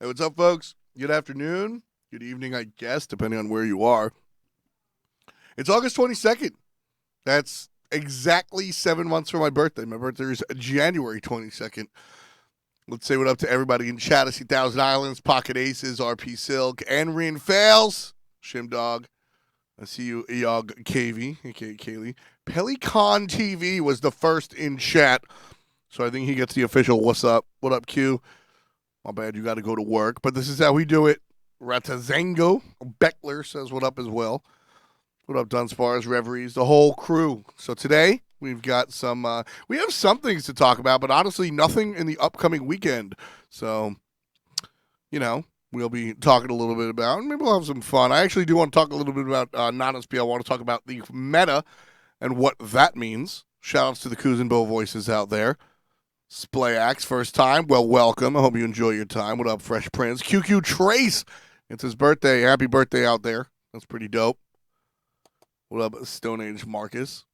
What's up, folks? Good afternoon. Good evening, I guess, depending on where you are. It's August 22nd. That's exactly 7 months from my birthday. My birthday is January 22nd. Let's say what up to everybody in chat. I see Thousand Islands, Pocket Aces, RP Silk, Enrin Fails, Shim Dog. I see you, Eog KV, aka Kaylee. Pelican TV was the first in chat, so I think he gets the official what's up. What up, Q? My bad, you got to go to work, but this is how we do it. Ratazango Beckler says what up as well. What up, Dunspar's, Reveries, the whole crew. So today we've got we have some things to talk about, but honestly nothing in the upcoming weekend. So, we'll be talking a little bit about, and maybe we'll have some fun. I actually do want to talk a little bit about non-SPL. I want to talk about the meta and what that means. Shout-outs to the Coos and Bow voices out there. Splayax, first time. Well, welcome. I hope you enjoy your time. What up, Fresh Prince? QQ Trace. It's his birthday. Happy birthday out there. That's pretty dope. What up, Stone Age Marcus?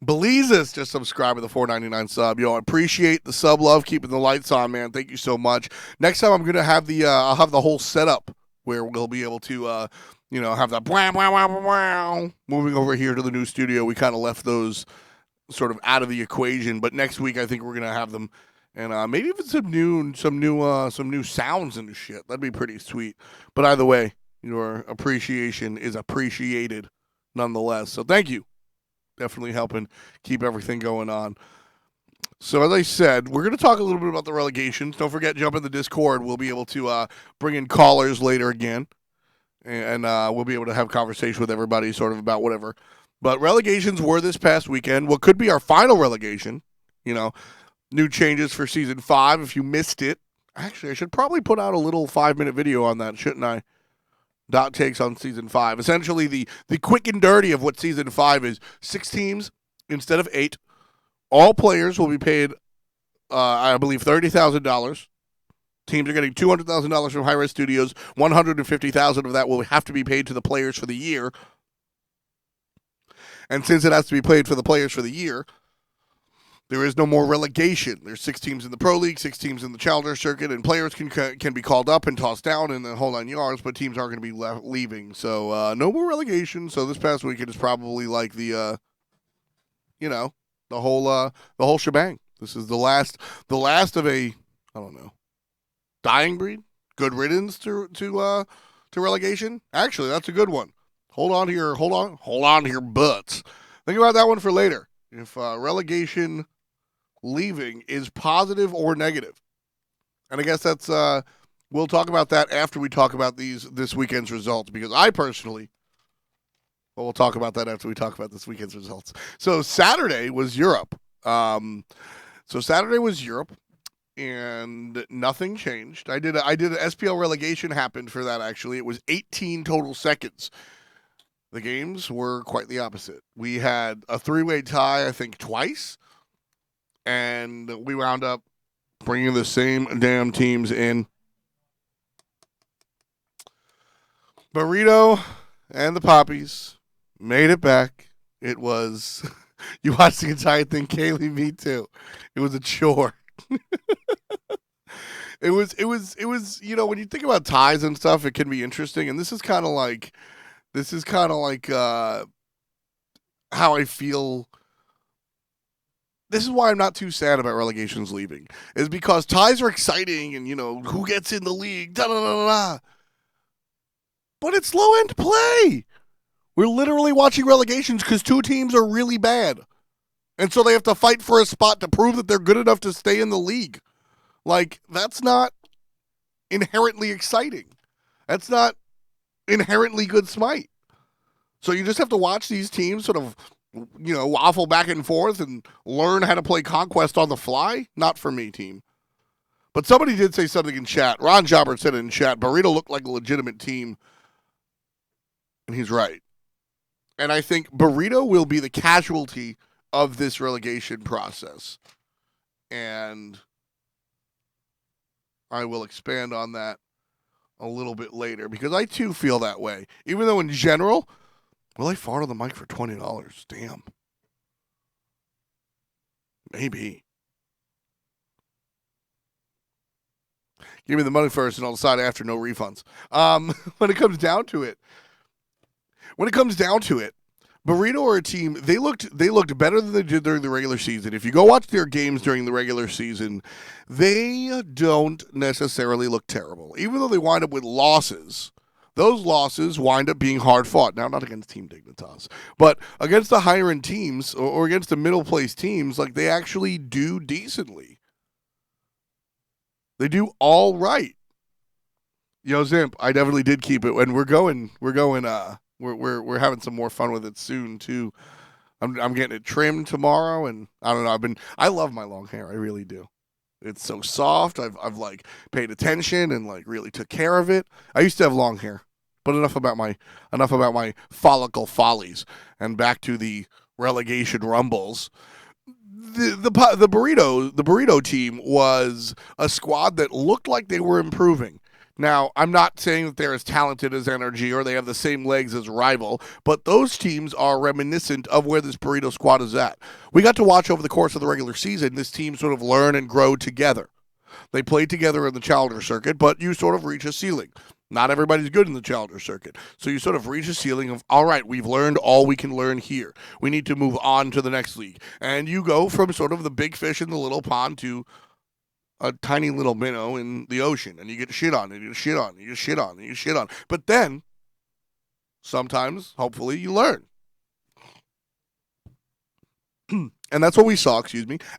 Belizeus just subscribed with a $4.99 sub. Yo, I appreciate the sub love, keeping the lights on, man. Thank you so much. Next time I'm gonna have I'll have the whole setup where we'll be able to have that blah, blah, blah, blah, blah. Moving over here to the new studio. We kind of left those sort of out of the equation, but next week I think we're gonna have them, and maybe even some new sounds and shit. That'd be pretty sweet. But either way, your appreciation is appreciated nonetheless. So thank you. Definitely helping keep everything going on. So as I said, we're going to talk a little bit about the relegations. Don't forget, jump in the Discord. We'll be able to bring in callers later again, and we'll be able to have conversation with everybody sort of about whatever. But relegations were this past weekend. What could be our final relegation, new changes for Season 5. If you missed it, actually, I should probably put out a little 5-minute video on that, shouldn't I? Dot takes on Season 5. Essentially, the quick and dirty of what Season 5 is. 6 teams instead of 8. All players will be paid, I believe, $30,000. Teams are getting $200,000 from High-Res Studios. $150,000 of that will have to be paid to the players for the year. And since it has to be paid for the players for the year, there is no more relegation. There's 6 teams in the Pro League, 6 teams in the Challenger Circuit, and players can be called up and tossed down in the whole 9 yards, but teams aren't going to be leaving. So no more relegation. So this past weekend is probably like the whole shebang. This is the last of a, I don't know, dying breed. Good riddance to relegation. Actually, that's a good one. Hold on to your butts. Think about that one for later. If relegation leaving is positive or negative. And I guess that's we'll talk about that after we talk about this weekend's results, because I personally, we'll talk about that after we talk about this weekend's results. So Saturday was Europe. And nothing changed. I did an SPL relegation happened for that, actually. It was 18 total seconds. The games were quite the opposite. We had a 3-way tie, I think, twice, and we wound up bringing the same damn teams in. Burrito and the Papis made it back. It was, you watched the entire thing, Kaylee, me too. It was a chore. It was, when you think about ties and stuff, it can be interesting, and this is kind of like how I feel. This is why I'm not too sad about relegations leaving, is because ties are exciting and, who gets in the league, da-da-da-da-da. But it's low-end play. We're literally watching relegations because 2 teams are really bad. And so they have to fight for a spot to prove that they're good enough to stay in the league. Like, that's not inherently exciting. That's not inherently good smite. So you just have to watch these teams sort of, waffle back and forth and learn how to play Conquest on the fly. Not for me, team. But somebody did say something in chat. Ron Jobber said it in chat. Burrito looked like a legitimate team. And he's right. And I think Burrito will be the casualty of this relegation process. And I will expand on that a little bit later, because I too feel that way. Even though in general, will I fart on the mic for $20? Damn. Maybe. Give me the money first, and I'll decide after. No refunds. When it comes down to it, Burrito are a team. They looked better than they did during the regular season. If you go watch their games during the regular season, they don't necessarily look terrible. Even though they wind up with losses, those losses wind up being hard fought. Now, not against Team Dignitas, but against the higher end teams or against the middle place teams, like they actually do decently. They do all right. Zimp, I definitely did keep it, and we're having some more fun with it soon too. I'm getting it trimmed tomorrow, and I don't know. I love my long hair. I really do. It's so soft. I've like paid attention and like really took care of it. I used to have long hair, but enough about my follicle follies, and back to the relegation rumbles. The burrito team was a squad that looked like they were improving. Now, I'm not saying that they're as talented as Energy or they have the same legs as Rival, but those teams are reminiscent of where this Burrito squad is at. We got to watch over the course of the regular season this team sort of learn and grow together. They played together in the Challenger circuit, but you sort of reach a ceiling. Not everybody's good in the Challenger circuit. So you sort of reach a ceiling of, all right, we've learned all we can learn here. We need to move on to the next league. And you go from sort of the big fish in the little pond to a tiny little minnow in the ocean, and you get shit on, and you get shit on, and you get shit on, and you get shit on. But then, sometimes, hopefully, you learn. And that's what we saw,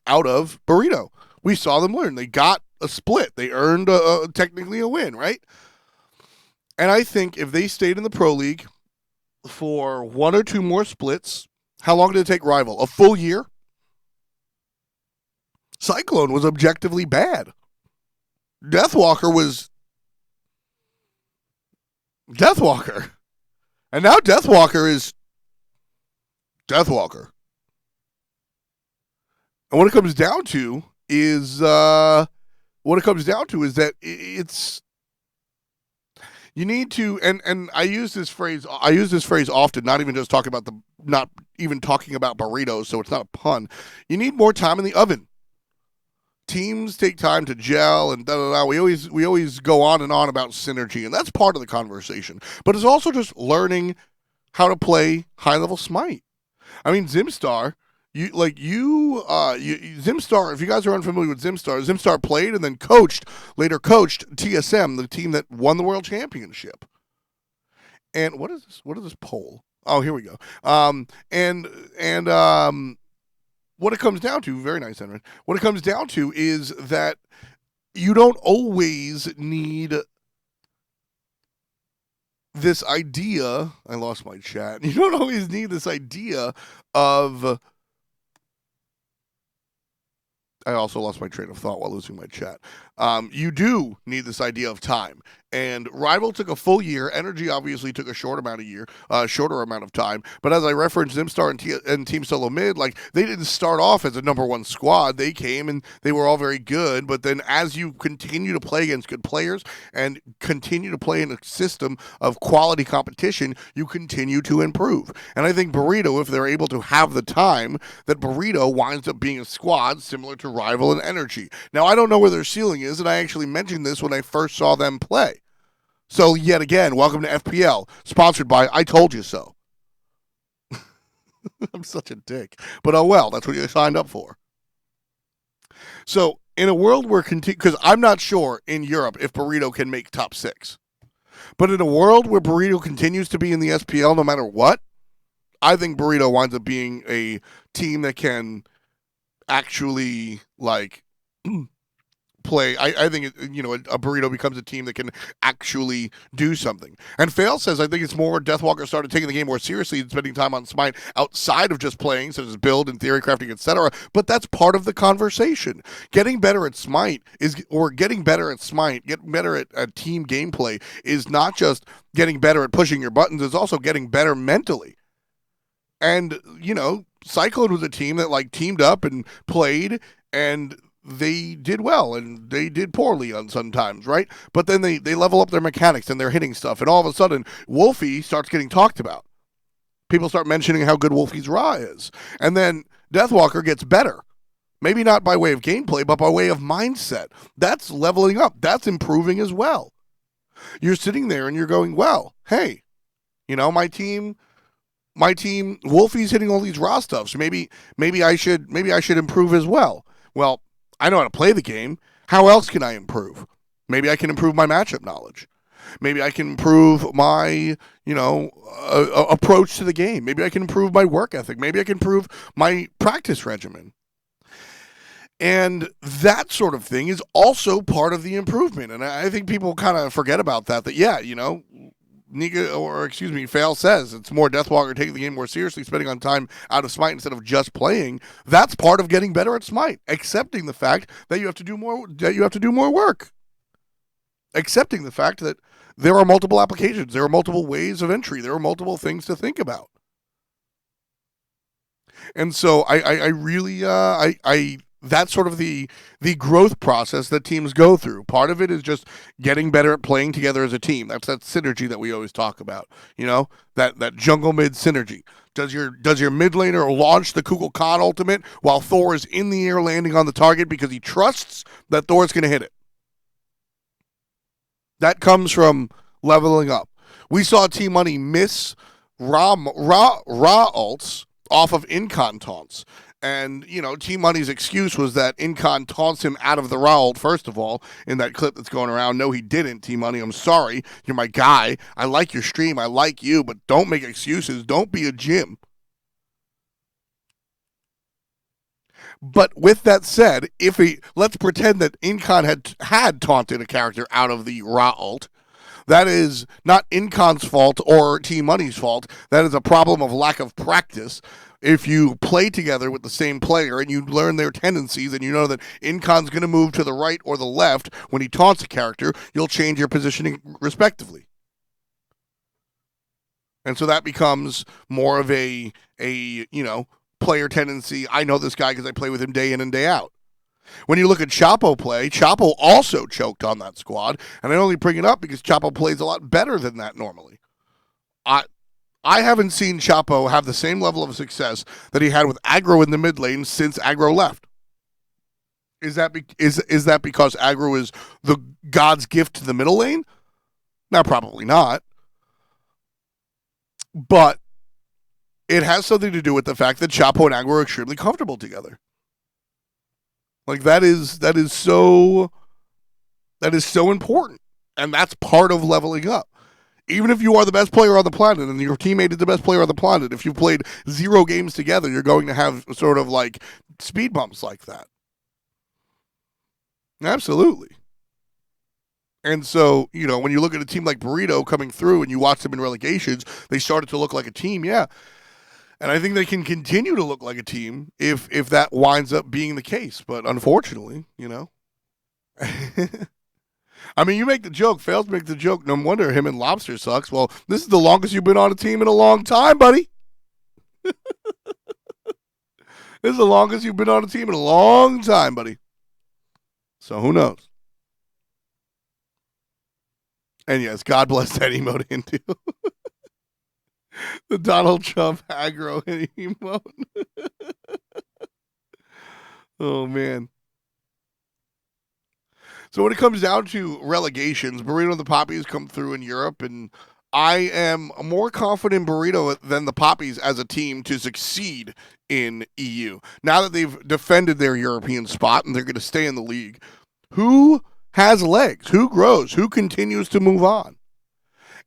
out of Burrito. We saw them learn. They got a split. They earned technically a win, right? And I think if they stayed in the Pro League for one or two more splits, how long did it take Rival? A full year? Cyclone was objectively bad. Deathwalker was Deathwalker. And now Deathwalker is Deathwalker. And what it comes down to is that it's you need to, and I use this phrase often, not even talking about burritos, so it's not a pun. You need more time in the oven. Teams take time to gel and da-da-da. We always go on and on about synergy, and that's part of the conversation. But it's also just learning how to play high-level Smite. I mean, Zimstar, Zimstar, if you guys are unfamiliar with Zimstar played and then later coached TSM, the team that won the world championship. And what is this? What is this poll? Oh, here we go. What it comes down to, very nice, Henry. What it comes down to is that you don't always need this idea. I lost my chat. You don't always need this idea of. I also lost my train of thought while losing my chat. You do need this idea of time. And Rival took a full year. Energy obviously took a shorter amount of time. But as I referenced, Zimstar and Team Solo Mid, like they didn't start off as a number one squad. They came and they were all very good. But then as you continue to play against good players and continue to play in a system of quality competition, you continue to improve. And I think Burrito, if they're able to have the time, that Burrito winds up being a squad similar to Rival and Energy. Now, I don't know where their ceiling is, and I actually mentioned this when I first saw them play. So, yet again, welcome to FPL, sponsored by I Told You So. I'm such a dick. But oh well, that's what you signed up for. So, in a world where, because I'm not sure in Europe if Burrito can make top 6. But in a world where Burrito continues to be in the SPL no matter what, I think Burrito winds up being a team that can actually, play. I think, a Burrito becomes a team that can actually do something. And Fail says, I think it's more Deathwalker started taking the game more seriously and spending time on Smite outside of just playing, such as build and theory crafting, etc. But that's part of the conversation. Getting better at Smite getting better at team gameplay is not just getting better at pushing your buttons, it's also getting better mentally. And, Cyclone was a team that teamed up and played, and they did well and they did poorly on sometimes, right? But then they level up their mechanics and they're hitting stuff, and all of a sudden Wolfie starts getting talked about. People start mentioning how good Wolfie's Ra is, and then Deathwalker gets better. Maybe not by way of gameplay, but by way of mindset. That's leveling up. That's improving as well. You're sitting there and you're going, well, hey, my team, Wolfie's hitting all these raw stuff. So maybe I should improve as well. Well, I know how to play the game. How else can I improve? Maybe I can improve my matchup knowledge. Maybe I can improve my, approach to the game. Maybe I can improve my work ethic. Maybe I can improve my practice regimen. And that sort of thing is also part of the improvement. And I think people kind of forget about that, Fail says it's more Deathwalker taking the game more seriously, spending on time out of Smite instead of just playing. That's part of getting better at Smite. Accepting the fact that you have to do more work. Accepting the fact that there are multiple applications, there are multiple ways of entry, there are multiple things to think about. And so I really that's sort of the growth process that teams go through. Part of it is just getting better at playing together as a team. That's that synergy that we always talk about. That jungle mid synergy. Does your mid laner launch the Kukulkan ultimate while Thor is in the air landing on the target because he trusts that Thor's going to hit it? That comes from leveling up. We saw Team Money miss raw ults off of Incon taunts. And, Team Money's excuse was that Incon taunts him out of the raw ult, first of all, in that clip that's going around. No, he didn't, Team Money. I'm sorry. You're my guy. I like your stream. I like you, but don't make excuses. Don't be a Jim. But with that said, let's pretend that Incon had taunted a character out of the raw ult. That is not Incon's fault or Team Money's fault. That is a problem of lack of practice. If you play together with the same player and you learn their tendencies and you know that Incon's going to move to the right or the left when he taunts a character, you'll change your positioning respectively. And so that becomes more of a player tendency. I know this guy because I play with him day in and day out. When you look at Chapo play, Chapo also choked on that squad. And I only bring it up because Chapo plays a lot better than that normally. I haven't seen Chapo have the same level of success that he had with aggro in the mid lane since aggro left. Is that because aggro is the God's gift to the middle lane? No, probably not. But it has something to do with the fact that Chapo and aggro are extremely comfortable together. Like that is so important. And that's part of leveling up. Even if you are the best player on the planet and your teammate is the best player on the planet, if you've played 0 games together, you're going to have sort of like speed bumps like that. Absolutely. And so, when you look at a team like Burrito coming through and you watch them in relegations, they started to look like a team, yeah. And I think they can continue to look like a team if that winds up being the case. But unfortunately, I mean, you make the joke. Fails make the joke. No wonder him and Lobster sucks. Well, this is the longest you've been on a team in a long time, buddy. This is the longest you've been on a team in a long time, buddy. So who knows? And yes, God bless that emote into the Donald Trump aggro emote. Oh, man. So when it comes down to relegations, Burrito and the Papis come through in Europe, and I am more confident in Burrito than the Papis as a team to succeed in EU. Now that they've defended their European spot and they're going to stay in the league, who has legs? Who grows? Who continues to move on?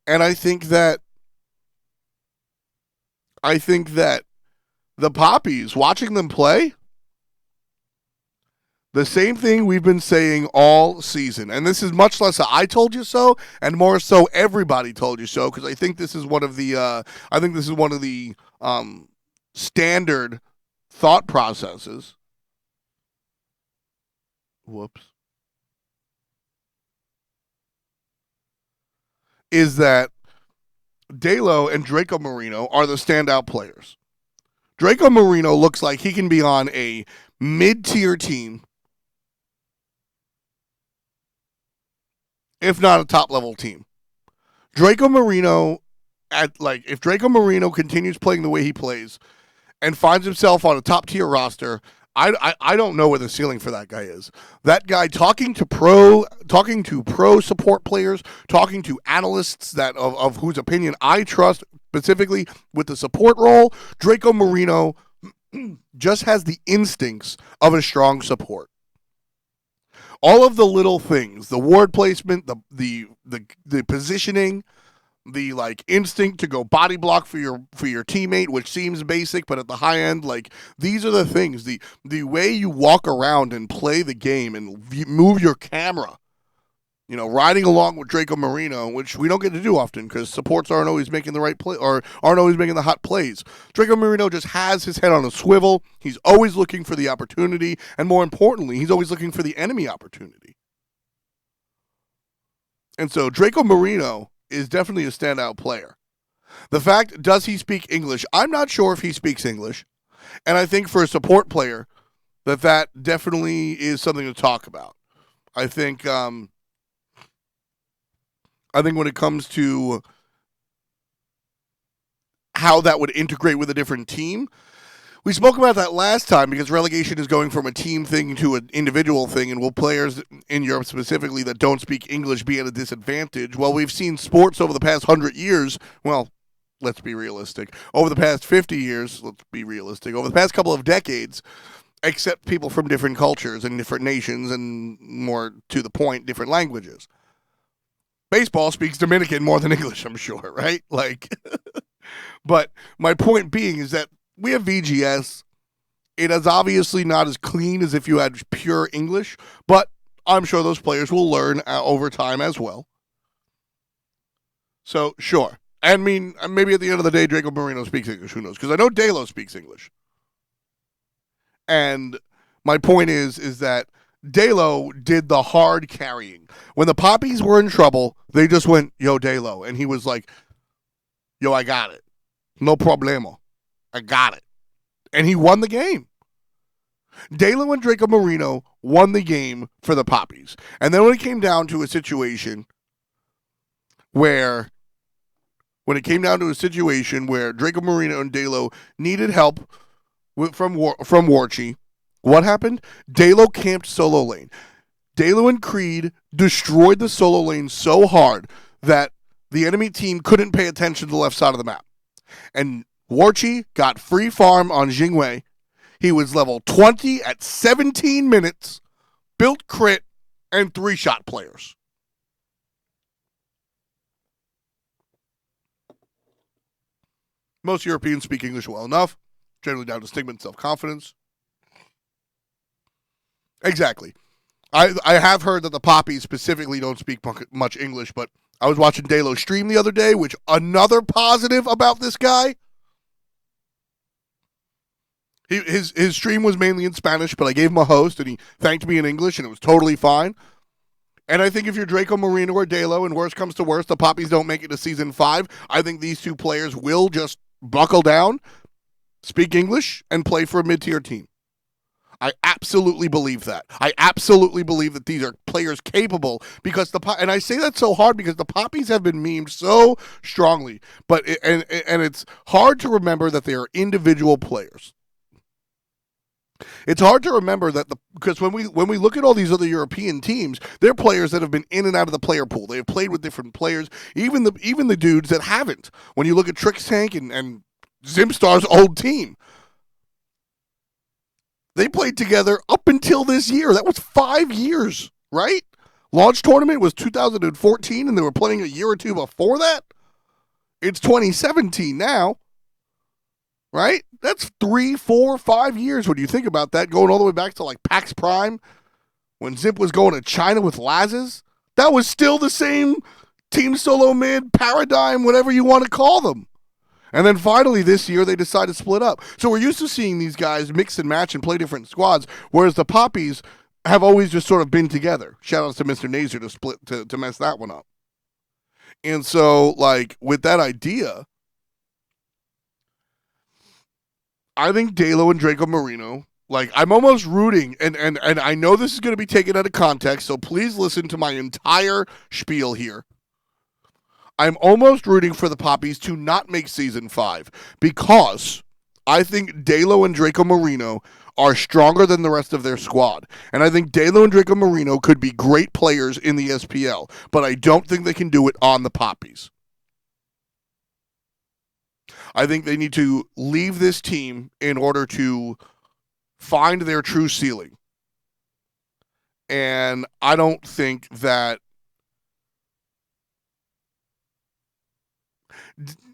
And I think that the Papis, watching them play, the same thing we've been saying all season. And this is much less a I told you so and more so everybody told you so, because I think this is one of the standard thought processes. Whoops. Is that Dalo and Draco Marino are the standout players. Draco Marino looks like he can be on a mid-tier team, if not a top-level team. Draco Marino, if Draco Marino continues playing the way he plays and finds himself on a top-tier roster, I don't know where the ceiling for that guy is. That guy talking to pro support players, talking to analysts that of whose opinion I trust, specifically with the support role. Draco Marino just has the instincts of a strong support. All of the little things, the ward placement, the positioning, the like instinct to go body block for your teammate, which seems basic, but at the high end, like these are the things. The way you walk around and play the game and move your camera, riding along with Draco Marino, which we don't get to do often because supports aren't always making the right play or aren't always making the hot plays. Draco Marino just has his head on a swivel. He's always looking for the opportunity, and more importantly, he's always looking for the enemy opportunity. And so Draco Marino is definitely a standout player. The fact, does he speak English? I'm not sure if he speaks English. And I think for a support player, that definitely is something to talk about. I think when it comes to how that would integrate with a different team, we spoke about that last time because relegation is going from a team thing to an individual thing, and will players in Europe specifically that don't speak English be at a disadvantage? Well, we've seen sports over the past 100 years, well, let's be realistic, over the past 50 years, let's be realistic, over the past couple of decades, accept people from different cultures and different nations and, more to the point, different languages. Baseball speaks Dominican more than English, I'm sure, right? But my point being is that we have VGS. It is obviously not as clean as if you had pure English, but I'm sure those players will learn over time as well. So, sure. I mean, maybe at the end of the day, Draco Marino speaks English. Who knows? Because I know Dalo speaks English. And my point is that Dalo did the hard carrying. When the Papis were in trouble, they just went, yo, Dalo. And he was like, yo, I got it. No problemo. I got it. And he won the game. Dalo and Draco Marino won the game for the Papis. And then when it came down to a situation where Draco Marino and Dalo needed help from Warchi, what happened? Dalo camped solo lane. Dalo and Creed destroyed the solo lane so hard that the enemy team couldn't pay attention to the left side of the map. And Warchi got free farm on Jingwei. He was level 20 at 17 minutes, built crit, and 3-shot players. Most Europeans speak English well enough, generally down to stigma and self-confidence. Exactly. I have heard that the Papis specifically don't speak much English, but I was watching Dalo stream the other day, which another positive about this guy. His stream was mainly in Spanish, but I gave him a host, and he thanked me in English, and it was totally fine. And I think if you're Draco Marino or Dalo, and worst comes to worst, the Papis don't make it to Season 5, I think these two players will just buckle down, speak English, and play for a mid-tier team. I absolutely believe that. I absolutely believe that these are players capable because and I say that so hard because the Papis have been memed so strongly, but and it's hard to remember that they are individual players. It's hard to remember that because when we look at all these other European teams, they're players that have been in and out of the player pool. They have played with different players, even the dudes that haven't. When you look at Trix Tank and Zimstar's old team, they played together up until this year. That was 5 years, right? Launch tournament was 2014, and they were playing a year or two before that. It's 2017 now, right? That's 3, 4, 5 years when you think about that, going all the way back to like PAX Prime, when Zip was going to China with Lazes. That was still the same team solo mid paradigm, whatever you want to call them. And then finally this year they decided to split up. So we're used to seeing these guys mix and match and play different squads, whereas the Papis have always just sort of been together. Shout out to Mr. Nazer to split to mess that one up. And so, like, with that idea, I think Dalo and Draco Marino, like, I'm almost rooting, and I know this is going to be taken out of context, so please listen to my entire spiel here. I'm almost rooting for the Papis to not make Season 5 because I think Dalo and Draco Marino are stronger than the rest of their squad. And I think Delo and Draco Marino could be great players in the SPL, but I don't think they can do it on the Poppies. I think they need to leave this team in order to find their true ceiling. And I don't think that,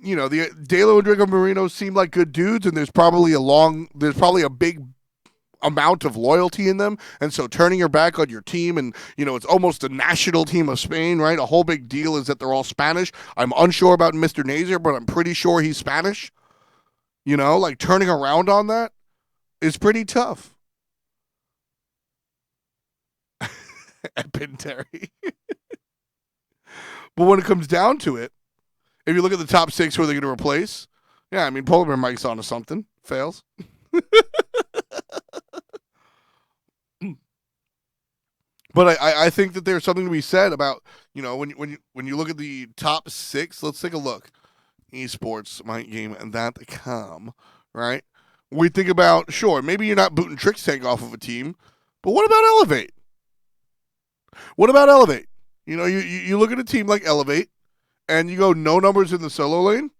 you know, the Delo and Draco Marino seem like good dudes, and there's probably a big amount of loyalty in them. And so turning your back on your team, and, you know, it's almost a national team of Spain, right? A whole big deal is that they're all Spanish. I'm unsure about Mr. Nazer, but I'm pretty sure he's Spanish. You know, like, turning around on that is pretty tough. Terry. But when it comes down to it, if you look at the top 6, who are they going to replace? Yeah, I mean, Polar Bear Mike's onto something. Fails. But I think that there's something to be said about, you know, when you look at the top 6, let's take a look. Esports, MyGame.com, right? We think about, sure, maybe you're not booting Trick Tank off of a team, but what about Elevate? What about Elevate? You know, you look at a team like Elevate, and you go no numbers in the solo lane,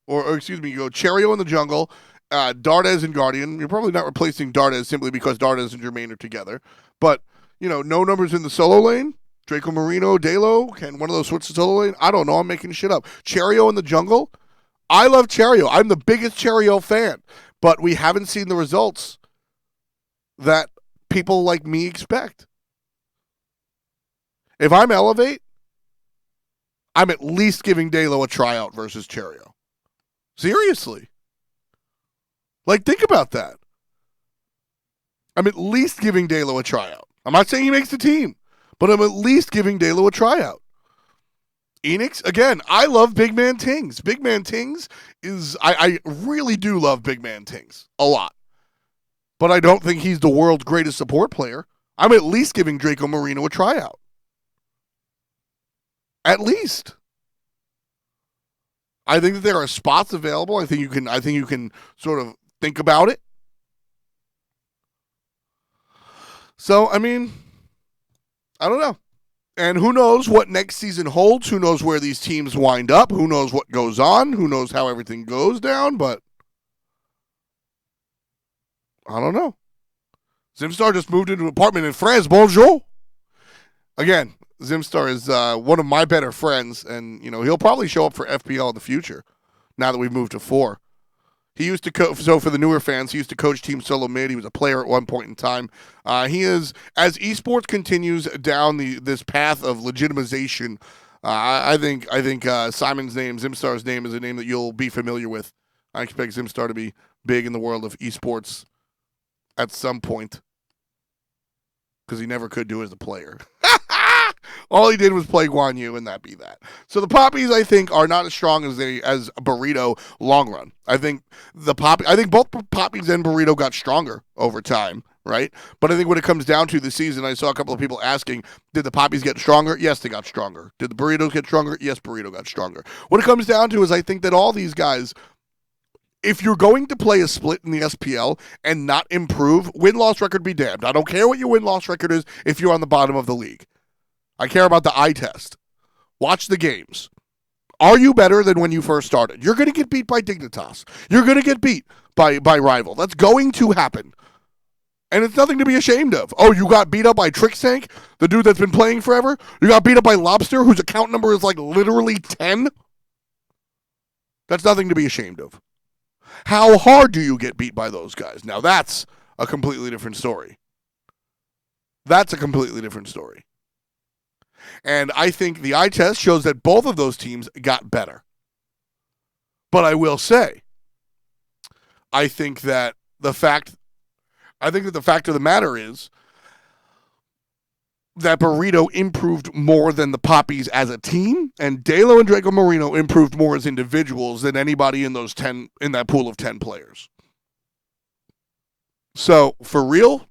or excuse me, you go Cherio in the jungle, Dardes and Guardian. You're probably not replacing Dardes simply because Dardes and Jermaine are together, but, you know, no numbers in the solo lane. Draco Marino, Delo, can one of those switch to solo lane? I don't know. I'm making shit up. Cherio in the jungle. I love Cherio. I'm the biggest Cherio fan, but we haven't seen the results that people like me expect. If I'm Elevate, I'm at least giving Delo a tryout versus Cherio. Seriously. Like, think about that. I'm at least giving Delo a tryout. I'm not saying he makes the team, but I'm at least giving Delo a tryout. Enix, again, I love Big Man Tings. Big Man Tings is, I really do love Big Man Tings a lot. But I don't think he's the world's greatest support player. I'm at least giving Draco Marino a tryout. At least. I think that there are spots available. I think you can sort of think about it. So, I mean, I don't know. And who knows what next season holds? Who knows where these teams wind up? Who knows what goes on? Who knows how everything goes down? But I don't know. Zimstar just moved into an apartment in France. Bonjour. Again, Zimstar is one of my better friends, and, you know, he'll probably show up for FPL in the future now that we've moved to 4. He used to so for the newer fans, he used to coach Team Solo Mid. He was a player at one point in time. He is, as esports continues down this path of legitimization, I think Simon's name, Zimstar's name, is a name that you'll be familiar with. I expect Zimstar to be big in the world of esports at some point, because he never could do it as a player. All he did was play Guan Yu, and that be that. So the Poppies, I think, are not as strong as Burrito long run. I think both Poppies and Burrito got stronger over time, right? But I think when it comes down to the season, I saw a couple of people asking, did the Poppies get stronger? Yes, they got stronger. Did the Burritos get stronger? Yes, Burrito got stronger. What it comes down to is I think that all these guys, if you're going to play a split in the SPL and not improve, win-loss record be damned. I don't care what your win-loss record is if you're on the bottom of the league. I care about the eye test. Watch the games. Are you better than when you first started? You're going to get beat by Dignitas. You're going to get beat by Rival. That's going to happen. And it's nothing to be ashamed of. Oh, you got beat up by Trickstank, the dude that's been playing forever? You got beat up by Lobster, whose account number is like literally 10? That's nothing to be ashamed of. How hard do you get beat by those guys? Now, that's a completely different story. That's a completely different story. And I think the eye test shows that both of those teams got better. But I will say, I think that the fact of the matter is that Burrito improved more than the Poppies as a team, and Delo and Draco Marino improved more as individuals than anybody in that pool of 10 players. So, for real,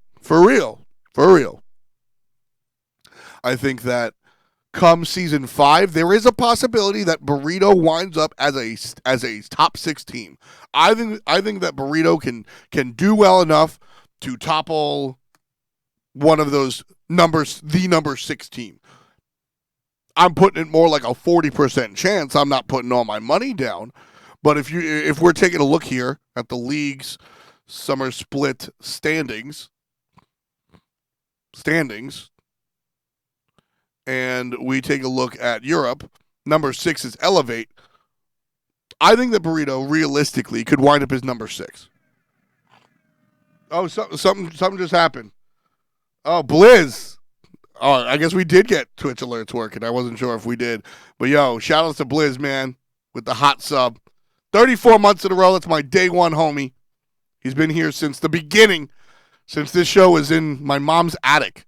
I think that come season 5, there is a possibility that Burrito winds up as a top 6 team. I think that Burrito can do well enough to topple one of those numbers, the number 6 team. I'm putting it more like a 40% chance. I'm not putting all my money down. But if we're taking a look here at the league's summer split standings, and we take a look at Europe, number 6 is Elevate. I think that Burrito realistically could wind up as number 6. Oh, something just happened. Oh, Blizz. Oh, I guess we did get Twitch alerts working. I wasn't sure if we did. But, yo, shout outs to Blizz, man, with the hot sub. 34 months in a row. That's my day one homie. He's been here since the beginning, since this show was in my mom's attic.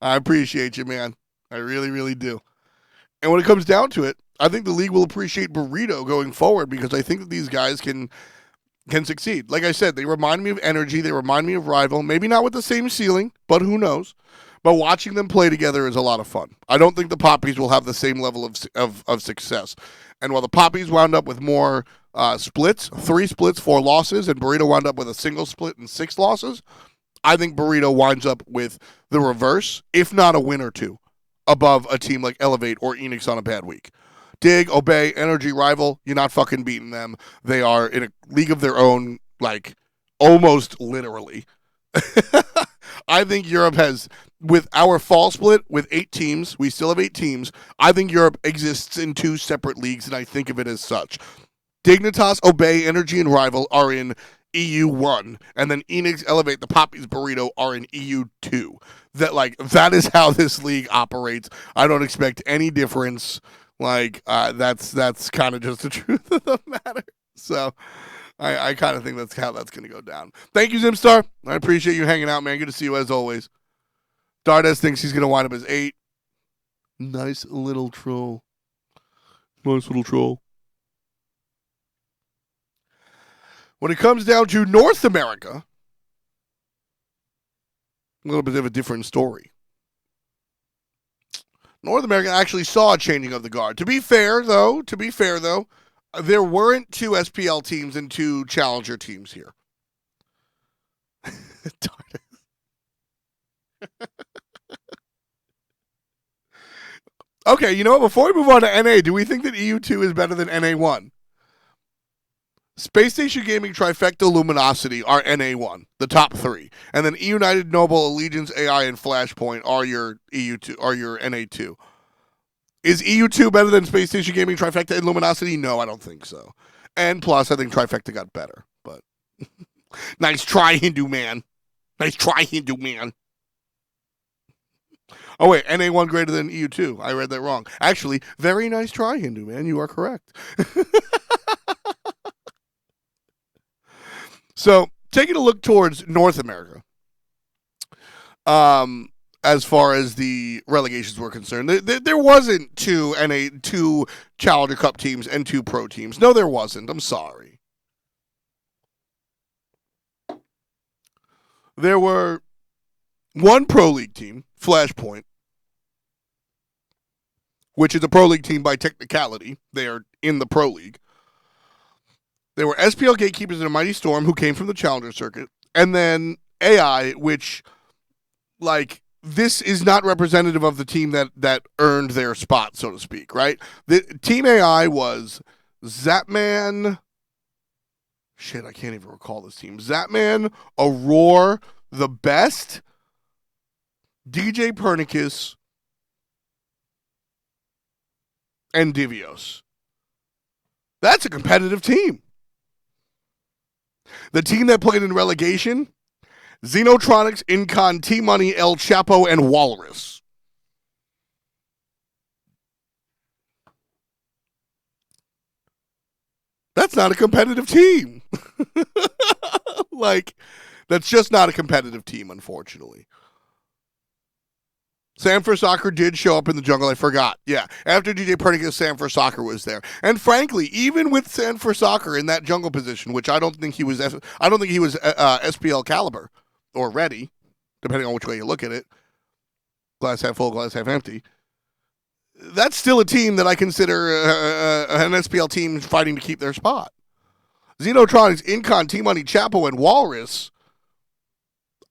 I appreciate you, man. I really, really do. And when it comes down to it, I think the league will appreciate Burrito going forward because I think that these guys can succeed. Like I said, they remind me of Energy. They remind me of Rival. Maybe not with the same ceiling, but who knows? But watching them play together is a lot of fun. I don't think the Poppies will have the same level of success. And while the Poppies wound up with more splits, 3 splits, 4 losses, and Burrito wound up with a single split and 6 losses, I think Burrito winds up with the reverse, if not a win or 2, above a team like Elevate or Enix on a bad week. Dig, Obey, Energy, Rival, you're not fucking beating them. They are in a league of their own, like, almost literally. I think Europe has, with our fall split, with 8 teams, we still have 8 teams, I think Europe exists in 2 separate leagues, and I think of it as such. Dignitas, Obey, Energy, and Rival are in EU1, and then Enix, Elevate, the Poppies, Burrito are in EU2. That is how this league operates. I don't expect any difference. That's kind of just the truth of the matter. So I kind of think that's how that's going to go down. Thank you, Zimstar. I appreciate you hanging out, man. Good to see you as always. Dardes thinks he's going to wind up as 8. Nice little troll. Nice little troll. When it comes down to North America, a little bit of a different story. North America actually saw a changing of the guard. To be fair, though, there weren't 2 SPL teams and 2 challenger teams here. Okay, you know what? Before we move on to NA, do we think that EU2 is better than NA1? Space Station Gaming, Trifecta, Luminosity are NA1, the top 3. And then United, Noble, Allegiance, AI, and Flashpoint are your EU2, are your NA2. Is EU2 better than Space Station Gaming, Trifecta, and Luminosity? No, I don't think so. And plus, I think Trifecta got better. But nice try, Hindu man. Nice try, Hindu man. Oh, wait, NA1 greater than EU2. I read that wrong. Actually, very nice try, Hindu man. You are correct. So, taking a look towards North America, as far as the relegations were concerned, there wasn't 2 Challenger Cup teams and 2 pro teams. No, there wasn't. I'm sorry. There were 1 Pro League team, Flashpoint, which is a Pro League team by technicality. They are in the Pro League. There were SPL Gatekeepers and a Mighty Storm, who came from the Challenger circuit. And then AI, which, this is not representative of the team that earned their spot, so to speak, right? The Team AI was Zapman. Shit, I can't even recall this team. Zapman, Aurora, The Best, DJ Pernicus, and Divios. That's a competitive team. The team that played in relegation, Xenotronics, Incon, T-Money, El Chapo, and Walrus. That's not a competitive team. That's just not a competitive team, unfortunately. Sanford Soccer did show up in the jungle. I forgot. Yeah. After DJ Pernicus, Sanford Soccer was there. And frankly, even with Sanford Soccer in that jungle position, which I don't think he was SPL caliber or ready, depending on which way you look at it. Glass half full, glass half empty. That's still a team that I consider an SPL team fighting to keep their spot. Xenotronics, Incon, T-Money, Chapo, and Walrus,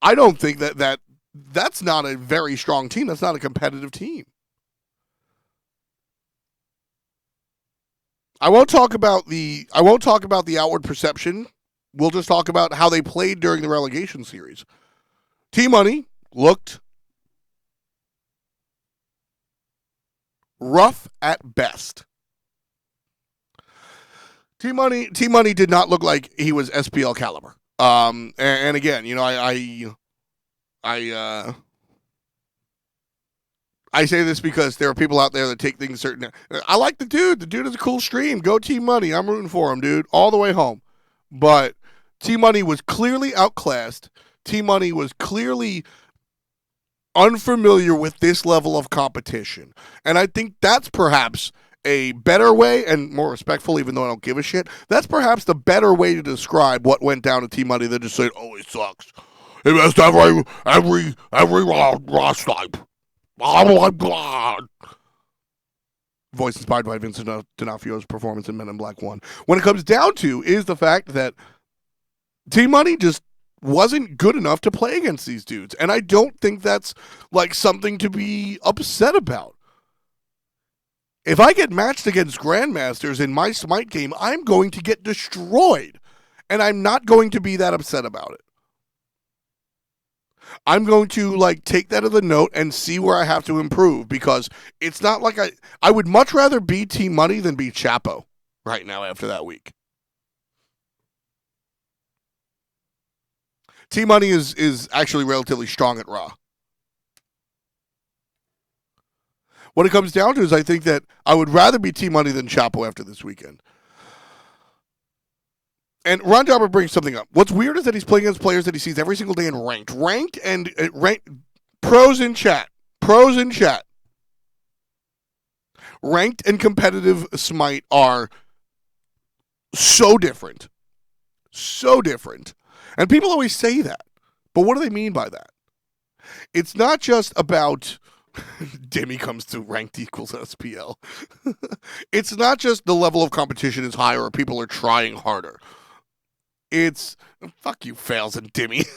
I don't think that's not a very strong team. That's not a competitive team. I won't talk about the outward perception. We'll just talk about how they played during the relegation series. T-Money looked rough at best. T-Money did not look like he was SPL caliber. And again, you know, I say this because there are people out there that take things certain. I like the dude. The dude is a cool stream. Go T-Money. I'm rooting for him, dude, all the way home. But T-Money was clearly outclassed. T-Money was clearly unfamiliar with this level of competition. And I think that's perhaps a better way and more respectful, even though I don't give a shit. That's perhaps the better way to describe what went down to T-Money than just saying, oh, he sucks. He missed every raw snipe. Oh my God. Voice inspired by Vincent D'Onofrio's performance in Men in Black 1. When it comes down to is the fact that T-Money just wasn't good enough to play against these dudes. And I don't think that's like something to be upset about. If I get matched against Grandmasters in my Smite game, I'm going to get destroyed. And I'm not going to be that upset about it. I'm going to like take that as a note and see where I have to improve, because it's not like I would much rather be T-Money than be Chapo right now after that week. T-Money is actually relatively strong at Raw. What it comes down to is I think that I would rather be T-Money than Chapo after this weekend. And Ron Jobber brings something up. What's weird is that he's playing against players that he sees every single day in ranked. Ranked and pros in chat. Ranked and competitive Smite are so different. So different. And people always say that. But what do they mean by that? It's not just about Demi comes to ranked equals SPL. It's not just the level of competition is higher or people are trying harder. It's fuck you, Fails and Dimmy.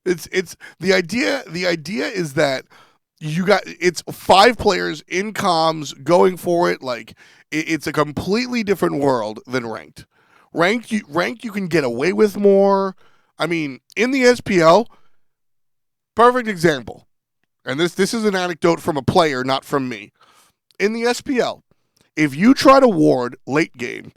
It's the idea is that it's 5 players in comms going for it. Like it's a completely different world than ranked. Ranked you can get away with more. I mean, in the SPL, perfect example. And this is an anecdote from a player, not from me. In the SPL, if you try to ward late game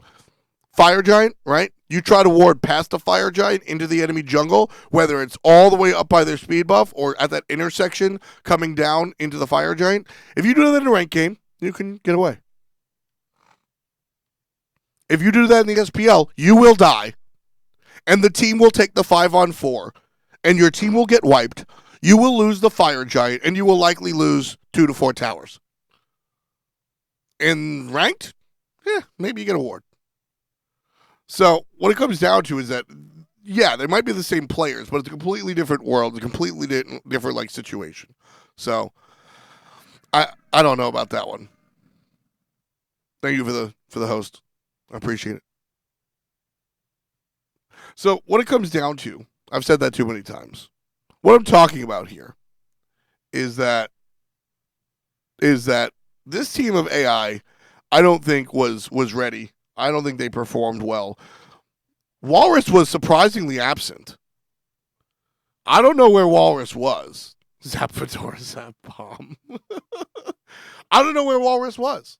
Fire Giant, right? You try to ward past the Fire Giant into the enemy jungle, whether it's all the way up by their speed buff or at that intersection coming down into the Fire Giant. If you do that in a ranked game, you can get away. If you do that in the SPL, you will die. And the team will take the 5-on-4. And your team will get wiped. You will lose the Fire Giant, and you will likely lose 2 to 4 towers. In ranked, maybe you get a ward. So what it comes down to is that, yeah, they might be the same players, but it's a completely different world, a completely different like situation. So I don't know about that one. Thank you for the host. I appreciate it. So what it comes down to, I've said that too many times. What I'm talking about here is that this team of AI, I don't think was ready. I don't think they performed well. Walrus was surprisingly absent. I don't know where Walrus was. Zappador Zap Bomb. I don't know where Walrus was.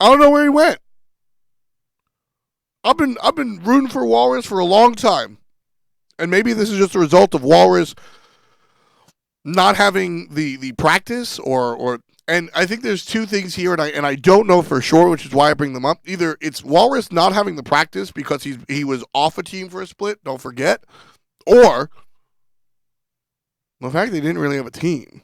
I don't know where he went. I've been rooting for Walrus for a long time. And maybe this is just a result of Walrus not having the practice or and I think there's two things here, and I don't know for sure, which is why I bring them up. Either it's Walrus not having the practice because he was off a team for a split, don't forget, or the fact they didn't really have a team.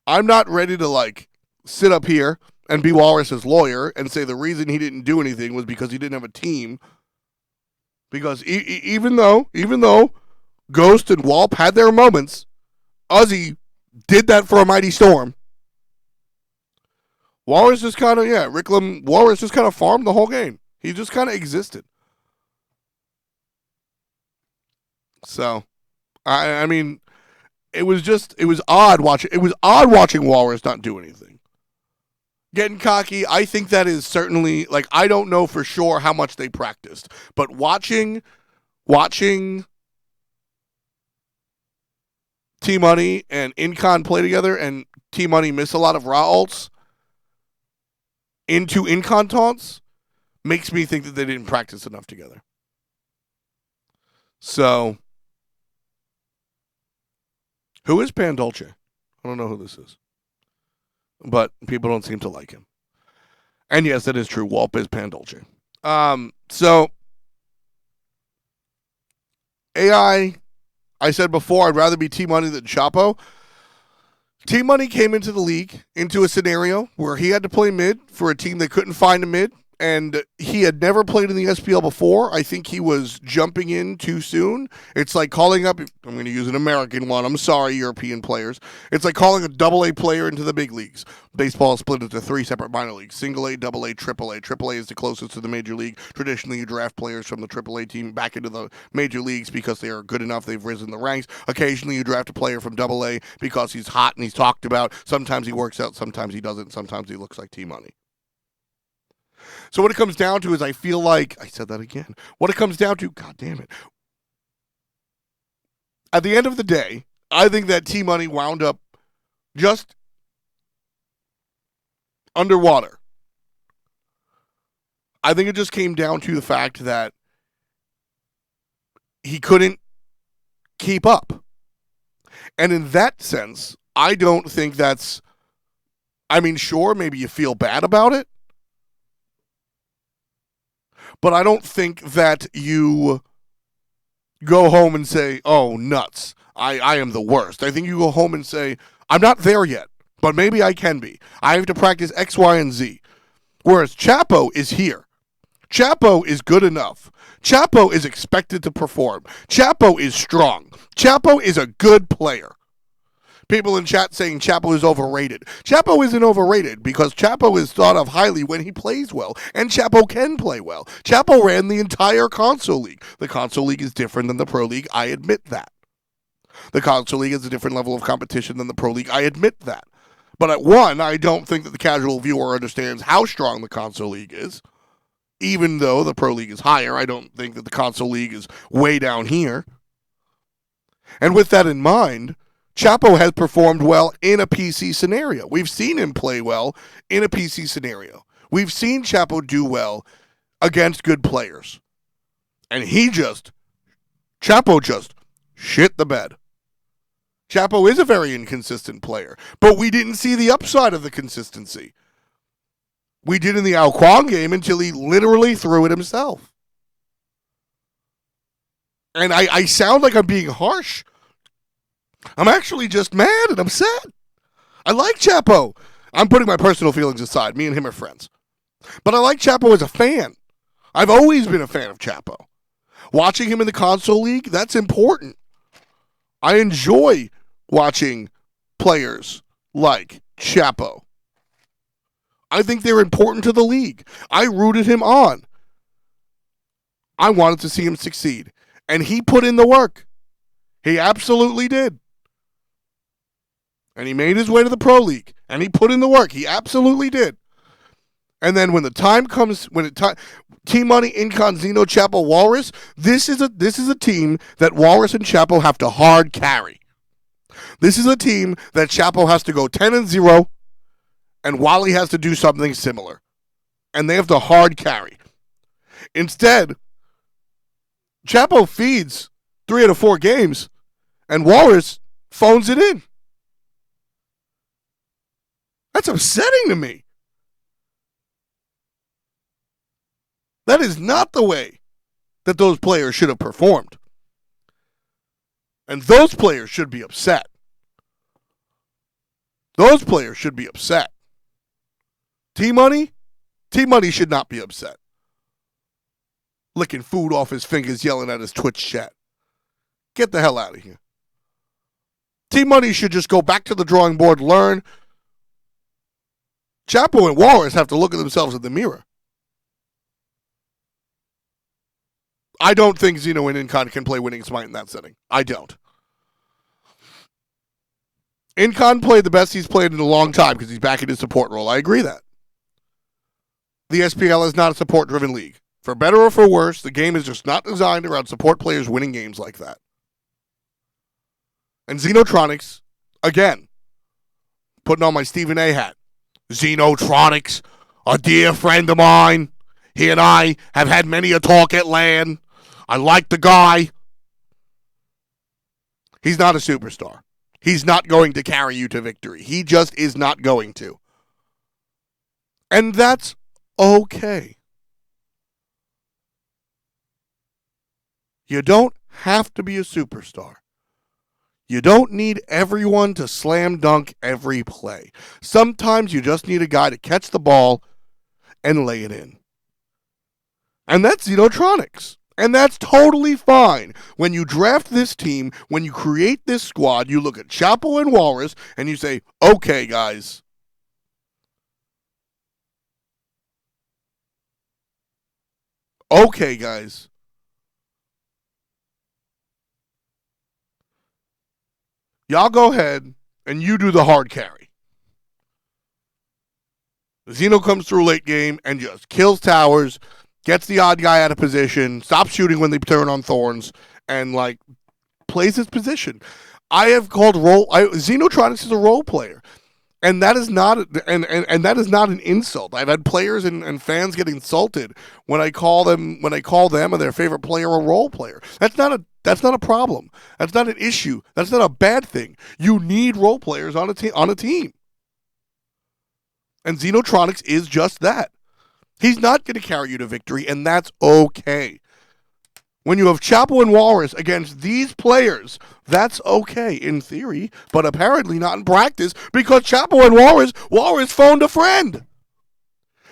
I'm not ready to like sit up here and be Walrus's lawyer and say the reason he didn't do anything was because he didn't have a team. Because even though Ghost and Walp had their moments, Uzi did that for a Mighty Storm. Walrus just kind of, Walrus just kind of farmed the whole game. He just kind of existed. So, I mean, it was odd watching. It was odd watching Walrus not do anything. Getting cocky, I think that is certainly, like, I don't know for sure how much they practiced, but watching T-Money and Incon play together and T-Money miss a lot of raw ults into Incon taunts makes me think that they didn't practice enough together. So, who is Pandolce? I don't know who this is. But people don't seem to like him. And yes, that is true. Walp is Pandolce. So, AI, I said before, I'd rather be T-Money than Chapo. T-Money came into the league, into a scenario where he had to play mid for a team that couldn't find a mid, and he had never played in the SPL before. I think he was jumping in too soon. It's like calling up, I'm going to use an American one, I'm sorry, European players. It's like calling a AA player into the big leagues. Baseball is split into 3 separate minor leagues, single A, double A, triple A. Triple A is the closest to the major league. Traditionally, you draft players from the triple A team back into the major leagues because they are good enough, they've risen the ranks. Occasionally, you draft a player from double A because he's hot and he's talked about. Sometimes he works out, sometimes he doesn't, sometimes he looks like T-Money. So what it comes down to is I feel like, I said that again, what it comes down to, God damn it. At the end of the day, I think that T-Money wound up just underwater. I think it just came down to the fact that he couldn't keep up. And in that sense, I don't think that's, I mean, sure, maybe you feel bad about it. But I don't think that you go home and say, oh, nuts, I am the worst. I think you go home and say, I'm not there yet, but maybe I can be. I have to practice X, Y, and Z. Whereas Chapo is here. Chapo is good enough. Chapo is expected to perform. Chapo is strong. Chapo is a good player. People in chat saying Chapo is overrated. Chapo isn't overrated because Chapo is thought of highly when he plays well, and Chapo can play well. Chapo ran the entire console league. The console league is different than the pro league. I admit that. The console league is a different level of competition than the pro league. I admit that. But at one, I don't think that the casual viewer understands how strong the console league is. Even though the pro league is higher, I don't think that the console league is way down here. And with that in mind, Chapo has performed well in a PC scenario. We've seen him play well in a PC scenario. We've seen Chapo do well against good players. And Chapo just shit the bed. Chapo is a very inconsistent player, but we didn't see the upside of the consistency. We did in the Ao Kwang game until he literally threw it himself. And I sound like I'm being harsh. I'm actually just mad and upset. I like Chapo. I'm putting my personal feelings aside. Me and him are friends. But I like Chapo as a fan. I've always been a fan of Chapo. Watching him in the console league, that's important. I enjoy watching players like Chapo. I think they're important to the league. I rooted him on. I wanted to see him succeed. And he put in the work. He absolutely did. And he made his way to the Pro League. And he put in the work. He absolutely did. And then when the time comes, T-Money, Incon, Zeno, Chapo, Walrus, this is a team that Walrus and Chapo have to hard carry. This is a team that Chapo has to go 10-0, and Wally has to do something similar. And they have to hard carry. Instead, Chapo feeds 3 out of 4 games, and Walrus phones it in. That's upsetting to me. That is not the way that those players should have performed. And those players should be upset. Those players should be upset. T-Money should not be upset. Licking food off his fingers, yelling at his Twitch chat. Get the hell out of here. T-Money should just go back to the drawing board, learn, Chapo and Walrus have to look at themselves in the mirror. I don't think Zeno and Incon can play Winning Smite in that setting. I don't. Incon played the best he's played in a long time because he's back in his support role. I agree that. The SPL is not a support-driven league. For better or for worse, the game is just not designed around support players winning games like that. And Xenotronics, again, putting on my Stephen A hat. Xenotronics, a dear friend of mine. He and I have had many a talk at LAN. I like the guy. He's not a superstar. He's not going to carry you to victory. He just is not going to. And that's okay. You don't have to be a superstar. You don't need everyone to slam dunk every play. Sometimes you just need a guy to catch the ball and lay it in. And that's Xenotronics. And that's totally fine. When you draft this team, when you create this squad, you look at Chapo and Walrus and you say, okay, guys. Okay, guys. Y'all go ahead and you do the hard carry. Xeno comes through late game and just kills towers, gets the odd guy out of position, stops shooting when they turn on thorns, and like plays his position. I have called Xenotronics is a role player. And that is not and that is not an insult. I've had players and fans get insulted when I call them and their favorite player a role player. That's not a problem. That's not an issue. That's not a bad thing. You need role players on a team. And Xenotronics is just that. He's not going to carry you to victory, and that's okay. When you have Chapo and Walrus against these players, that's okay in theory, but apparently not in practice because Chapo and Walrus phoned a friend.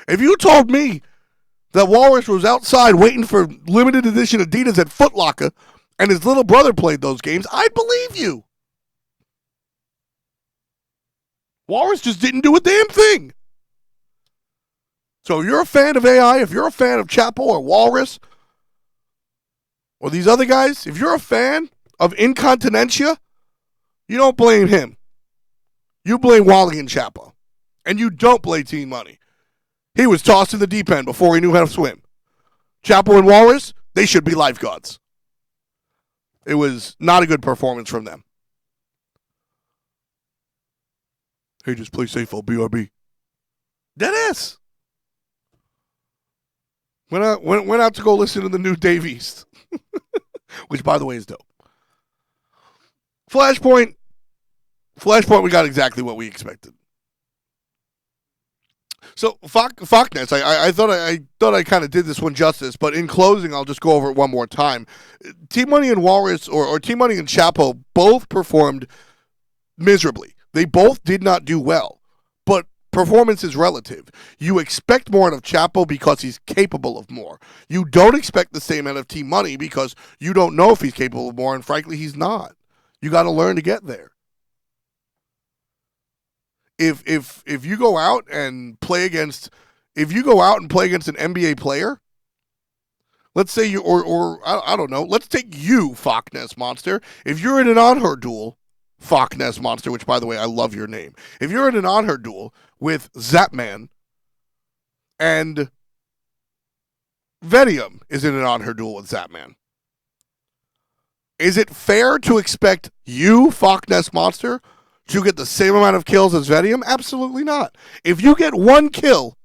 If you told me that Walrus was outside waiting for limited edition Adidas at Foot Locker and his little brother played those games, I'd believe you. Walrus just didn't do a damn thing. So if you're a fan of AI, if you're a fan of Chapo or Walrus, or these other guys, if you're a fan of Incontinentia, you don't blame him. You blame Wally and Chapo. And you don't blame Team Money. He was tossed in the deep end before he knew how to swim. Chapo and Walrus, they should be lifeguards. It was not a good performance from them. Hey, just play safe, I'll BRB. That is. Went out to go listen to the new Dave East. Which, by the way, is dope. Flashpoint, we got exactly what we expected. So, Falkness, I thought I kind of did this one justice, but in closing, I'll just go over it one more time. Team Money and Walrus, or Team Money and Chapo, both performed miserably. They both did not do well, but performance is relative. You expect more out of Chapo because he's capable of more. You don't expect the same out of Team Money because you don't know if he's capable of more, and frankly, he's not. You got to learn to get there. If you go out and play against an NBA player, let's say you or I don't know, let's take you, Falkness Monster. If you're in an on-her duel, Falkness Monster, which by the way, I love your name. If you're in an on-her duel with Zapman and Vedium is in an on-her duel with Zapman, is it fair to expect you, Falkness Monster, to get the same amount of kills as Vedium? Absolutely not. If you get one kill,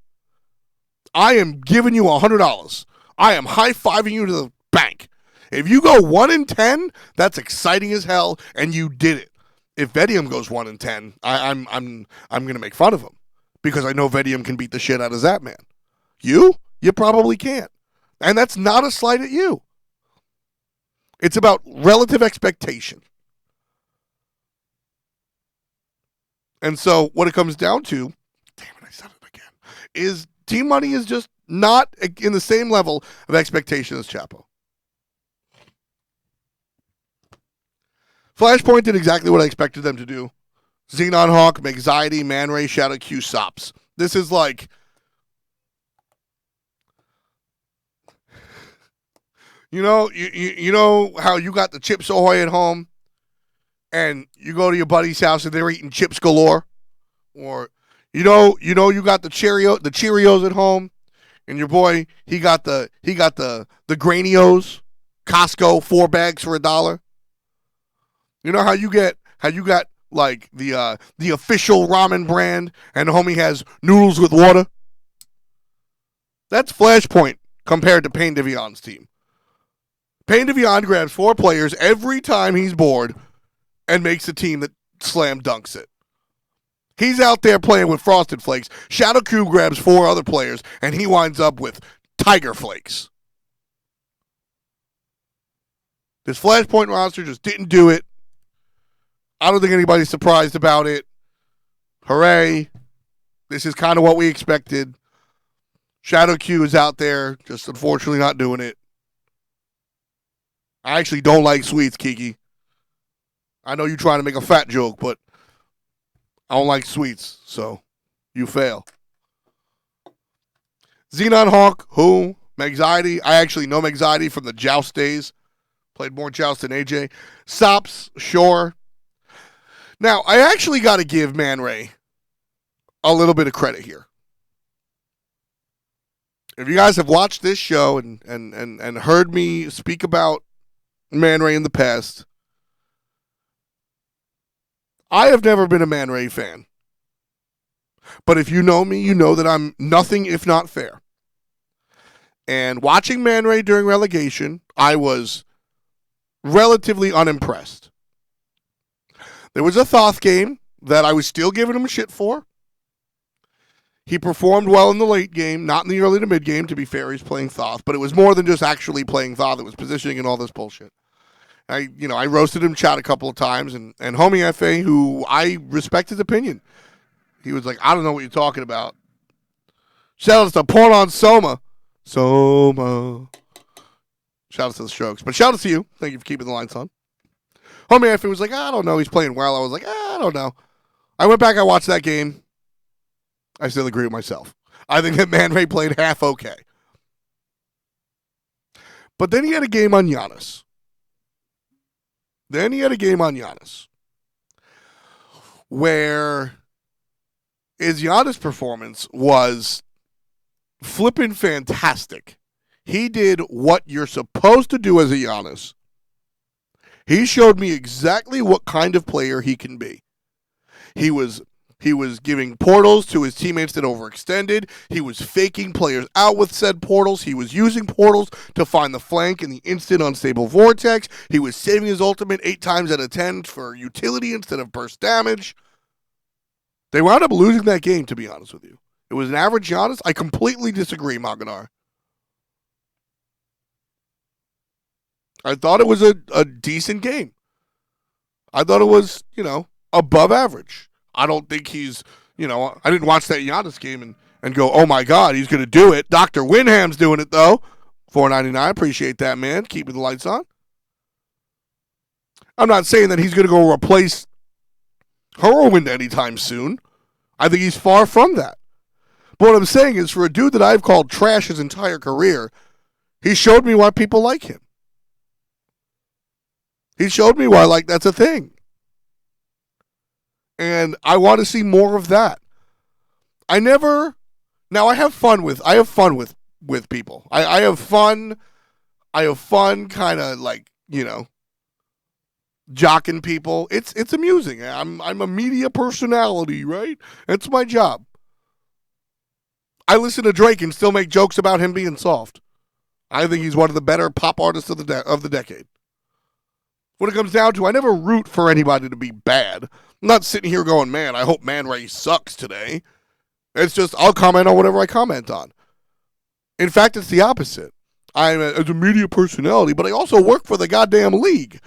I am giving you $100. I am high-fiving you to the bank. If you go 1 in 10, that's exciting as hell, and you did it. If Vedium goes 1 in 10, I'm gonna make fun of him because I know Vedium can beat the shit out of Zapman. You probably can't, and that's not a slight at you. It's about relative expectation. And so what it comes down to, damn it, I said it again, is Team Money is just not in the same level of expectation as Chapo. Flashpoint did exactly what I expected them to do. Xenon Hawk, Anxiety, Man Ray, Shadow Q, Sops. This is like, you know how you got the Chips Ahoy at home, and you go to your buddy's house and they're eating chips galore, or you got the Cheerios at home, and your boy he got the Granios, Costco 4 bags for $1. You know how you got like the official ramen brand, and the homie has noodles with water. That's Flashpoint compared to Payne Devion's team. Payne Devion grabs 4 players every time he's bored and makes a team that slam dunks it. He's out there playing with Frosted Flakes. Shadow Q grabs 4 other players, and he winds up with Tiger Flakes. This Flashpoint roster just didn't do it. I don't think anybody's surprised about it. Hooray. This is kind of what we expected. Shadow Q is out there, just unfortunately not doing it. I actually don't like sweets, Kiki. I know you're trying to make a fat joke, but I don't like sweets, so you fail. Xenon Hawk, who? Megxiety. I actually know Megxiety from the Joust days. Played more Joust than AJ. Sops, sure. Now, I actually got to give Man Ray a little bit of credit here. If you guys have watched this show and heard me speak about Man Ray in the past, I have never been a Man Ray fan. But if you know me, you know that I'm nothing if not fair. And watching Man Ray during relegation, I was relatively unimpressed. There was a Thoth game that I was still giving him shit for. He performed well in the late game, not in the early to mid game. To be fair, he's playing Thoth, but it was more than just actually playing Thoth. It was positioning and all this bullshit. I roasted him chat a couple of times, and homie FA, who I respect his opinion, he was like, I don't know what you're talking about. Shout out to Porn on Soma. Shout out to the Strokes. But shout out to you. Thank you for keeping the lights on. Homie FA was like, I don't know. He's playing well. I was like, I don't know. I went back, I watched that game. I still agree with myself. I think that Man Ray played half okay. But then he had a game on Giannis. Where his Giannis performance was flipping fantastic. He did what you're supposed to do as a Giannis. He showed me exactly what kind of player he can be. He was giving portals to his teammates that overextended. He was faking players out with said portals. He was using portals to find the flank in the instant unstable vortex. He was saving his ultimate 8 times out of 10 for utility instead of burst damage. They wound up losing that game, to be honest with you. It was an average Giannis. I completely disagree, Maganar. I thought it was a decent game. I thought it was, above average. I don't think he's, I didn't watch that Giannis game and go, oh my God, he's going to do it. Dr. Winham's doing it, though. $4.99. Appreciate that, man. Keeping the lights on. I'm not saying that he's going to go replace Heroin anytime soon. I think he's far from that. But what I'm saying is, for a dude that I've called trash his entire career, he showed me why people like him. He showed me why, that's a thing. And I want to see more of that. I have fun with people. I have fun kind of jocking people. It's amusing. I'm a media personality, right? It's my job. I listen to Drake and still make jokes about him being soft. I think he's one of the better pop artists of the decade. When it comes down to, I never root for anybody to be bad. I'm not sitting here going, man, I hope Man Ray sucks today. It's just, I'll comment on whatever I comment on. In fact, it's the opposite. I'm as a media personality, but I also work for the goddamn league.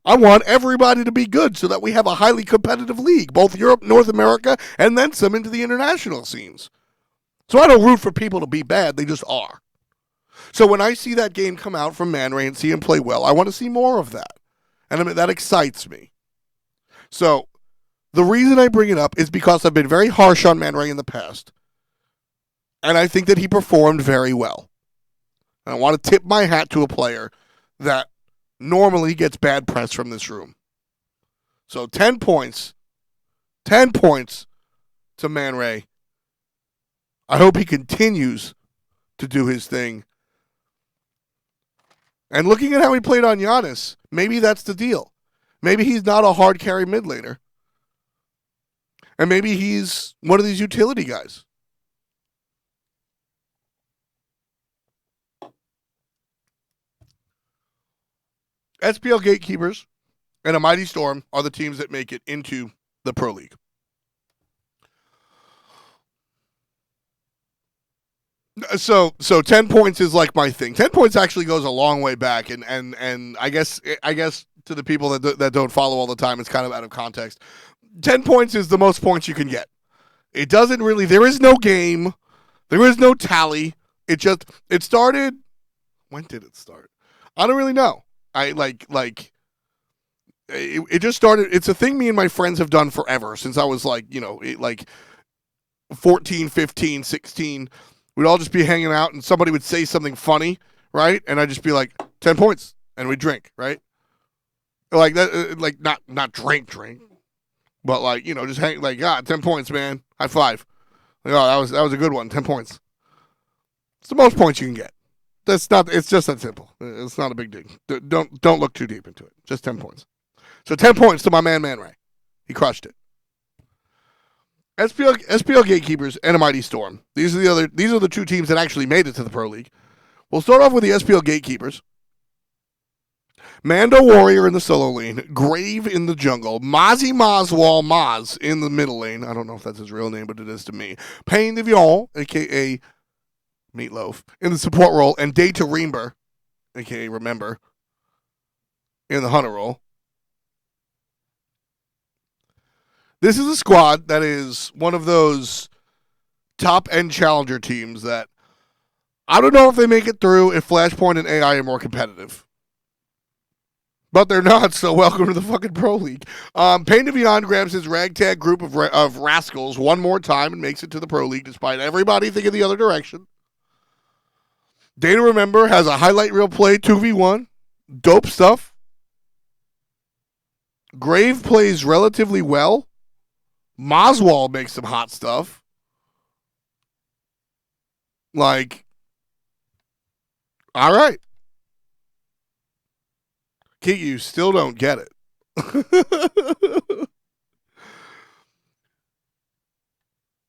I want everybody to be good so that we have a highly competitive league, both Europe, North America, and then some into the international scenes. So I don't root for people to be bad, they just are. So when I see that game come out from Man Ray and see him play well, I want to see more of that. And that excites me. So the reason I bring it up is because I've been very harsh on Man Ray in the past. And I think that he performed very well. And I want to tip my hat to a player that normally gets bad press from this room. So 10 points. 10 points to Man Ray. I hope he continues to do his thing. And looking at how he played on Giannis, maybe that's the deal. Maybe he's not a hard carry mid laner. And maybe he's one of these utility guys. SPL Gatekeepers and a Mighty Storm are the teams that make it into the Pro League. So 10 points is like my thing. 10 points actually goes a long way back, and I guess to the people that don't follow all the time, it's kind of out of context. 10 points is the most points you can get. It doesn't really. There is no game. There is no tally. It started. When did it start? I don't really know. It just started. It's a thing me and my friends have done forever since I was 14, 15, 16. We'd all just be hanging out and somebody would say something funny, right? And I'd just be like, 10 points. And we'd drink, right? Like that, not drink, but just hang, 10 points, man. High five. Oh, that was a good one. 10 points. It's the most points you can get. It's just that simple. It's not a big deal. Don't look too deep into it. Just 10 points. So 10 points to my Man Ray. He crushed it. SPL Gatekeepers and a Mighty Storm. These are the two teams that actually made it to the Pro League. We'll start off with the SPL Gatekeepers. Mando Warrior in the solo lane, Grave in the jungle, Mozzie Moswall Maz in the middle lane. I don't know if that's his real name, but it is to me. Pain de Viol, a.k.a. Meatloaf, in the support role, and Data Reember, a.k.a. Remember, in the hunter role. This is a squad that is one of those top-end challenger teams that I don't know if they make it through if Flashpoint and AI are more competitive. But they're not, so welcome to the fucking Pro League. Pain de Beyond grabs his ragtag group of rascals one more time and makes it to the Pro League despite everybody thinking the other direction. Data Remember has a highlight reel play 2v1. Dope stuff. Grave plays relatively well. Moswall makes some hot stuff. All right. Kate, you still don't get it.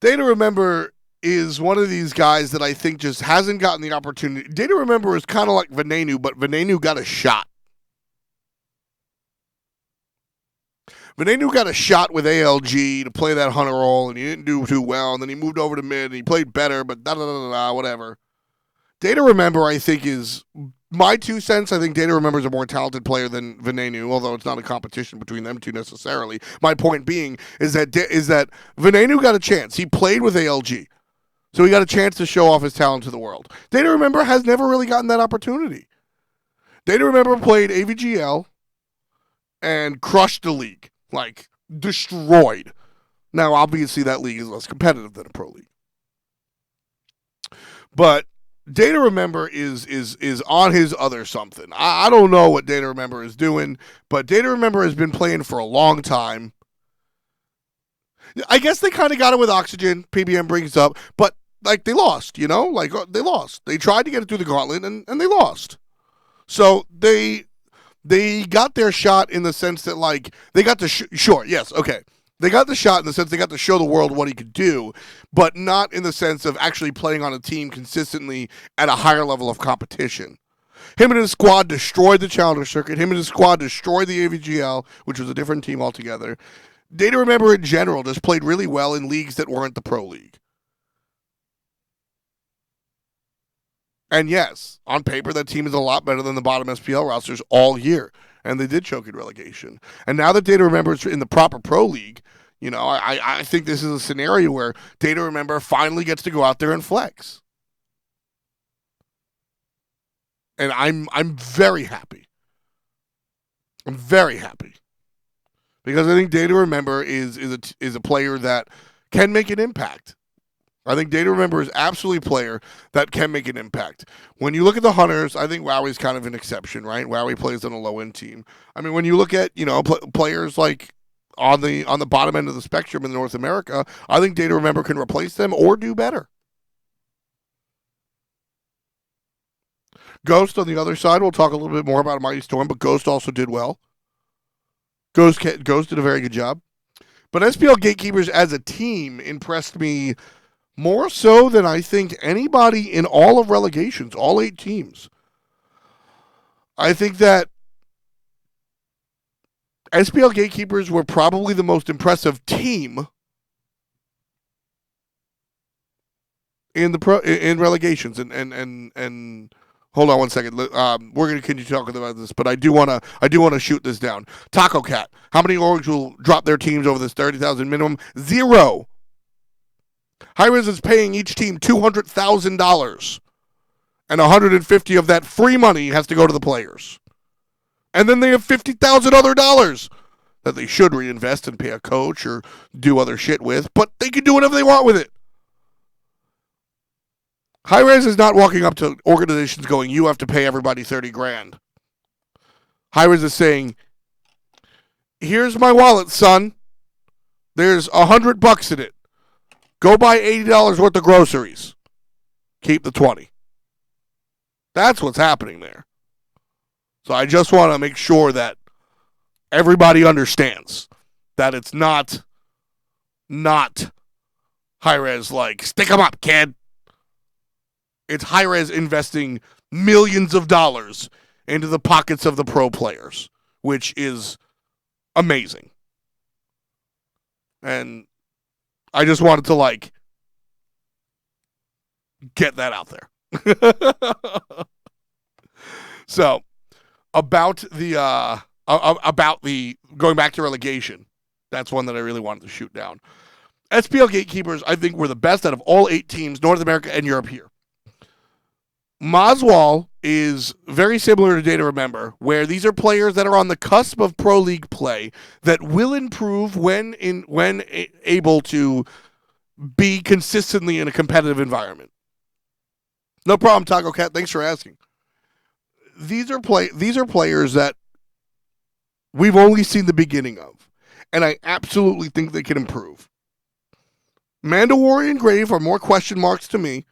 Data Remember is one of these guys that I think just hasn't gotten the opportunity. Data Remember is kind of like Venenu, but Venenu got a shot. Venenu got a shot with ALG to play that hunter role, and he didn't do too well, and then he moved over to mid, and he played better, but whatever. Data Remember, I think, is my 2 cents. I think Data Remember is a more talented player than Venenu, although it's not a competition between them two necessarily. My point being is that Venenu got a chance. He played with ALG, so he got a chance to show off his talent to the world. Data Remember has never really gotten that opportunity. Data Remember played AVGL and crushed the league. Destroyed. Now, obviously, that league is less competitive than a Pro League. But Data Remember is on his other something. I don't know what Data Remember is doing, but Data Remember has been playing for a long time. I guess they kind of got it with Oxygen, PBM brings up, but, they lost, they lost. They tried to get it through the gauntlet, and they lost. So, they got their shot in the sense that, they got the sure, yes, okay. They got the shot in the sense they got to show the world what he could do, but not in the sense of actually playing on a team consistently at a higher level of competition. Him and his squad destroyed the Challenger Circuit. Him and his squad destroyed the AVGL, which was a different team altogether. Data Remember in general just played really well in leagues that weren't the Pro League. And yes, on paper, that team is a lot better than the bottom SPL rosters all year. And they did choke in relegation. And now that Data Remember is in the proper Pro League, I think this is a scenario where Data Remember finally gets to go out there and flex. And I'm very happy. I'm very happy. Because I think Data Remember is a player that can make an impact. I think Data Remember is absolutely a player that can make an impact. When you look at the Hunters, I think Wowie's kind of an exception, right? Wowie plays on a low-end team. I mean, when you look at, players like on the bottom end of the spectrum in North America, I think Data Remember can replace them or do better. Ghost on the other side, we'll talk a little bit more about Mighty Storm, but Ghost also did well. Ghost did a very good job. But SPL Gatekeepers as a team impressed me more so than I think anybody in all of relegations, all 8 teams. I think that SPL Gatekeepers were probably the most impressive team in relegations. And hold on one second. We're going to continue talking about this, but I do want to shoot this down. Taco Cat. How many orgs will drop their teams over this 30,000 minimum? 0. Hi-Rez is paying each team $200,000, and $150 of that free money has to go to the players. And then they have $50,000 other dollars that they should reinvest and pay a coach or do other shit with, but they can do whatever they want with it. Hi-Rez is not walking up to organizations going, you have to pay everybody $30,000. Hi-Rez is saying, here's my wallet, son. There's $100 in it. Go buy $80 worth of groceries. Keep the 20. That's what's happening there. So I just want to make sure that everybody understands that it's not Hi-Rez like, stick 'em up, kid. It's Hi-Rez investing millions of dollars into the pockets of the pro players, which is amazing. And I just wanted to, get that out there. So, about the going back to relegation, that's one that I really wanted to shoot down. SPL Gatekeepers, I think, were the best out of all 8 teams, North America and Europe here. Maswal is very similar to Data Remember, where these are players that are on the cusp of pro league play that will improve when able to be consistently in a competitive environment. No problem, Taco Cat. Thanks for asking. These are players that we've only seen the beginning of, and I absolutely think they can improve. Mandalorian and Grave are more question marks to me.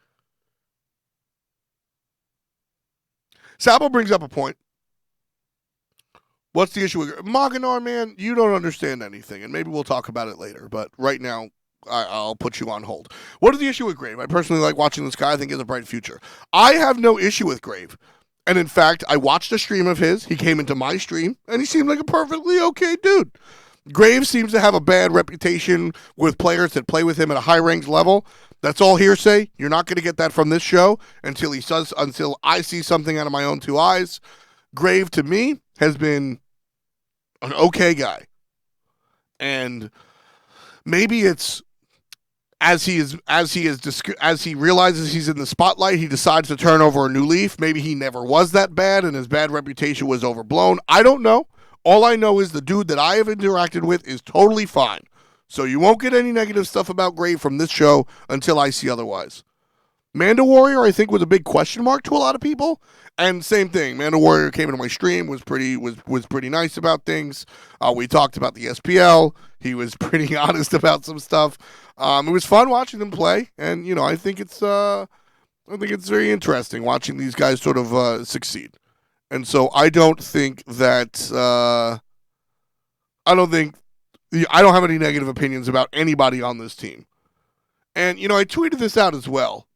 Sabo brings up a point. What's the issue with Maganar, man? You don't understand anything, and maybe we'll talk about it later. But right now, I'll put you on hold. What is the issue with Grave? I personally like watching this guy. I think he has a bright future. I have no issue with Grave. And in fact, I watched a stream of his. He came into my stream, and he seemed like a perfectly okay dude. Grave seems to have a bad reputation with players that play with him at a high-ranked level. That's all hearsay. You're not going to get that from this show until I see something out of my own 2 eyes. Grave, to me, has been an okay guy. And maybe it's as he realizes he's in the spotlight, he decides to turn over a new leaf. Maybe he never was that bad and his bad reputation was overblown. I don't know. All I know is the dude that I have interacted with is totally fine. So you won't get any negative stuff about Grave from this show until I see otherwise. Manda Warrior, I think, was a big question mark to a lot of people. And same thing, Manda Warrior came into my stream, was pretty nice about things. We talked about the SPL. He was pretty honest about some stuff. It was fun watching them play, and I think it's very interesting watching these guys sort of succeed. And so I don't have any negative opinions about anybody on this team. And I tweeted this out as well.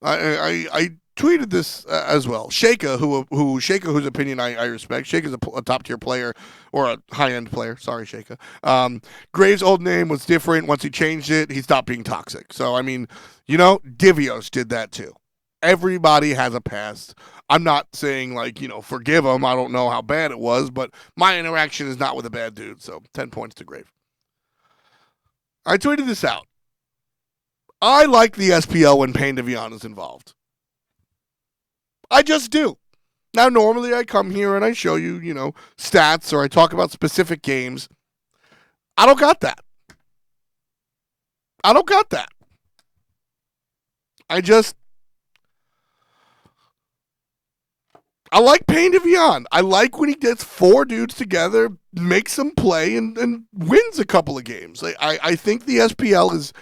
I tweeted this as well. Sheikha, whose opinion I respect. Sheikha's a top tier player or a high end player. Sorry, Sheikha. Graves' old name was different. Once he changed it, he stopped being toxic. So Divios did that too. Everybody has a past. I'm not saying forgive him. I don't know how bad it was, but my interaction is not with a bad dude. So 10 points to Grave. I tweeted this out. I like the SPL when Payne Devion is involved. I just do. Now, normally I come here and I show you, stats or I talk about specific games. I don't got that. I like Payne Devion. I like when he gets 4 dudes together, makes them play, and wins a couple of games. I think the SPL is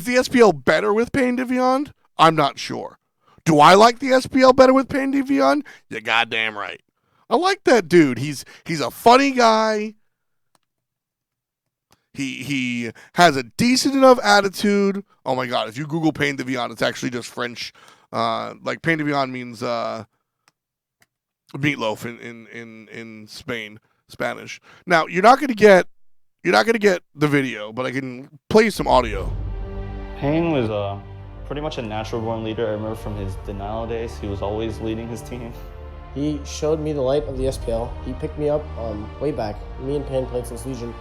the SPL better with Payne Devion? I'm not sure. Do I like the SPL better with Payne Devion? You're goddamn right. I like that dude. He's a funny guy. He has a decent enough attitude. Oh my god, if you Google Payne Devion, it's actually just French. Like Payne Devion means meatloaf in Spanish. Now you're not gonna get the video, but I can play you some audio. Payne was pretty much a natural born leader. I remember from his denial days, he was always leading his team. He showed me the light of the SPL. He picked me up way back. Me and Payne played since Legion.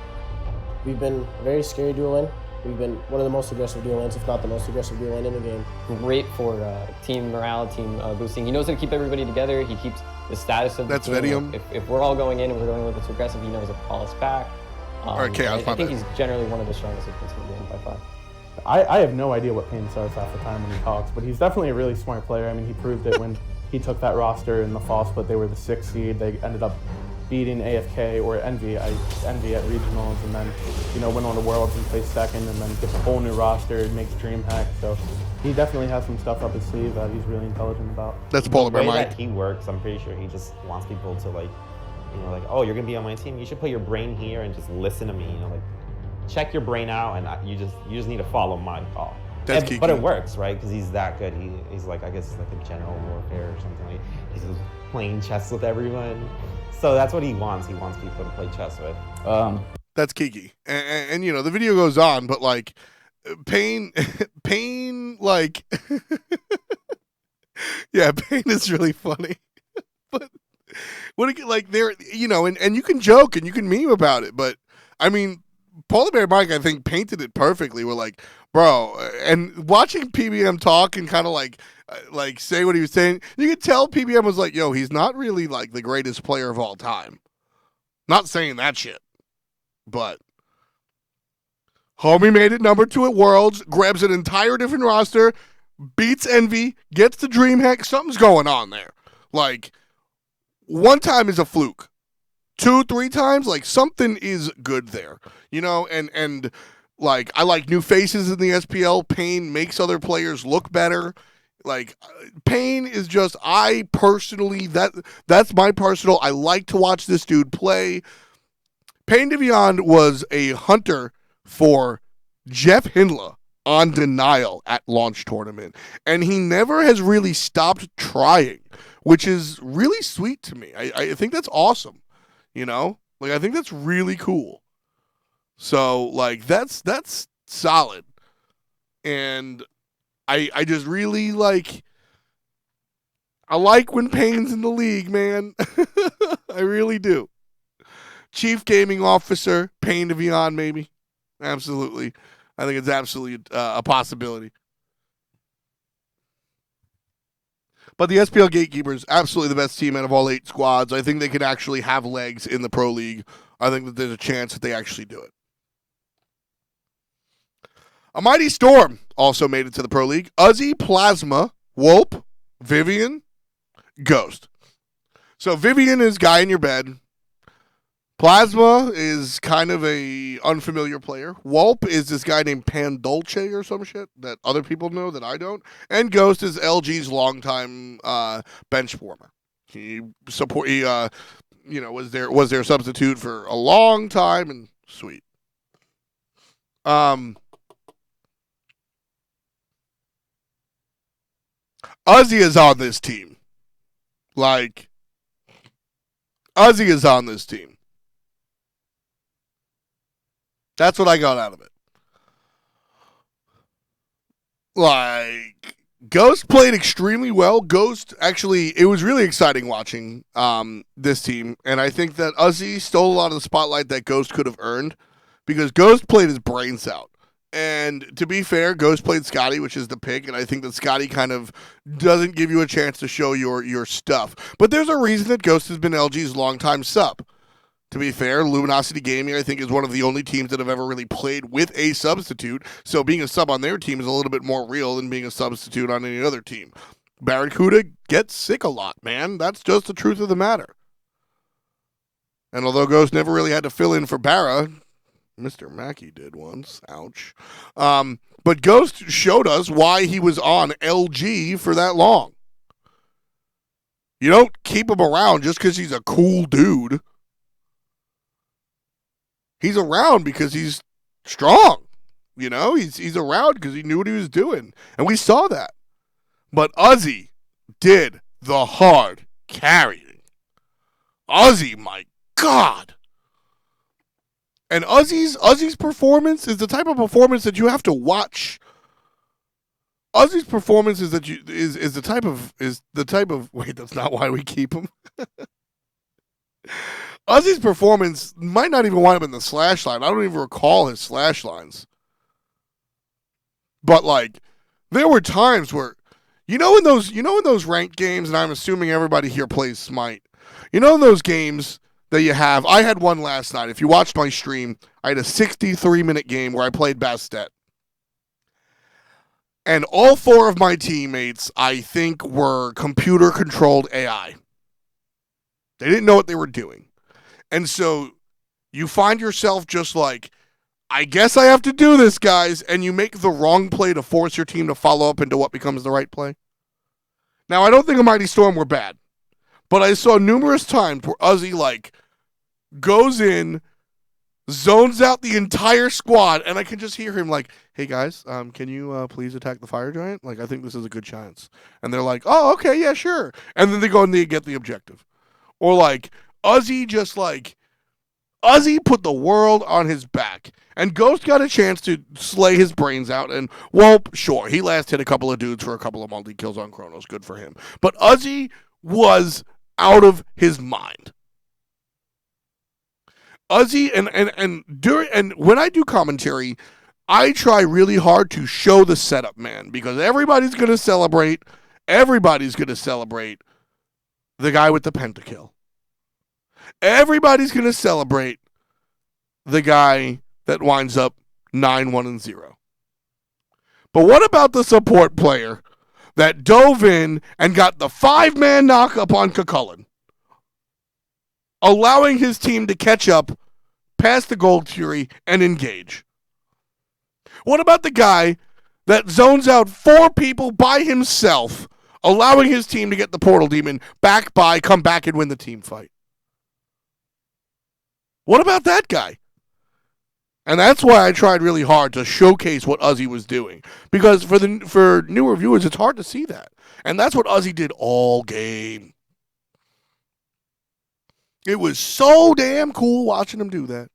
We've been a very scary duo lane. We've been one of the most aggressive duo lanes, if not the most aggressive duo lane in the game. Great for team morale, team boosting. He knows how to keep everybody together. He keeps the status of the team. That's Vedium. If we're all going in and we're going with this aggressive, he knows how to call us back. I think he's generally one of the strongest agents in the game by far. I have no idea what Payne says half the time when he talks, but he's definitely a really smart player. I mean, he proved it when he took that roster in the fall split. They were the 6th seed. They ended up beating AFK or Envy at regionals, and then went on to Worlds and placed 2nd, and then gets a whole new roster, makes DreamHack. So he definitely has some stuff up his sleeve that he's really intelligent about. That's Polar Bear The way Mike. that he works, I'm pretty sure he just wants people to oh, you're gonna be on my team. You should put your brain here and just listen to me. Check your brain out, and you just need to follow my call. But it works, right? Because he's that good. He's like, I guess, like a general warfare or something. Like he's just playing chess with everyone. So that's what he wants. He wants people to play chess with. That's Kiki, and the video goes on, but like Payne, like, yeah, Payne is really funny, but what like there, and you can joke and you can meme about it, but I mean. Polar Bear Mike, I think, painted it perfectly. We're like, bro, and watching PBM talk and kind of like say what he was saying, you could tell PBM was like, yo, he's not really like the greatest player of all time. Not saying that shit, but homie made it number 2 at Worlds, grabs an entire different roster, beats Envy, gets the DreamHack. Something's going on there. Like, one time is a fluke. 2, 3 times, like something is good there, and like I like new faces in the SPL. Payne makes other players look better. Like Payne is just, I personally, that's my personal. I like to watch this dude play. Payne Devion was a hunter for Jeff Hindla on denial at launch tournament, and he never has really stopped trying, which is really sweet to me. I think that's awesome. Like I think that's really cool. So like that's solid. And I just really like, I like when Payne's in the league, man. I really do. Chief Gaming Officer, Payne Devion, maybe. Absolutely. I think it's absolutely a possibility. But the SPL Gatekeepers, absolutely the best team out of all 8 squads. I think they can actually have legs in the Pro League. I think that there's a chance that they actually do it. A Mighty Storm also made it to the Pro League. Uzi, Plasma, Wolp, Vivian, Ghost. So Vivian is guy in your bed. Plasma is kind of a unfamiliar player. Wolp is this guy named Pandolce or some shit that other people know that I don't. And Ghost is LG's longtime bench warmer. He was their substitute for a long time, and sweet. Uzi is on this team. Like, Uzi is on this team. That's what I got out of it. Like, Ghost played extremely well. Ghost, actually, it was really exciting watching this team. And I think that Uzi stole a lot of the spotlight that Ghost could have earned because Ghost played his brains out. And to be fair, Ghost played Scotty, which is the pick. And I think that Scotty kind of doesn't give you a chance to show your stuff. But there's a reason that Ghost has been LG's longtime sub. To be fair, Luminosity Gaming, I think, is one of the only teams that have ever really played with a substitute. So being a sub on their team is a little bit more real than being a substitute on any other team. Barracuda gets sick a lot, man. That's just the truth of the matter. And although Ghost never really had to fill in for Barra, Mr. Mackey did once. Ouch. But Ghost showed us why he was on LG for that long. You don't keep him around just because he's a cool dude. He's around because he's strong. You know, he's around because he knew what he was doing. And we saw that. But Uzi did the hard carrying. Uzi, my God. And Uzi's performance is the type of performance that you have to watch. Uzi's performance is that is the type of wait, that's not why we keep him. Uzi's performance might not even wind up in the slash line. I don't even recall his slash lines. But like, there were times where, in those ranked games, and I'm assuming everybody here plays Smite. In those games that you have, I had one last night. If you watched my stream, I had a 63-minute game where I played Bastet. And all 4 of my teammates, I think, were computer-controlled AI. They didn't know what they were doing. And so you find yourself just like, I guess I have to do this, guys, and you make the wrong play to force your team to follow up into what becomes the right play. Now, I don't think a Mighty Storm were bad, but I saw numerous times where Uzi, like, goes in, zones out the entire squad, and I can just hear him like, hey, guys, can you please attack the fire giant? Like, I think this is a good chance. And they're like, oh, okay, yeah, sure. And then they go and they get the objective. Or, like, Uzi put the world on his back. And Ghost got a chance to slay his brains out. And, well, sure, he last hit a couple of dudes for a couple of multi-kills on Chronos. Good for him. But Uzi was out of his mind. Uzi, and when I do commentary, I try really hard to show the setup, man. Because everybody's going to celebrate. Everybody's going to celebrate the guy with the pentakill. Everybody's going to celebrate the guy that winds up 9-1-0. But what about the support player that dove in and got the 5-man knock up on Cucullin, allowing his team to catch up past the Gold Fury and engage? What about the guy that zones out 4 people by himself, allowing his team to get the Portal Demon come back and win the team fight? What about that guy? And that's why I tried really hard to showcase what Uzi was doing. Because for newer viewers, it's hard to see that. And that's what Uzi did all game. It was so damn cool watching him do that.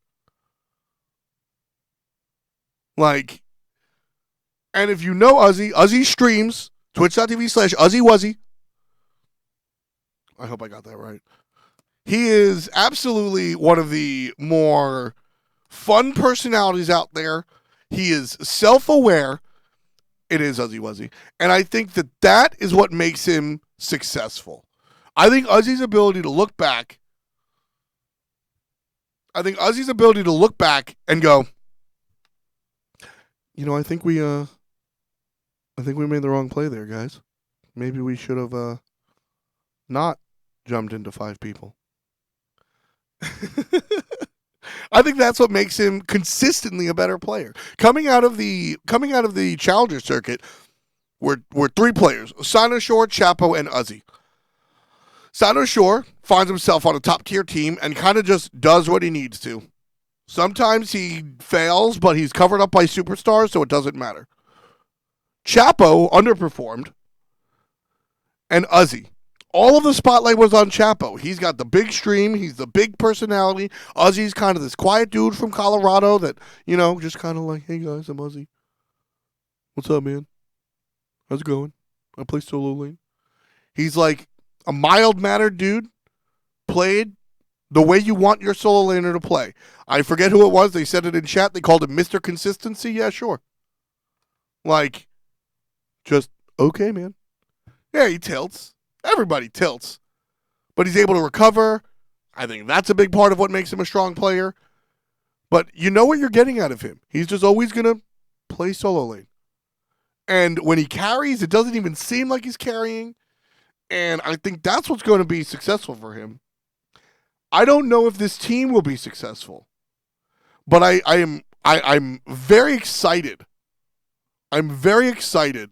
Like, and if you know Uzi streams, twitch.tv/UziWuzzy. I hope I got that right. He is absolutely one of the more fun personalities out there. He is self-aware. It is UziWuzzy. And I think that is what makes him successful. I think Uzi's ability to look back and go, I think we made the wrong play there, guys. Maybe we should have not jumped into 5 people. I think that's what makes him consistently a better player. Coming out of the Challenger circuit, we're 3 players: Sinoshore, Chapo, and Uzi. Sinoshore finds himself on a top tier team and kind of just does what he needs to. Sometimes he fails, but he's covered up by superstars, so it doesn't matter. Chapo underperformed, and Uzi. All of the spotlight was on Chapo. He's got the big stream. He's the big personality. Uzi's kind of this quiet dude from Colorado that, just kind of like, hey guys, I'm Uzi. What's up, man? How's it going? I play solo lane. He's like a mild-mannered dude, played the way you want your solo laner to play. I forget who it was. They said it in chat. They called him Mr. Consistency. Yeah, sure. Like, just, okay, man. Yeah, he tilts. Everybody tilts. But he's able to recover, I think that's a big part of what makes him a strong player. But you know what you're getting out of him. He's just always going to play solo lane. And when he carries, it doesn't even seem like he's carrying. And I think that's what's going to be successful for him. I don't know if this team will be successful. But I'm very excited. I'm very excited.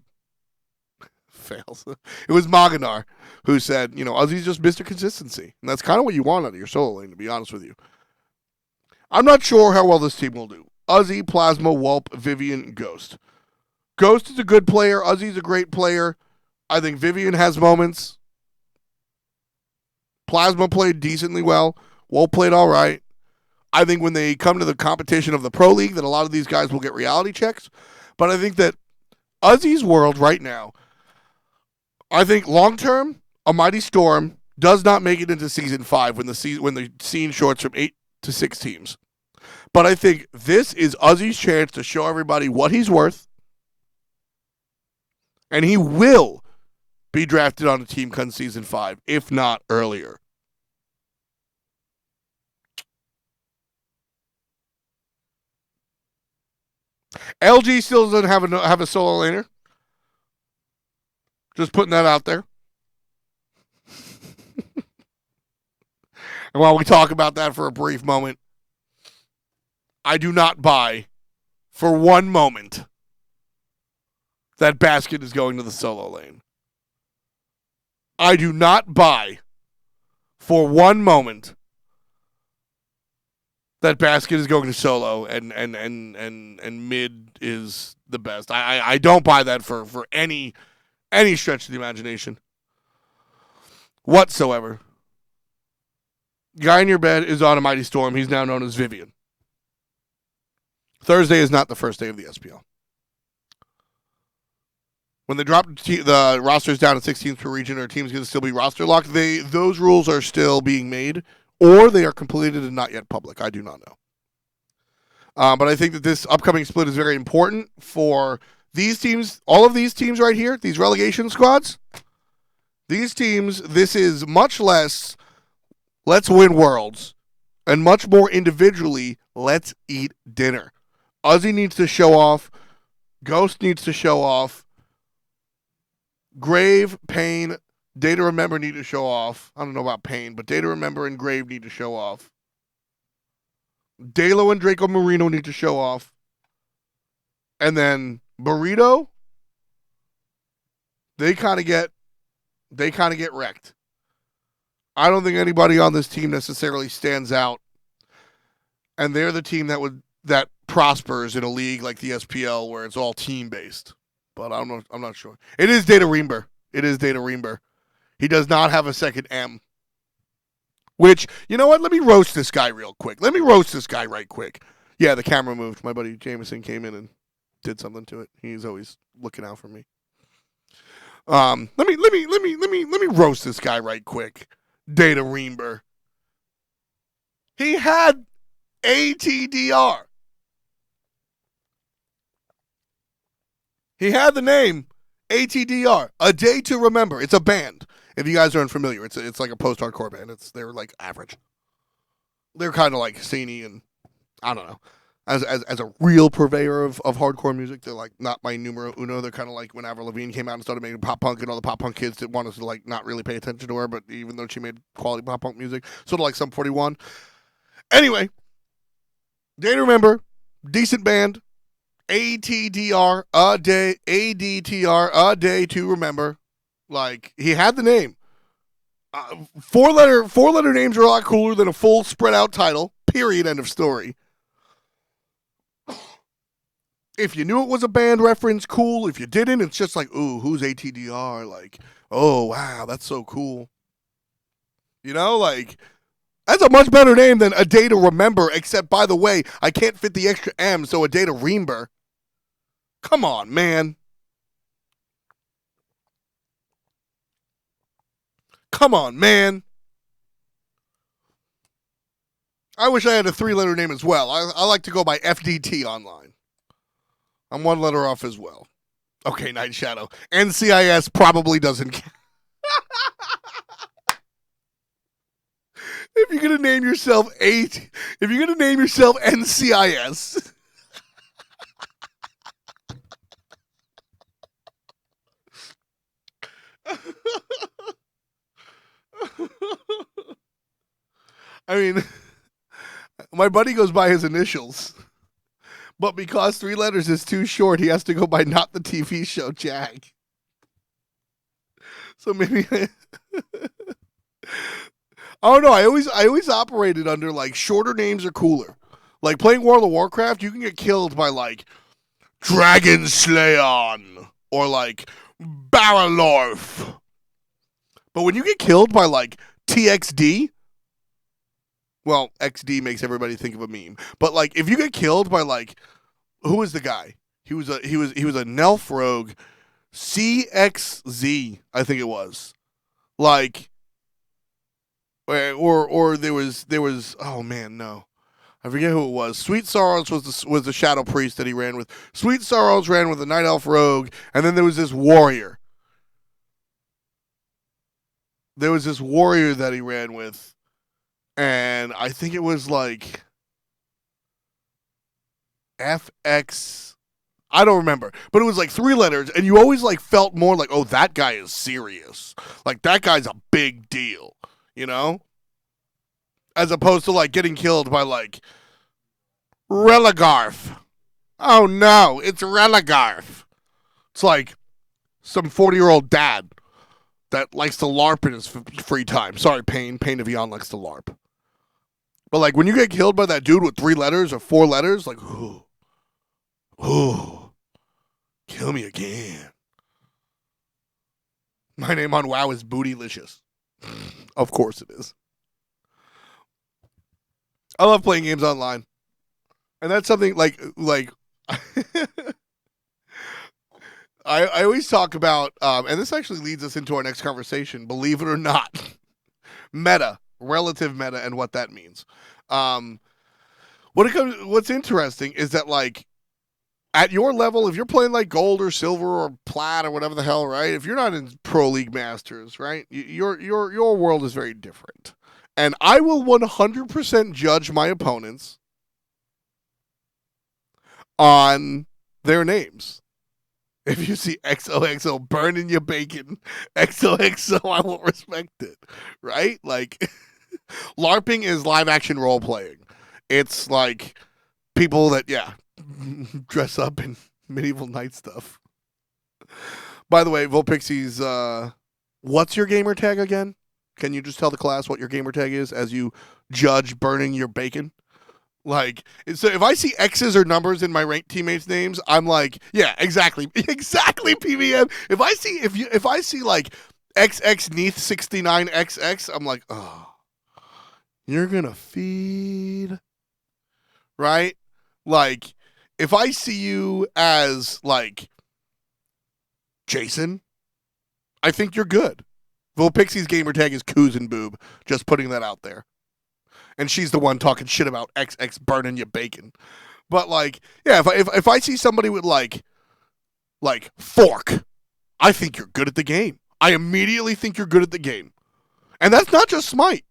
Fails. It was Maganar who said, Uzi's just Mr. Consistency. And that's kind of what you want out of your solo lane, to be honest with you. I'm not sure how well this team will do. Uzi, Plasma, Wulp, Vivian, Ghost. Ghost is a good player. Uzi's a great player. I think Vivian has moments. Plasma played decently well. Wulp played all right. I think when they come to the competition of the Pro League, that a lot of these guys will get reality checks. But I think that Uzi's world right now, I think long-term, a Mighty Storm does not make it into Season 5 when the scene shorts from 8 to 6 teams. But I think this is Uzi's chance to show everybody what he's worth. And he will be drafted on a team come Season 5, if not earlier. LG still doesn't have a solo laner. Just putting that out there. And while we talk about that for a brief moment, I do not buy for one moment that Basket is going to the solo lane. I do not buy for one moment that Basket is going to solo and mid is the best. I don't buy that for any stretch of the imagination whatsoever. Guy in your bed is on a Mighty Storm. He's now known as Vivian. Thursday is not the first day of the SPL. When they drop the rosters down to 16 per region, or teams going to still be roster locked, those rules are still being made, or they are completed and not yet public. I do not know. But I think that this upcoming split is very important for these teams, all of these teams right here, these relegation squads. These teams, this is much less, let's win worlds, and much more individually, let's eat dinner. Uzi needs to show off. Ghost needs to show off. Grave, Pain, Data Remember need to show off. I don't know about Pain, but Data Remember and Grave need to show off. Dalo and Draco Marino need to show off. And then Burrito, they kind of get wrecked. I don't think anybody on this team necessarily stands out. And they're the team that prospers in a league like the SPL where it's all team based. But I'm not sure. It is Data Reember. He does not have a second M. Which, you know what? Let me roast this guy real quick. Let me roast this guy right quick. Yeah, the camera moved. My buddy Jameson came in and did something to it. He's always looking out for me. Let me roast this guy right quick. Data Reember. He had ATDR. He had the name ATDR, A Day to Remember. It's a band. If you guys aren't familiar, it's like a post-hardcore band. They're like average. They're kind of like sceney and I don't know. As a real purveyor of hardcore music, they're like not my numero uno. They're kind of like when Avril Lavigne came out and started making pop punk, and all the pop punk kids that wanted to like not really pay attention to her, but even though she made quality pop punk music, sort of like Sum 41. Anyway, Day to Remember, decent band. ATDR, A Day, ADTR, A Day to Remember. Like, he had the name. Four-letter names are a lot cooler than a full spread-out title. Period. End of story. If you knew it was a band reference, cool. If you didn't, it's just like, ooh, who's ATDR? Like, oh, wow, that's so cool. You know, like, that's a much better name than A Day to Remember, except, by the way, I can't fit the extra M, so A Day to Reember. Come on, man. Come on, man. I wish I had a 3-letter name as well. I like to go by FDT online. I'm 1 letter off as well. Okay, Night Shadow. NCIS probably doesn't count. if you're gonna name yourself NCIS. I mean, my buddy goes by his initials, but because 3 letters is too short, he has to go by not the TV show Jag. So maybe I don't know. I always operated under like shorter names are cooler. Like playing World of Warcraft, you can get killed by like Dragon Slayon or like Baralorf. But when you get killed by like TXD, well, XD makes everybody think of a meme. But like if you get killed by like, who was the guy? He was a Nelf rogue, CXZ, I think it was. Like, or there was oh man, no. I forget who it was. Sweet Sorrows was the Shadow Priest that he ran with. Sweet Sorrows ran with the Night Elf Rogue, and then there was this warrior. There was this warrior that he ran with, and I think it was like FX. I don't remember, but it was like 3 letters, and you always like felt more like, oh, that guy is serious. Like that guy's a big deal, you know? As opposed to like getting killed by like Religarf. Oh no, it's Religarf. It's like some 40-year-old dad that likes to LARP in his free time. Sorry, Pain of Eon likes to LARP. But like when you get killed by that dude with 3 letters or 4 letters, like, ooh, kill me again. My name on WoW is Bootylicious. Of course it is. I love playing games online. And that's something like I always talk about, and this actually leads us into our next conversation, believe it or not, meta, relative meta, and what that means. What's interesting is that, like, at your level, if you're playing like gold or silver or plat or whatever the hell, right? If you're not in Pro League Masters, right, your world is very different. And I will 100% judge my opponents on their names. If you see XOXO burning your bacon, XOXO, I won't respect it, right? Like, LARPing is live action role playing. It's like people that, dress up in medieval knight stuff. By the way, Volpixie's, what's your gamer tag again? Can you just tell the class what your gamer tag is as you judge burning your bacon? Like, so if I see X's or numbers in my ranked teammates' names, I'm like, yeah, exactly, PVM. If I see like XX Neath 69XX, I'm like, oh, you're gonna feed, right? Like, if I see you as like Jason, I think you're good. Volpixie's gamer tag is Coos and Boob. Just putting that out there. And she's the one talking shit about XX burning your bacon. But like, yeah, if I see somebody with like Fork, I think you're good at the game. I immediately think you're good at the game. And that's not just Smite.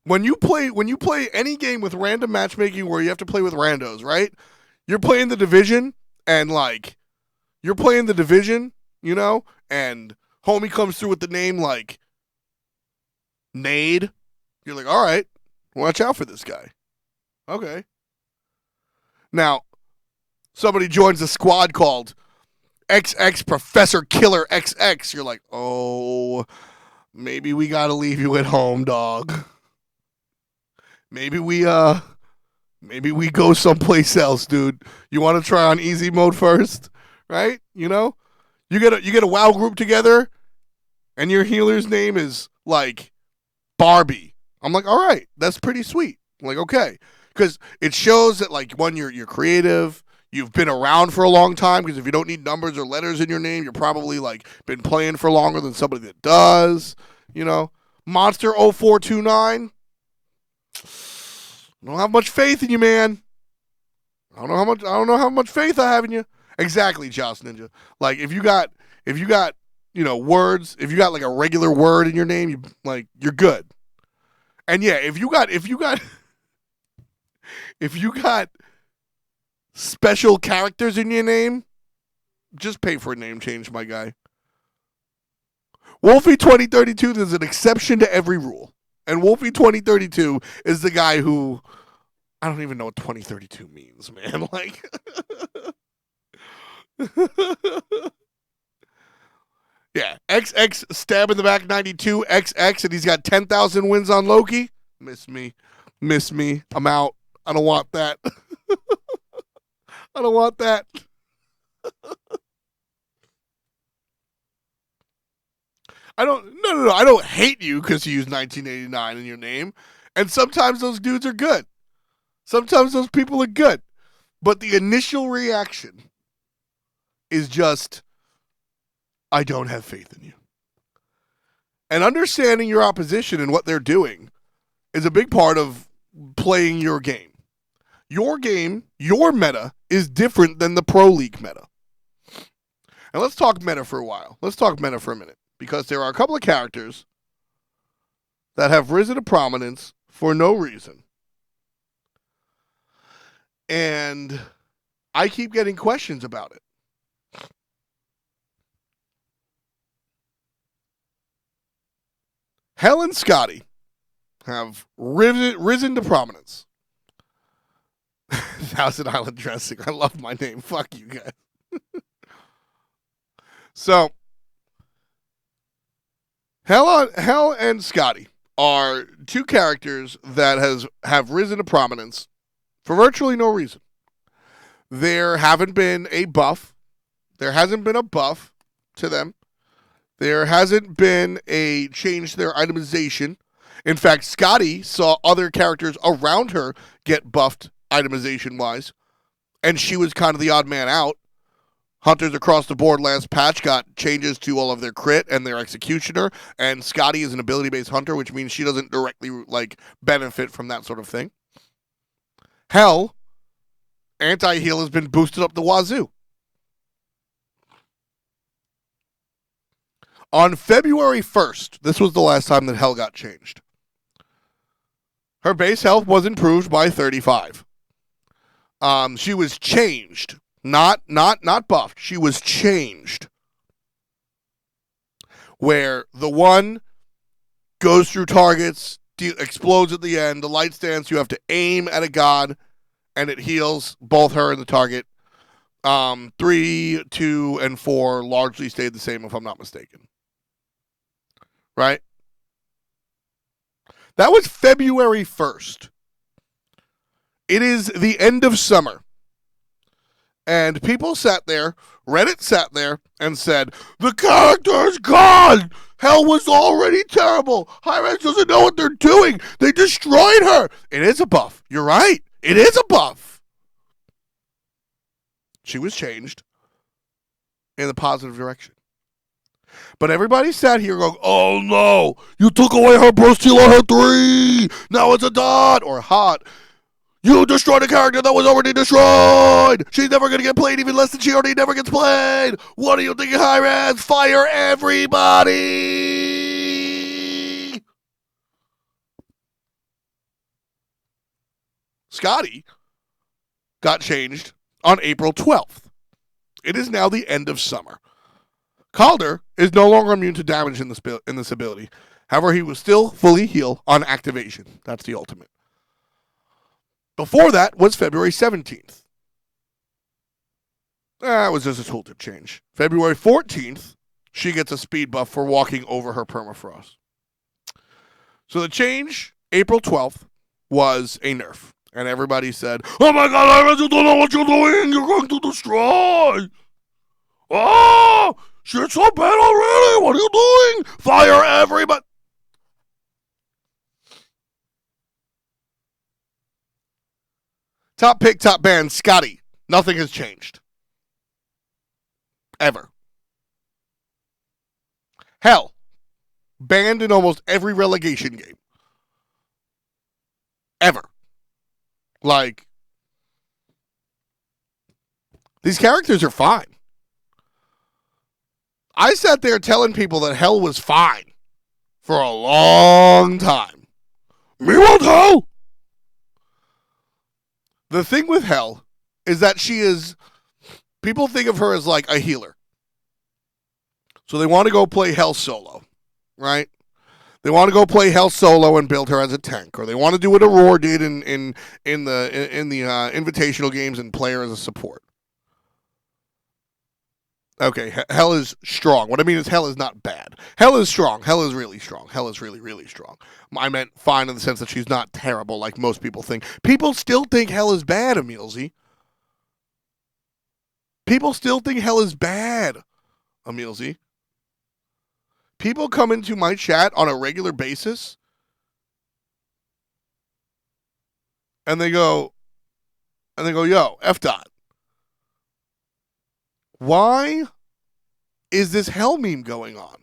When you play any game with random matchmaking where you have to play with randos, right? You're playing the division and like you know, and homie comes through with the name like Nade. You're like, all right, watch out for this guy. Okay. Now, somebody joins a squad called XX Professor Killer XX. You're like, oh, maybe we gotta leave you at home, dog. Maybe we go someplace else, dude. You want to try on easy mode first, right? You know, you get a WoW group together, and your healer's name is like Barbie. I'm like, all right, that's pretty sweet. I'm like, okay, because it shows that like one, you're creative. You've been around for a long time, because if you don't need numbers or letters in your name, you're probably like been playing for longer than somebody that does. You know, Monster 0429. I don't have much faith in you, man. I don't know how much faith I have in you. Exactly, Joust Ninja. Like if you got, words, if you got like a regular word in your name, you're good. And yeah, if you got special characters in your name, just pay for a name change, my guy. Wolfie 2032, there's an exception to every rule. And Wolfie 2032 is the guy who, I don't even know what 2032 means, man. Yeah, XX stab in the back 92, XX, and he's got 10,000 wins on Loki. Miss me. I'm out. I don't want that. I don't want that. No. I don't hate you because you use 1989 in your name. And sometimes those dudes are good. Sometimes those people are good. But the initial reaction is just, I don't have faith in you. And understanding your opposition and what they're doing is a big part of playing your game. Your game, your meta, is different than the Pro League meta. And let's talk meta for a while. Let's talk meta for a minute. Because there are a couple of characters that have risen to prominence for no reason. And I keep getting questions about it. Hell and Scotty have risen to prominence. Thousand Island Dressing. I love my name. Fuck you guys. So, Hell and Scotty are two characters that have risen to prominence for virtually no reason. There haven't been a buff. There hasn't been a buff to them. There hasn't been a change to their itemization. In fact, Scotty saw other characters around her get buffed itemization-wise, and she was kind of the odd man out. Hunters across the board last patch got changes to all of their crit and their executioner, and Scotty is an ability-based hunter, which means she doesn't directly benefit from that sort of thing. Hell, anti-heal has been boosted up the wazoo. On February 1st, this was the last time that Hell got changed. Her base health was improved by 35. She was changed. Not buffed. She was changed. Where the one goes through targets, explodes at the end. The light stance, you have to aim at a god, and it heals both her and the target. 3, 2, and 4 largely stayed the same, if I'm not mistaken. Right? That was February 1st. It is the end of summer. And people sat there, Reddit sat there, and said, the character is gone! Hell was already terrible! Hi-Rez doesn't know what they're doing! They destroyed her! It is a buff. You're right. It is a buff. She was changed in the positive direction. But everybody sat here going, oh no, you took away her burst heal on her 3! Now it's a dot! Or hot. You destroyed a character that was already destroyed! She's never going to get played even less than she already never gets played! What are you thinking, Hi-Rez? Fire everybody! Scotty got changed on April 12th. It is now the end of summer. Calder is no longer immune to damage in this ability. However, he was still fully heal on activation. That's the ultimate. Before that was February 17th. That was just a tooltip change. February 14th, she gets a speed buff for walking over her permafrost. So the change, April 12th, was a nerf. And everybody said, oh my god, I don't know what you're doing. You're going to destroy. Oh, shit's so bad already. What are you doing? Fire everybody. Top pick, top ban, Scotty. Nothing has changed. Ever. Hell, banned in almost every relegation game. Ever. These characters are fine. I sat there telling people that Hell was fine for a long time. Me want Hell! The thing with Hell is that she is, people think of her as like a healer. So they want to go play Hell solo, right? They want to go play Hell solo and build her as a tank, or they want to do what Aurora did in the invitational games and play her as a support. Okay, Hell is strong. What I mean is Hell is not bad. Hell is strong. Hell is really strong. Hell is really, really strong. I meant fine in the sense that she's not terrible like most people think. People still think Hell is bad, Emilzy. People still think Hell is bad, Emilzy. People come into my chat on a regular basis and they go, yo, F dot. Why is this Hell meme going on?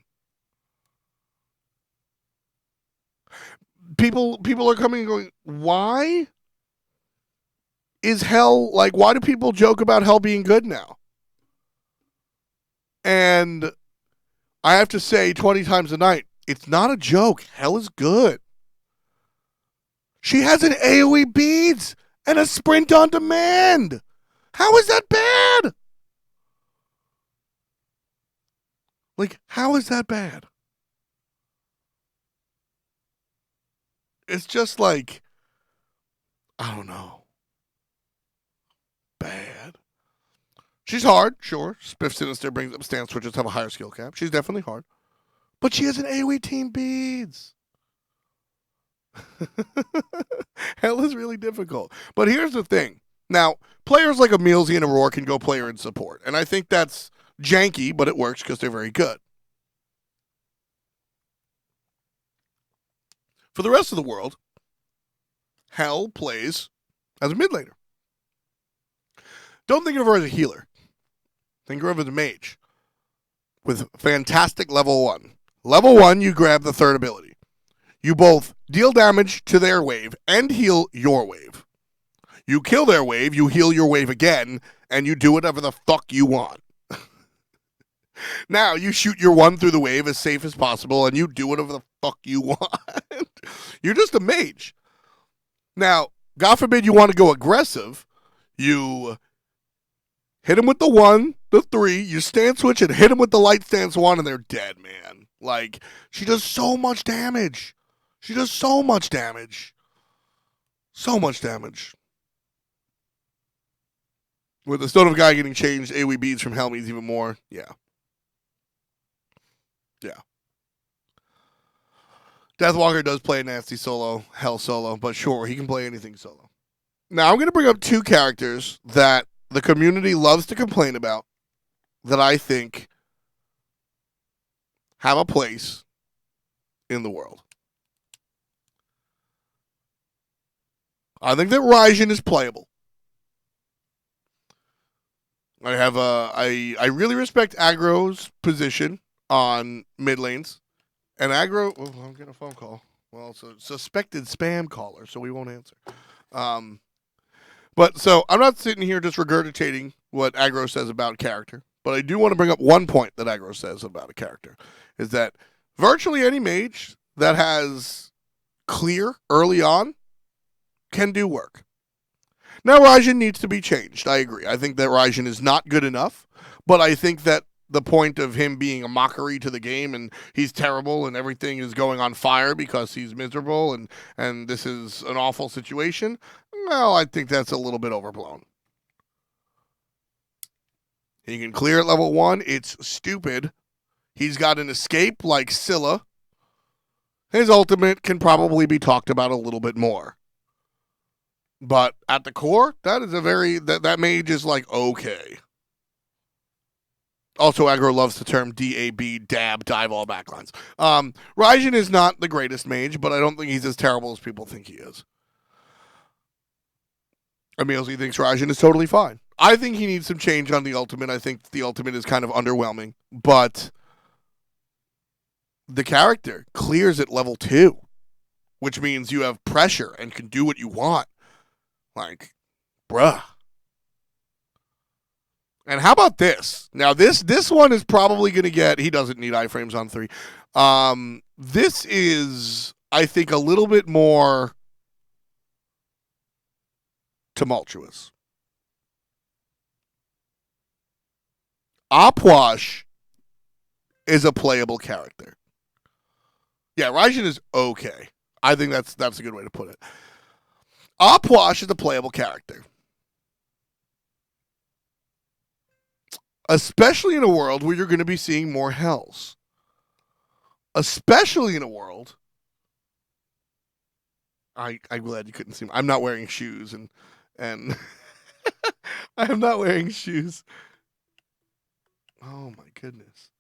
People are coming and going, why is Hell, like, why do people joke about Hell being good now? And I have to say 20 times a night, it's not a joke. Hell is good. She has an AoE beads and a sprint on demand. How is that bad? Like, how is that bad? It's just like, I don't know. Bad. She's hard, sure. Spiff Sinister brings up stance switches have a higher skill cap. She's definitely hard. But she has an AoE team beads. Hell is really difficult. But here's the thing. Now, players like Emilzy and Aurora can go play her in support. And I think that's janky, but it works because they're very good. For the rest of the world, Hell plays as a mid laner. Don't think of her as a healer. Think of her as a mage with fantastic level 1. Level 1, you grab the third ability. You both deal damage to their wave and heal your wave. You kill their wave, you heal your wave again, and you do whatever the fuck you want. Now, you shoot your one through the wave as safe as possible, and you do whatever the fuck you want. You're just a mage. Now, God forbid you want to go aggressive, you hit him with the 1, the 3, you stand switch and hit him with the light stance 1, and they're dead, man. Like, she does so much damage. She does so much damage. So much damage. With the Stone of Guy getting changed, AoE beads from Hell means even more. Yeah. Yeah. Deathwalker does play a nasty solo, Hell solo, but sure, he can play anything solo. Now, I'm going to bring up 2 characters that the community loves to complain about that I think have a place in the world. I think that Raijin is playable. I really respect Aggro's position on mid lanes. And Aggro, I'm getting a phone call. Well, it's a suspected spam caller, so we won't answer. But so I'm not sitting here just regurgitating what Aggro says about character, but I do want to bring up one point that Aggro says about a character, is that virtually any mage that has clear early on can do work. Now, Raijin needs to be changed. I agree. I think that Raijin is not good enough, but I think that the point of him being a mockery to the game and he's terrible and everything is going on fire because he's miserable and this is an awful situation, well, I think that's a little bit overblown. He can clear at level 1. It's stupid. He's got an escape like Scylla. His ultimate can probably be talked about a little bit more. But at the core, that is that mage is like, okay. Also, Aggro loves the term DAB, dab, dive all backlines. Raijin is not the greatest mage, but I don't think he's as terrible as people think he is. Emilzy thinks Raijin is totally fine. I think he needs some change on the ultimate. I think the ultimate is kind of underwhelming, but the character clears at level 2, which means you have pressure and can do what you want. Like, bruh. And how about this? Now, this one is probably going to get... He doesn't need iframes on 3. This is, I think, a little bit more tumultuous. Opwash is a playable character. Yeah, Raijin is okay. I think that's a good way to put it. Opwash is a playable character. Especially in a world where you're going to be seeing more hells. Especially in a world... I'm glad you couldn't see me. I'm not wearing shoes, and I am not wearing shoes. Oh, my goodness.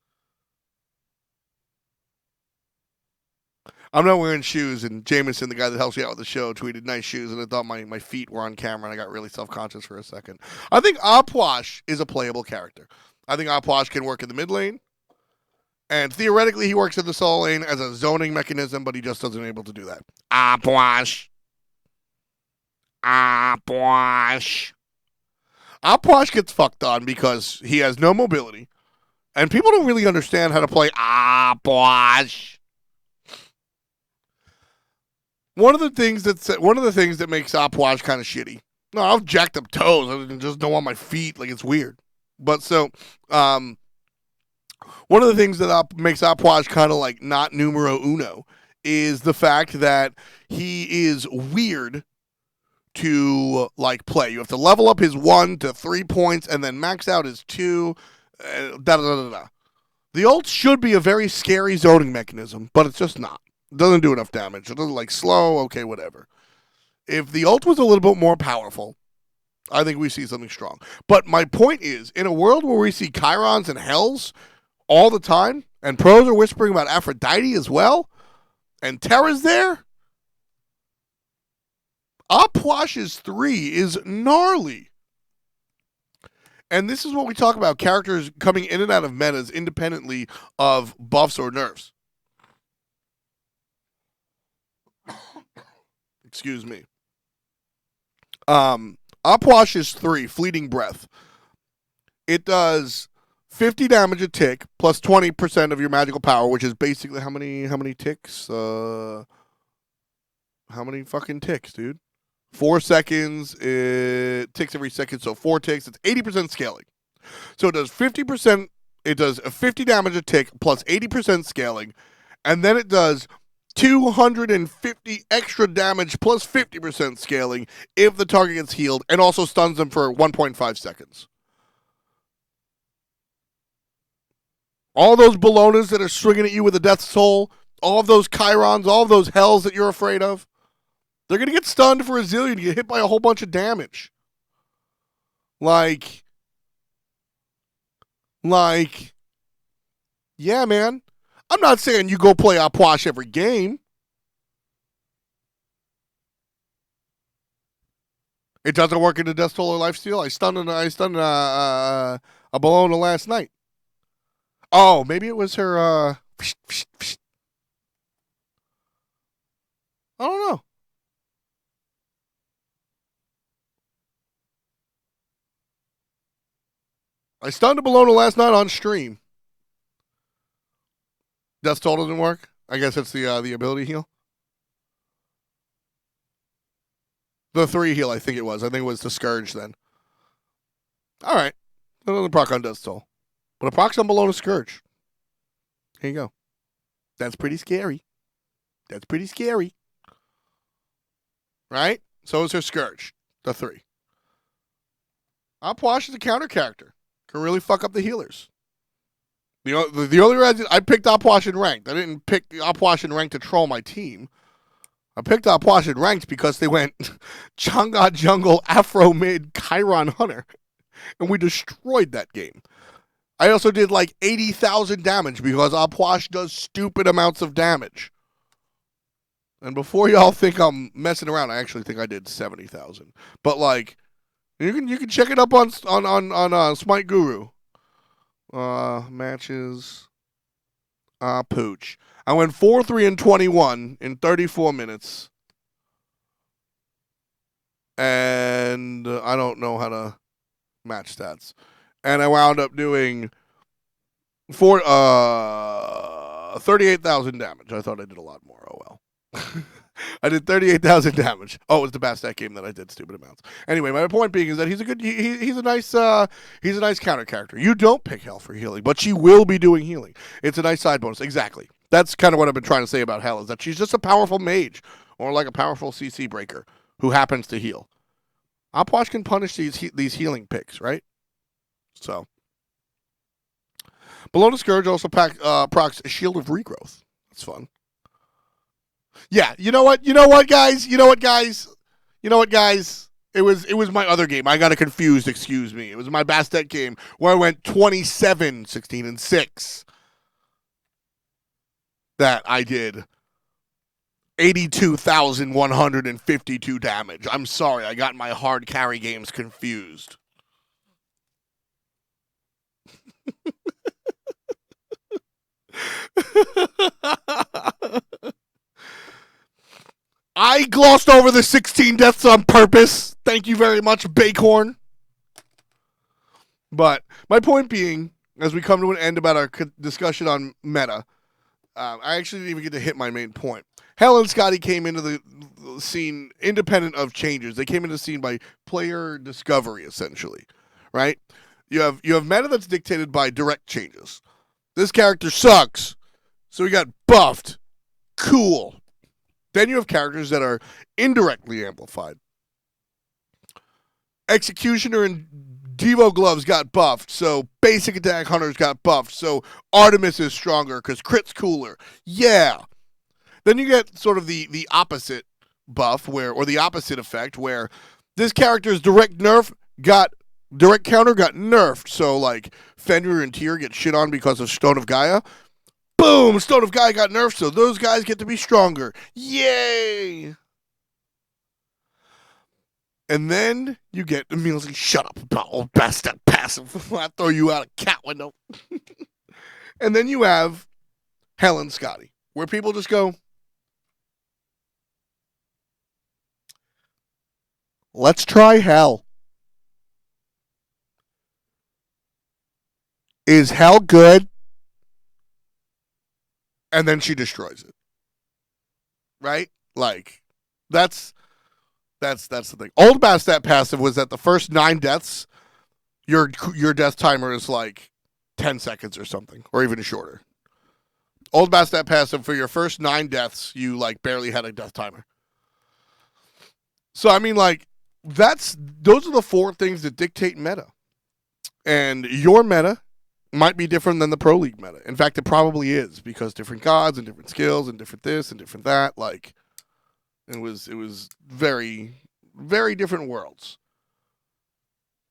I'm not wearing shoes, and Jameson, the guy that helps me out with the show, tweeted nice shoes, and I thought my feet were on camera, and I got really self-conscious for a second. I think Opwash is a playable character. I think Opwash can work in the mid lane, and theoretically he works in the solo lane as a zoning mechanism, but he just doesn't able to do that. Opwash. Opwash. Opwash gets fucked on because he has no mobility, and people don't really understand how to play Opwash. One of the things that makes Opwash kind of shitty. No, I've jacked up toes. I just don't want my feet. Like, it's weird. But so, one of the things that makes Opwash kind of like not numero uno is the fact that he is weird to like play. You have to level up his 1 to 3 points and then max out his 2. The ult should be a very scary zoning mechanism, but it's just not. It doesn't do enough damage. It doesn't like slow, okay, whatever. If the ult was a little bit more powerful, I think we see something strong. But my point is, in a world where we see Chirons and Hells all the time, and pros are whispering about Aphrodite as well, and Terra's there, Opwash's 3 is gnarly. And this is what we talk about, characters coming in and out of metas independently of buffs or nerfs. Excuse me. Opwash is 3, Fleeting Breath. It does 50 damage a tick, plus 20% of your magical power, which is basically how many ticks? How many fucking ticks, dude? 4 seconds, it ticks every second, so 4 ticks, it's 80% scaling. So it does 50%, it does 50 damage a tick, plus 80% scaling, and then it does 250 extra damage plus 50% scaling if the target gets healed, and also stuns them for 1.5 seconds. All those Bolognas that are swinging at you with a Death Soul, all of those Chirons, all of those Hells that you're afraid of, they're going to get stunned for a zillion, get hit by a whole bunch of damage. Like, yeah, man. I'm not saying you go play Opwash every game. It doesn't work in the Death Toll or Lifesteal. I stunned a Bologna last night. Oh, maybe it was her, I don't know. I stunned a Bologna last night on stream. Death Toll doesn't work. I guess it's the ability heal. The 3 heal, I think it was. I think it was the Scourge then. All right. Another proc on Death Toll. But a proc's on Bologna Scourge. Here you go. That's pretty scary. That's pretty scary. Right? So is her Scourge. The 3. Opwash is a counter character. Can really fuck up the healers. The only reason I picked Opwash in ranked, I didn't pick Opwash in ranked to troll my team. I picked Opwash in ranked because they went Chang'e Jungle, Afro Mid, Chiron Hunter, and we destroyed that game. I also did like 80,000 damage because Opwash does stupid amounts of damage. And before y'all think I'm messing around, I actually think I did 70,000. But like, you can check it up on Smite Guru. Matches. Pooch. I went 4-3-21 in 34 minutes. And I don't know how to match stats. and I wound up doing 38,000 damage. I thought I did a lot more. Oh well. I did 38,000 damage. Oh, it was the Bastet game that I did stupid amounts. Anyway, my point being is that he's a good, he's a nice counter character. You don't pick Hell for healing, but she will be doing healing. It's a nice side bonus. Exactly. That's kind of what I've been trying to say about Hell, is that she's just a powerful mage, or like a powerful CC breaker who happens to heal. Opwash can punish these healing picks, right? So, Bologna Scourge also procs a Shield of Regrowth. That's fun. Yeah, you know what, guys? It was my other game. I got it confused, excuse me. It was my Bastet game where I went 27, 16, and 6. That I did 82,152 damage. I'm sorry, I got my hard carry games confused. I glossed over the 16 deaths on purpose. Thank you very much, Bakhorn. But my point being, as we come to an end about our discussion on meta, I actually didn't even get to hit my main point. Hell and Scotty came into the scene independent of changes. They came into the scene by player discovery, essentially, right? You have meta that's dictated by direct changes. This character sucks, so he got buffed. Cool. Then you have characters that are indirectly amplified. Executioner and Devo Gloves got buffed, so basic attack hunters got buffed, so Artemis is stronger because crit's cooler. Yeah. Then you get sort of the opposite buff, or the opposite effect, where this character's direct counter got nerfed. So like Fenrir and Tyr get shit on because of Stone of Gaia. Boom! Stone of Gaia got nerfed, so those guys get to be stronger. Yay! And then you get immediately, shut up about old Bastet passive. I'll throw you out a cat window. And then you have Hell and Scotty, where people just go, let's try Hell. Is Hell good? And then she destroys it. Right? Like, that's the thing. Old Bastet passive was that the first 9 deaths, your death timer is like 10 seconds or something, or even shorter. Old Bastet passive, for your first 9 deaths, you like barely had a death timer. So I mean, like, those are the 4 things that dictate meta. And your meta might be different than the Pro League meta. In fact, it probably is, because different gods and different skills and different this and different that. Like, it was very, very different worlds.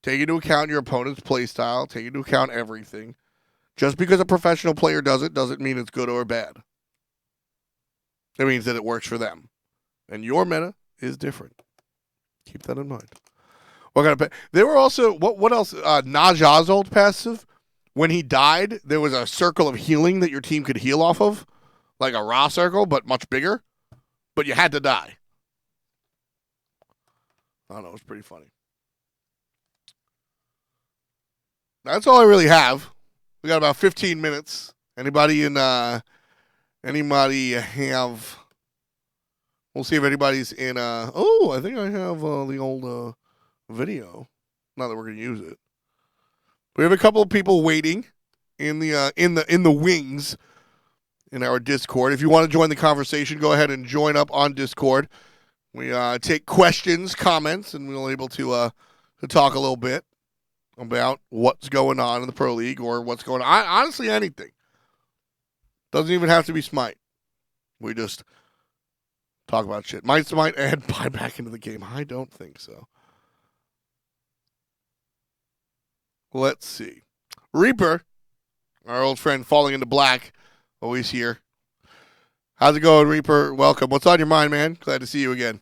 Take into account your opponent's playstyle. Take into account everything. Just because a professional player does it doesn't mean it's good or bad. It means that it works for them. And your meta is different. Keep that in mind. There were also, what else? Naja's old passive. When he died, there was a circle of healing that your team could heal off of. Like a Ra circle, but much bigger. But you had to die. I don't know, it's pretty funny. That's all I really have. We got about 15 minutes. Anybody have... We'll see if anybody's in... Oh, I think I have the old video. Not that we're going to use it. We have a couple of people waiting in the wings in our Discord. If you want to join the conversation, go ahead and join up on Discord. We take questions, comments, and we're able to talk a little bit about what's going on in the Pro League, or what's going on. Honestly, anything. Doesn't even have to be Smite. We just talk about shit. Might add buyback into the game. I don't think so. Let's see. Reaper, our old friend falling into black, always here. How's it going, Reaper? Welcome. What's on your mind, man? Glad to see you again.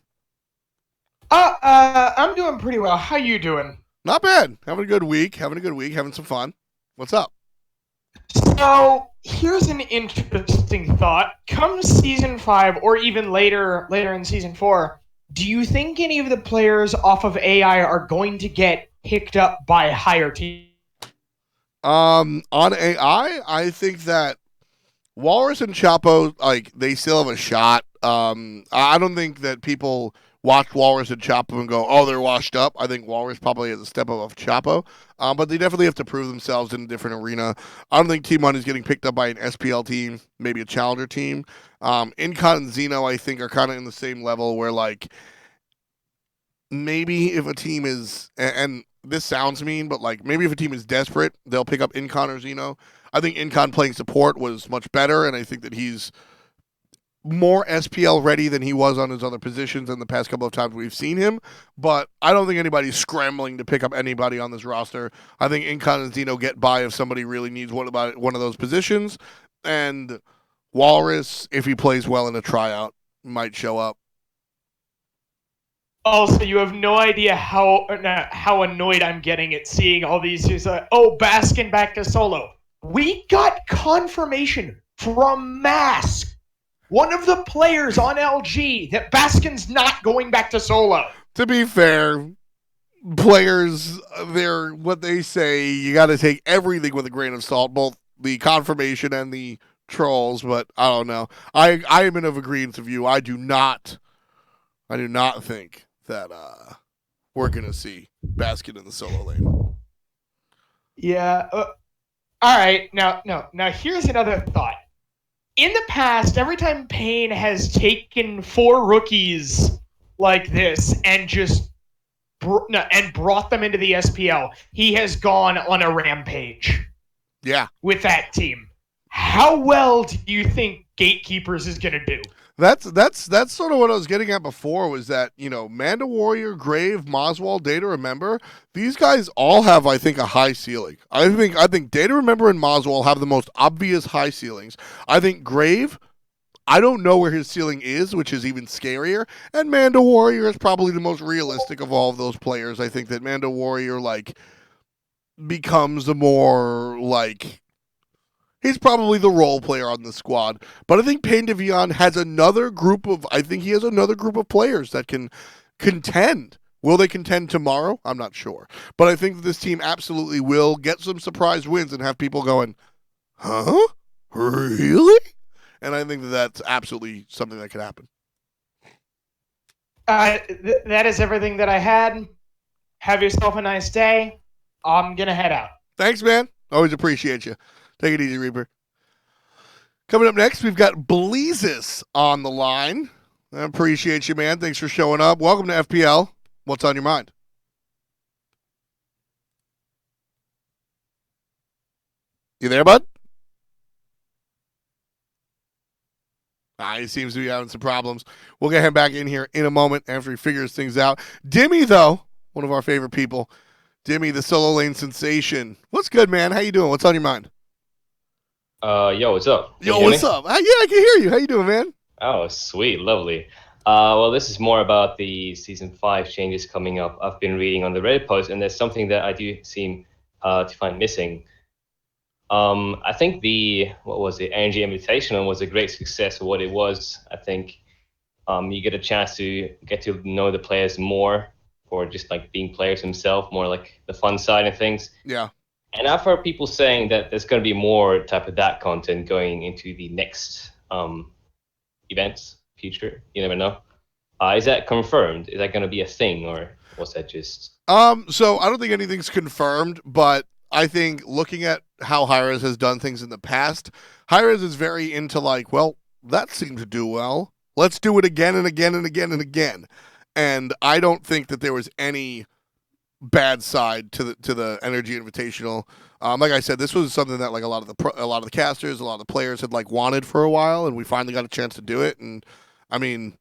I'm doing pretty well. How you doing? Not bad. Having a good week. Having some fun. What's up? So, here's an interesting thought. Come Season 5, or even later in Season 4, do you think any of the players off of AI are going to get picked up by higher teams? On AI, I think that Walrus and Chapo, like, they still have a shot. I don't think that people watch Walrus and Chapo and go, oh, they're washed up. I think Walrus probably has a step above Chapo. But they definitely have to prove themselves in a different arena. I don't think Team Money's getting picked up by an SPL team, maybe a challenger team. Incon and Xeno, I think, are kind of in the same level where, like, maybe if a team is, and this sounds mean, but, like, maybe if a team is desperate, they'll pick up Incon or Xeno. I think Incon playing support was much better, and I think that he's more SPL ready than he was on his other positions in the past couple of times we've seen him. But I don't think anybody's scrambling to pick up anybody on this roster. I think Incon and Xeno get by if somebody really needs one of those positions. And Walrus, if he plays well in a tryout, might show up. Also, you have no idea how annoyed I'm getting at seeing all these. Baskin back to solo. We got confirmation from Mask, one of the players on LG, that Baskin's not going back to solo. To be fair, players, they're what they say. You got to take everything with a grain of salt, both the confirmation and the trolls. But I don't know. I am in agreement with you. I do not think that we're gonna see Baskin in the solo lane. Yeah. All right. Now, here's another thought. In the past, every time Payne has taken 4 rookies like this and just brought them into the SPL, he has gone on a rampage. Yeah. With that team. How well do you think Gatekeepers is going to do? That's sort of what I was getting at before, was that, Manda Warrior, Grave, Moswell, Data Remember, these guys all have, I think, a high ceiling. I think Data Remember and Moswell have the most obvious high ceilings. I think Grave, I don't know where his ceiling is, which is even scarier. And Manda Warrior is probably the most realistic of all of those players. I think that Manda Warrior, like, becomes the more, like, he's probably the role player on the squad. But I think Payne Devion has another group of players that can contend. Will they contend tomorrow? I'm not sure. But I think that this team absolutely will get some surprise wins and have people going, huh? Really? And I think that that's absolutely something that could happen. That is everything that I had. Have yourself a nice day. I'm going to head out. Thanks, man. Always appreciate you. Take it easy, Reaper. Coming up next, we've got Bleezus on the line. I appreciate you, man. Thanks for showing up. Welcome to FPL. What's on your mind? You there, bud? He seems to be having some problems. We'll get him back in here in a moment after he figures things out. Dimmy, though, one of our favorite people. Dimmy, the solo lane sensation. What's good, man? How you doing? What's on your mind? Yo, what's up? Yo, what's up? Yeah, I can hear you. How you doing, man? Oh, sweet, lovely. Well, this is more about the Season 5 changes coming up. I've been reading on the Reddit post, and there's something that I do seem to find missing. I think the Energy Invitational was a great success for what it was. I think you get a chance to get to know the players more, or just like being players themselves, more like the fun side of things. Yeah. And I've heard people saying that there's going to be more type of that content going into the next events, future. You never know. Is that confirmed? Is that going to be a thing, or was that just? So I don't think anything's confirmed, but I think looking at how Hi-Rez has done things in the past, Hi-Rez is very into like, well, that seemed to do well. Let's do it again and again and again and again. And I don't think that there was any bad side to the Energy Invitational. Like I said, this was something that like a lot of the casters, a lot of the players had like wanted for a while, and we finally got a chance to do it. And I mean,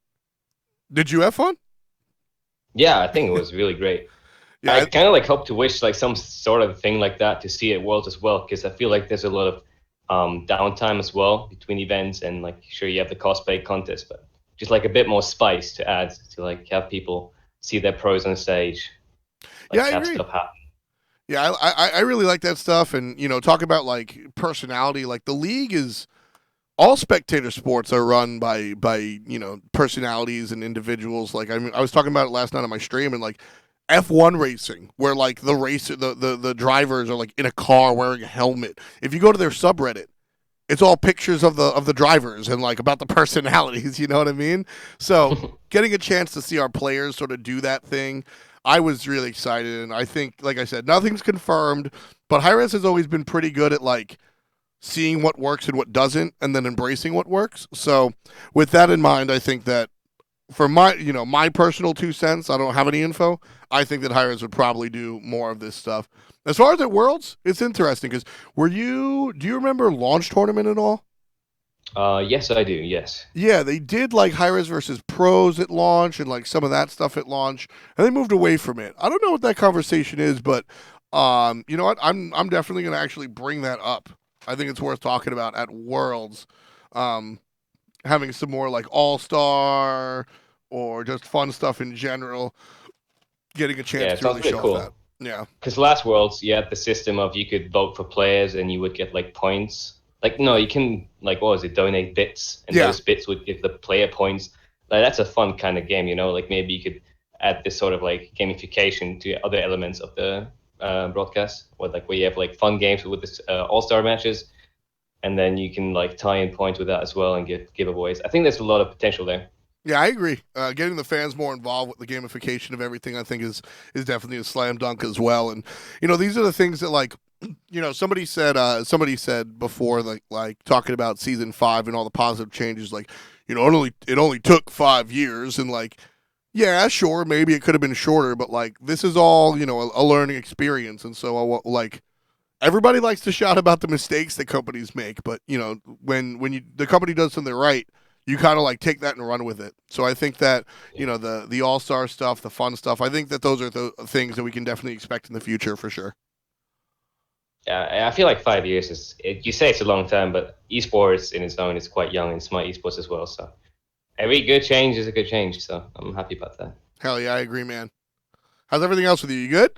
did you have fun? Yeah, I think it was really great. Yeah, I kind of like hope to wish like some sort of thing like that to see at Worlds as well, because I feel like there's a lot of downtime as well between events, and like sure you have the cosplay contest, but just like a bit more spice to add to like have people see their pros on stage. Like, yeah, I agree. Yeah, I really like that stuff, and talk about like personality. Like the league is all spectator sports are run by personalities and individuals. Like I was talking about it last night on my stream, and like F1 racing, where like the drivers are like in a car wearing a helmet. If you go to their subreddit, it's all pictures of the drivers and like about the personalities, you know what I mean? So getting a chance to see our players sort of do that thing, I was really excited. And I think, like I said, nothing's confirmed, but Hi-Rez has always been pretty good at like seeing what works and what doesn't and then embracing what works. So with that in mind, I think that for my personal 2 cents, I don't have any info. I think that Hi-Rez would probably do more of this stuff. As far as at Worlds, it's interesting because do you remember Launch Tournament at all? Yes, I do. Yes. Yeah, they did like Hi-Rez versus pros at launch and like some of that stuff at launch, and they moved away from it. I don't know what that conversation is, but you know what? I'm definitely going to actually bring that up. I think it's worth talking about at Worlds. Having some more like All-Star or just fun stuff in general, getting a chance to really show cool. that. Yeah. Because last Worlds, you had the system of you could vote for players and you would get like points. Like, no, you can, like, what was it, donate bits, and those bits would give the player points. Like, that's a fun kind of game, you know? Like, maybe you could add this sort of like gamification to other elements of the broadcast, where you have like fun games with this All-Star matches, and then you can like tie in points with that as well and get giveaways. I think there's a lot of potential there. Yeah, I agree. Getting the fans more involved with the gamification of everything, I think, is definitely a slam dunk as well. And you know, these are the things that, like, you know, somebody said before, like talking about season 5 and all the positive changes, like, you know, it only took 5 years, and like, yeah, sure, maybe it could have been shorter, but like, this is all, you know, a learning experience, and so like. Everybody likes to shout about the mistakes that companies make, but you know, when the company does something right, you kind of like take that and run with it. So I think that, you know, the All-Star stuff, the fun stuff, I think that those are the things that we can definitely expect in the future for sure. Yeah, I feel like 5 years you say it's a long time, but esports in its own is quite young, and smart esports as well. So every good change is a good change. So I'm happy about that. Hell yeah, I agree, man. How's everything else with you? You good?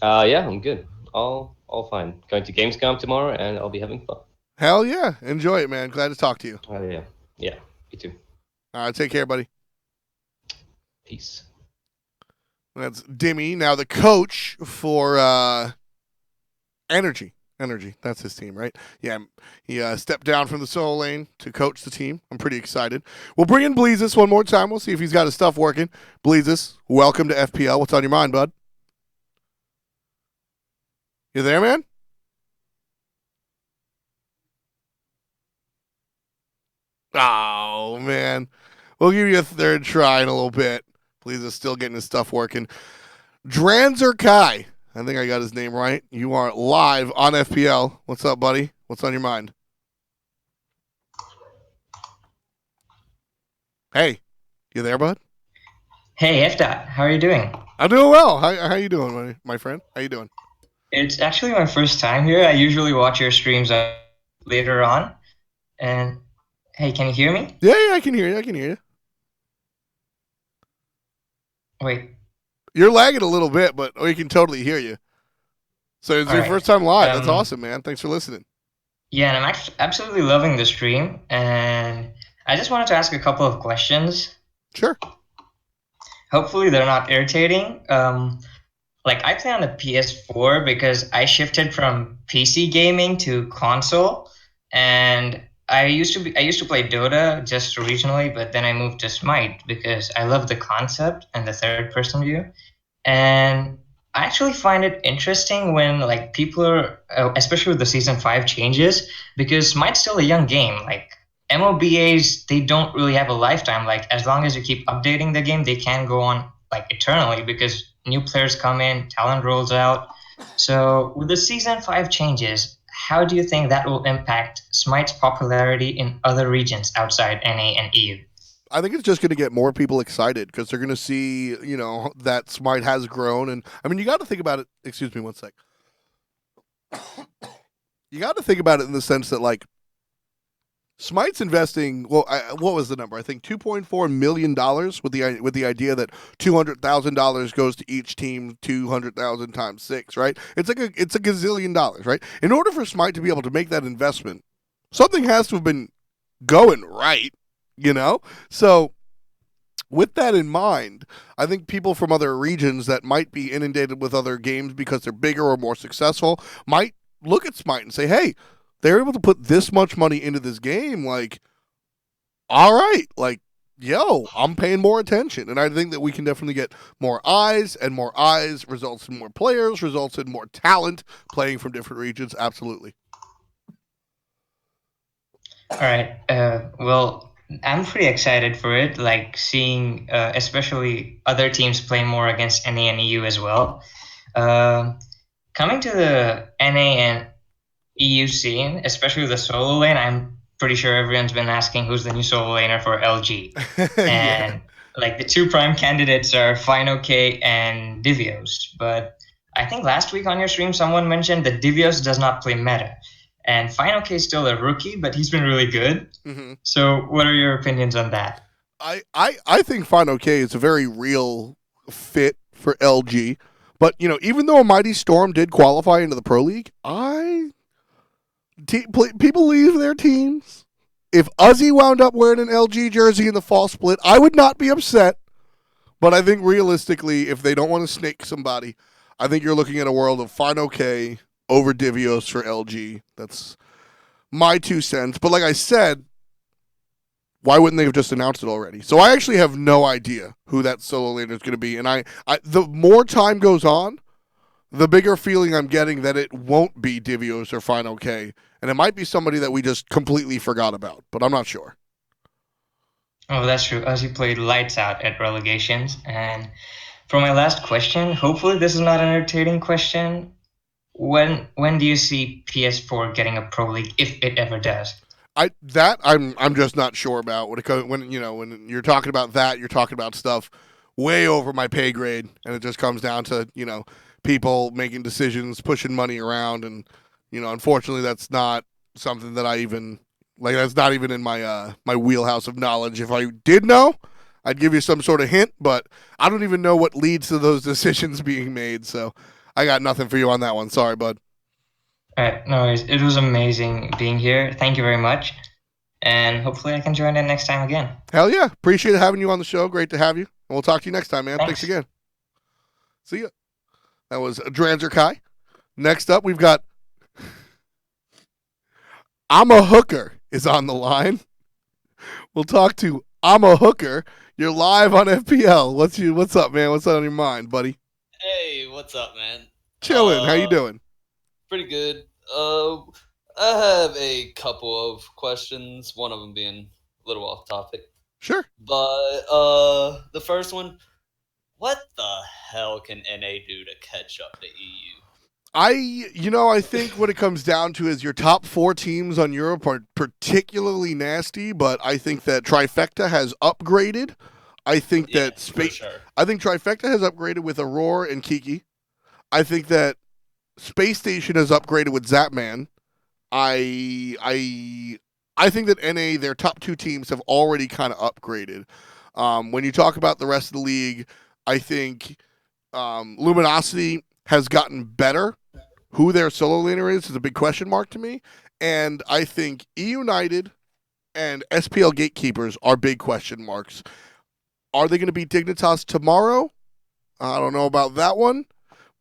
Yeah, I'm good. All fine. Going to Gamescom tomorrow, and I'll be having fun. Hell yeah. Enjoy it, man. Glad to talk to you. Oh, yeah. Yeah, you too. All right, take care, buddy. Peace. That's Dimmy, now the coach for Energy. Energy, that's his team, right? Yeah, he stepped down from the solo lane to coach the team. I'm pretty excited. We'll bring in Bleezus one more time. We'll see if he's got his stuff working. Bleezus, welcome to FPL. What's on your mind, bud? You there, man? Oh, man. We'll give you a third try in a little bit. Please is still getting his stuff working. Dranzer Kai. I think I got his name right. You are live on FPL. What's up, buddy? What's on your mind? Hey, you there, bud? Hey, FDOT. How are you doing? I'm doing well. How you doing, my friend? How you doing? It's actually my first time here. I usually watch your streams later on. And hey, can you hear me? Yeah, I can hear you. Wait. You're lagging a little bit, but we can totally hear you. So it's your first time live. That's awesome, man. Thanks for listening. Yeah, and I'm absolutely loving the stream. And I just wanted to ask a couple of questions. Sure. Hopefully they're not irritating. Like, I play on the PS4 because I shifted from PC gaming to console, and I used to play Dota just regionally, but then I moved to Smite because I love the concept and the third-person view. And I actually find it interesting when like people are, especially with the Season 5 changes, because Smite's still a young game. Like, MOBAs, they don't really have a lifetime. Like, as long as you keep updating the game, they can go on like eternally because new players come in, talent rolls out. So with the Season 5 changes, how do you think that will impact Smite's popularity in other regions outside NA and EU? I think it's just going to get more people excited because they're going to see, you know, that Smite has grown. And I mean, you got to think about it. Excuse me one sec. You got to think about it in the sense that, like, Smite's investing, well, what was the number? I think $2.4 million with the idea that $200,000 goes to each team, 200,000 times 6, right? It's a gazillion dollars, right? In order for Smite to be able to make that investment, something has to have been going right, you know? So with that in mind, I think people from other regions that might be inundated with other games because they're bigger or more successful might look at Smite and say, hey, they're able to put this much money into this game. Like, all right, like, yo, I'm paying more attention. And I think that we can definitely get more eyes, and more eyes results in more players, results in more talent playing from different regions. Absolutely. All right. Well, I'm pretty excited for it, like seeing especially other teams play more against NA and EU as well. Coming to the NA and EU scene, especially the solo lane, I'm pretty sure everyone's been asking who's the new solo laner for LG. And like the two prime candidates are FineOK and Divios. But I think last week on your stream, someone mentioned that Divios does not play meta. And FineOK is still a rookie, but he's been really good. Mm-hmm. So what are your opinions on that? I think FineOK is a very real fit for LG. But, you know, even though a Mighty Storm did qualify into the Pro League, people leave their teams. If Uzi wound up wearing an LG jersey in the fall split, I would not be upset. But I think realistically, if they don't want to snake somebody, I think you're looking at a world of FineOK over Divios for LG. That's my 2 cents. But like I said, why wouldn't they have just announced it already? So I actually have no idea who that solo laner is going to be. And the more time goes on, the bigger feeling I'm getting that it won't be Divios or FineOK. And it might be somebody that we just completely forgot about. But I'm not sure. Oh, that's true. Ozzy played lights out at Relegations. And for my last question, hopefully this is not an irritating question. When do you see PS4 getting a Pro League, if it ever does? I'm just not sure about when you're talking about that, you're talking about stuff way over my pay grade, and it just comes down to, you know, people making decisions, pushing money around, and, you know, unfortunately that's not something that I even like. That's not even in my my wheelhouse of knowledge. If I did know, I'd give you some sort of hint, but I don't even know what leads to those decisions being made. So I got nothing for you on that one. Sorry, bud. All right, no worries. It was amazing being here. Thank you very much. And hopefully I can join in next time again. Hell yeah. Appreciate having you on the show. Great to have you. And we'll talk to you next time, man. Thanks again. See ya. That was Dranzer Kai. Next up, we've got I'm a Hooker is on the line. We'll talk to I'm a Hooker. You're live on FPL. What's up, man? What's on your mind, buddy? Hey, what's up, man? Chilling. How you doing? Pretty good. I have a couple of questions, one of them being a little off topic. Sure. But the first one, what the hell can NA do to catch up to EU? I think what it comes down to is your top 4 teams on Europe are particularly nasty, but I think that Trifecta has upgraded. I think that I think Trifecta has upgraded with Aurora and Kiki. I think that Space Station has upgraded with Zapman. I think that NA, their top 2 teams, have already kind of upgraded. When you talk about the rest of the league, I think Luminosity has gotten better. Who their solo laner is a big question mark to me. And I think E-United and SPL Gatekeepers are big question marks. Are they going to beat Dignitas tomorrow? I don't know about that one.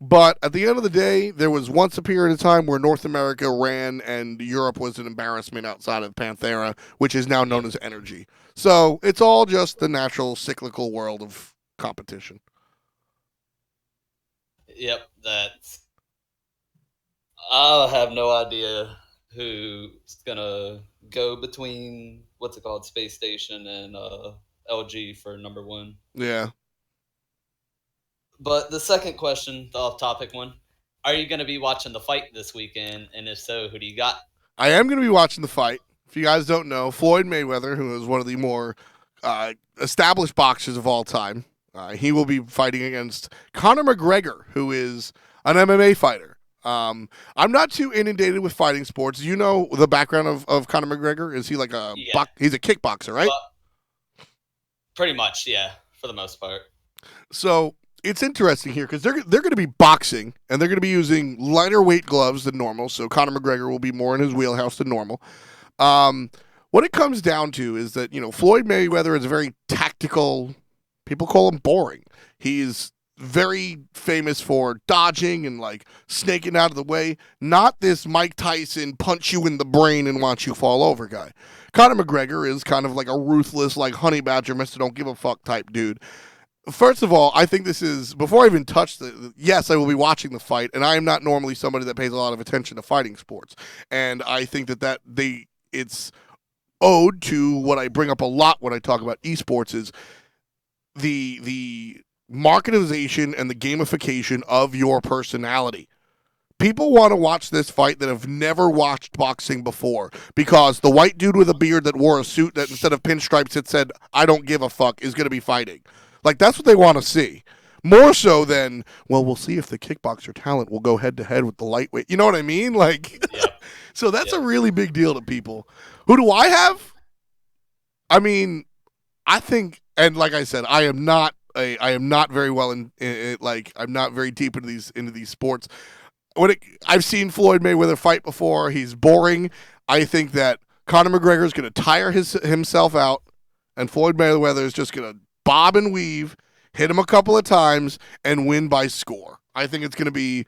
But at the end of the day, there was once a period of time where North America ran and Europe was an embarrassment outside of Panthera, which is now known as Energy. So it's all just the natural cyclical world of competition. Yep, I have no idea who's gonna go between Space Station and LG for number 1. Yeah. But the second question, the off-topic one, are you going to be watching the fight this weekend? And if so, who do you got? I am going to be watching the fight. If you guys don't know, Floyd Mayweather, who is one of the more established boxers of all time, he will be fighting against Conor McGregor, who is an MMA fighter. I'm not too inundated with fighting sports. You know the background of Conor McGregor? Is he like he's a kickboxer, right? Pretty much, yeah, for the most part. So it's interesting here because they're going to be boxing and they're going to be using lighter weight gloves than normal. So Conor McGregor will be more in his wheelhouse than normal. What it comes down to is that, you know, Floyd Mayweather is a very tactical People call him boring. He's very famous for dodging and like snaking out of the way. Not this Mike Tyson punch you in the brain and watch you fall over guy. Conor McGregor is kind of like a ruthless, like honey badger, Mr. Don't Give a Fuck type dude. First of all, I think this is, before I even touch yes, I will be watching the fight, and I am not normally somebody that pays a lot of attention to fighting sports. And I think it's owed to what I bring up a lot when I talk about esports is the marketization and the gamification of your personality. People want to watch this fight that have never watched boxing before because the white dude with a beard that wore a suit that instead of pinstripes it said, I don't give a fuck, is going to be fighting. Like, that's what they want to see. More so than, well, we'll see if the kickboxer talent will go head-to-head with the lightweight. You know what I mean? Like, so that's a really big deal to people. Who do I have? I mean, I think, and like I said, I am not very well in like, I'm not very deep into these sports. I've seen Floyd Mayweather fight before. He's boring. I think that Conor McGregor is going to tire himself out, and Floyd Mayweather is just going to bob and weave, hit him a couple of times, and win by score. I think it's going to be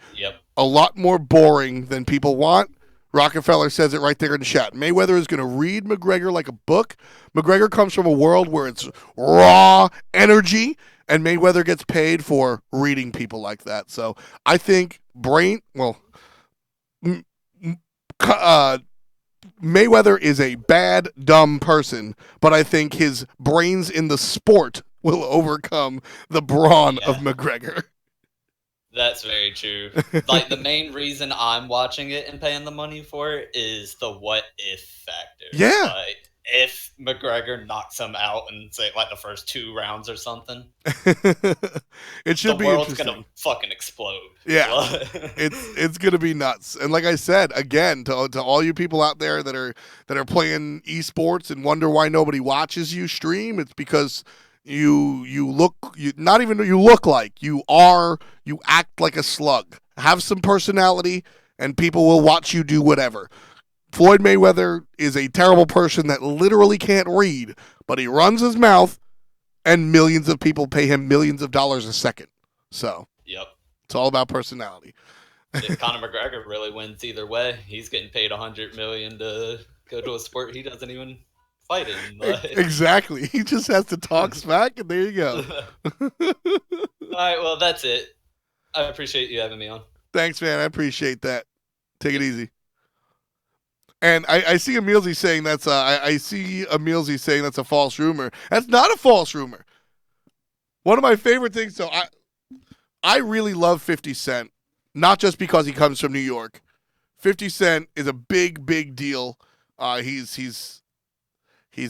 a lot more boring than people want. Rockefeller says it right there in the chat. Mayweather is going to read McGregor like a book. McGregor comes from a world where it's raw energy, and Mayweather gets paid for reading people like that. So I think Mayweather is a bad, dumb person, but I think his brains in the sport will overcome the brawn of McGregor. That's very true. Like, the main reason I'm watching it and paying the money for it is the what if factor. Yeah. Like, if McGregor knocks him out in, say, like the first 2 rounds or something, it should be the world's interesting. gonna fucking explode. Yeah, it's gonna be nuts. And like I said, again, to all you people out there that are playing esports and wonder why nobody watches you stream, it's because you act like a slug. Have some personality, and people will watch you do whatever. Floyd Mayweather is a terrible person that literally can't read, but he runs his mouth, and millions of people pay him millions of dollars a second. So, it's all about personality. If Conor McGregor really wins either way, he's getting paid $100 million to go to a sport he doesn't even fight in. But... Exactly. He just has to talk smack, and there you go. All right, well, that's it. I appreciate you having me on. Thanks, man. I appreciate that. Take it easy. And I see Emilzy saying that's a false rumor. That's not a false rumor. One of my favorite things. So I really love 50 Cent, not just because he comes from New York. 50 Cent is a big deal. He's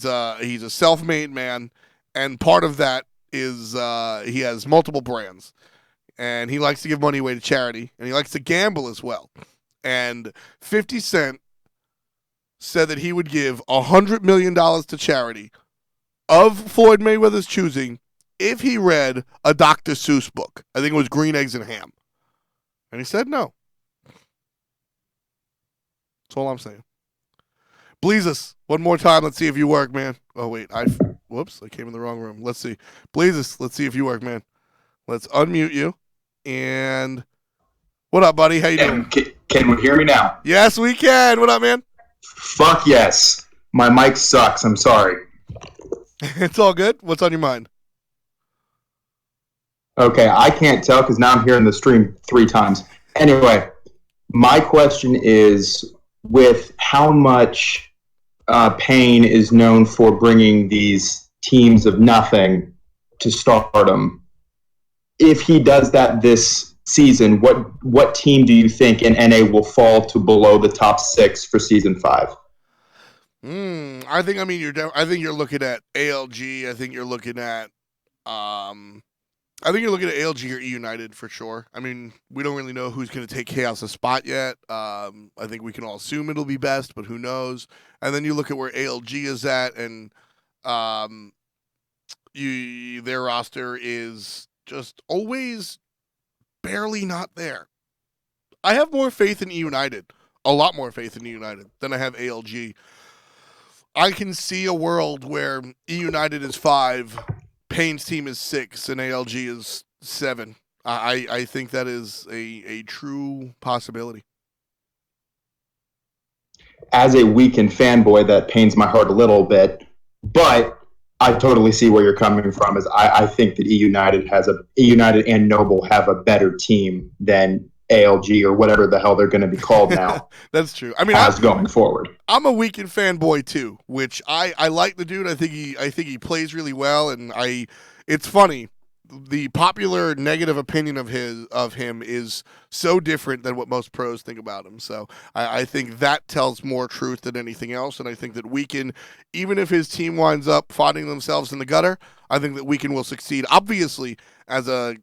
a self-made man, and part of that is he has multiple brands, and he likes to give money away to charity, and he likes to gamble as well. And 50 Cent said that he would give $100 million to charity of Floyd Mayweather's choosing if he read a Dr. Seuss book. I think it was Green Eggs and Ham. And he said no. That's all I'm saying. Bleezus, one more time. Let's see if you work, man. Oh, wait. Whoops. I came in the wrong room. Let's see. Bleezus, let's see if you work, man. Let's unmute you. And what up, buddy? How you doing? Can we hear me now? Yes, we can. What up, man? Fuck yes. My mic sucks. I'm sorry. It's all good. What's on your mind? Okay, I can't tell because now I'm hearing the stream 3 times. Anyway, my question is, with how much Payne is known for bringing these teams of nothing to stardom, if he does that this season, what team do you think in NA will fall to below the top 6 for season 5? I think you're looking at ALG. I think you're looking at ALG or E United for sure. I mean, we don't really know who's going to take Chaos' spot yet. I think we can all assume it'll be best, but who knows? And then you look at where ALG is at, and their roster is just always barely not there. I have more faith in E United, a lot more faith in E United than I have ALG. I can see a world where E United is 5, Payne's team is 6 and ALG is 7. I think that is a true possibility. As a weekend fanboy, that pains my heart a little bit, but I totally see where you're coming from. Is I think that E United and Noble have a better team than ALG or whatever the hell they're going to be called now. That's true. I mean, going forward, I'm a weekend fanboy too, which I like the dude. I think he plays really well, and it's funny. The popular negative opinion of him is so different than what most pros think about him. So I think that tells more truth than anything else. And I think that Weekend, even if his team winds up finding themselves in the gutter, I think that Weekend will succeed. Obviously, as a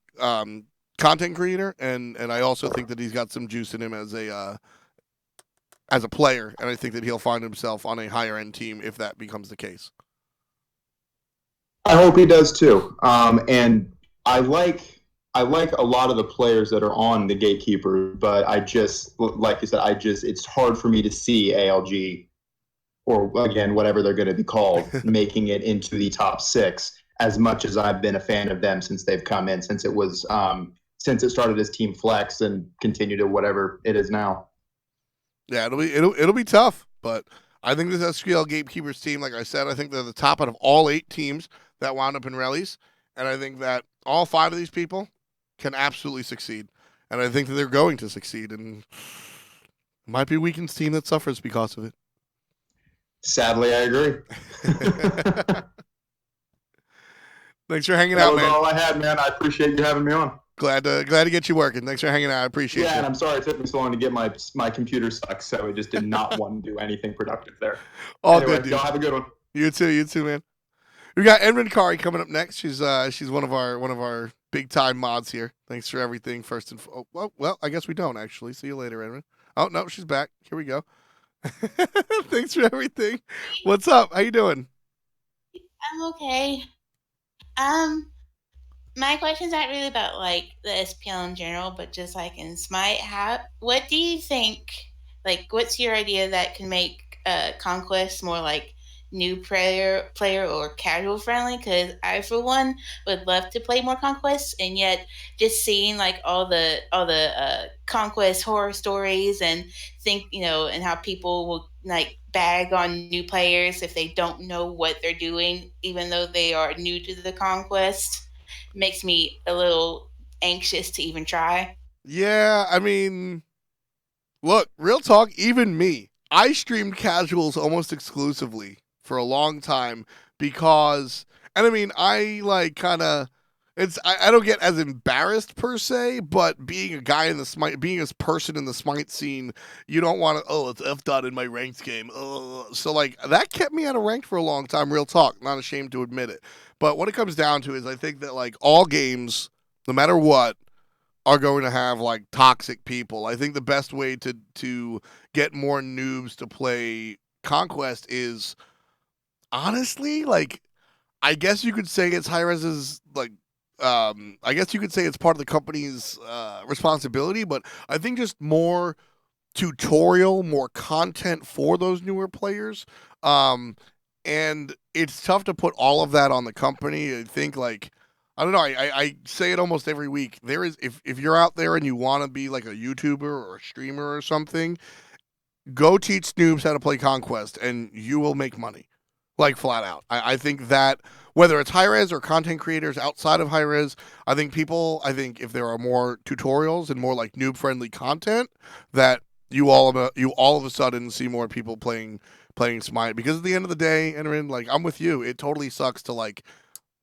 content creator, and I also think that he's got some juice in him as a player. And I think that he'll find himself on a higher end team if that becomes the case. I hope he does too. And I like a lot of the players that are on the Gatekeeper, but I just, like you said, it's hard for me to see ALG, or again, whatever they're going to be called, making it into the top 6, as much as I've been a fan of them since they've come in, since it started as Team Flex and continued to whatever it is now. Yeah, it'll be tough, but I think this SPL Gatekeepers team, like I said, I think they're the top out of all 8 teams that wound up in rallies, and I think that all 5 of these people can absolutely succeed, and I think that they're going to succeed, and it might be Weekend's team that suffers because of it. Sadly, I agree. Thanks for hanging out, man. That was all I had, man. I appreciate you having me on. Glad to get you working. Thanks for hanging out. I appreciate it. Yeah, and I'm sorry it took me so long to get my computer stuck, so I just did not want to do anything productive there. All good, dude. Y'all have a good one. You too, man. We got Edmund Kari coming up next. She's one of our big time mods here. Thanks for everything. First and well, I guess we don't actually. See you later, Edmund. Oh no, she's back. Here we go. Thanks for everything. What's up? How you doing? I'm okay. My question's not really about like the SPL in general, but just like in Smite. What do you think? Like, what's your idea that can make Conquest more like new player or casual friendly? Because I, for one, would love to play more Conquest, and yet just seeing like all the Conquest horror stories and think and how people will like bag on new players if they don't know what they're doing, even though they are new to the Conquest, makes me a little anxious to even try. Yeah, I mean, look, real talk, even me, I streamed casuals almost exclusively for a long time because, and I mean, I like kind of, I don't get as embarrassed per se, but being a guy in the Smite, being a person in the Smite scene, you don't want to, it's F dot in my ranked game. So like that kept me out of ranked for a long time, real talk, not ashamed to admit it. But what it comes down to is I think that like all games, no matter what, are going to have like toxic people. I think the best way to get more noobs to play Conquest is honestly, like, I guess you could say it's Hi-Rez's, like, I guess you could say it's part of the company's responsibility, but I think just more tutorial, more content for those newer players. And it's tough to put all of that on the company. I think, like, I don't know, I say it almost every week. There is, if you're out there and you want to be like a YouTuber or a streamer or something, go teach noobs how to play Conquest and you will make money. Like, flat out. I think that whether it's high-res or content creators outside of high-res, I think if there are more tutorials and more like noob-friendly content, that you all of a sudden see more people playing Smite. Because at the end of the day, and like, I'm with you. It totally sucks to like,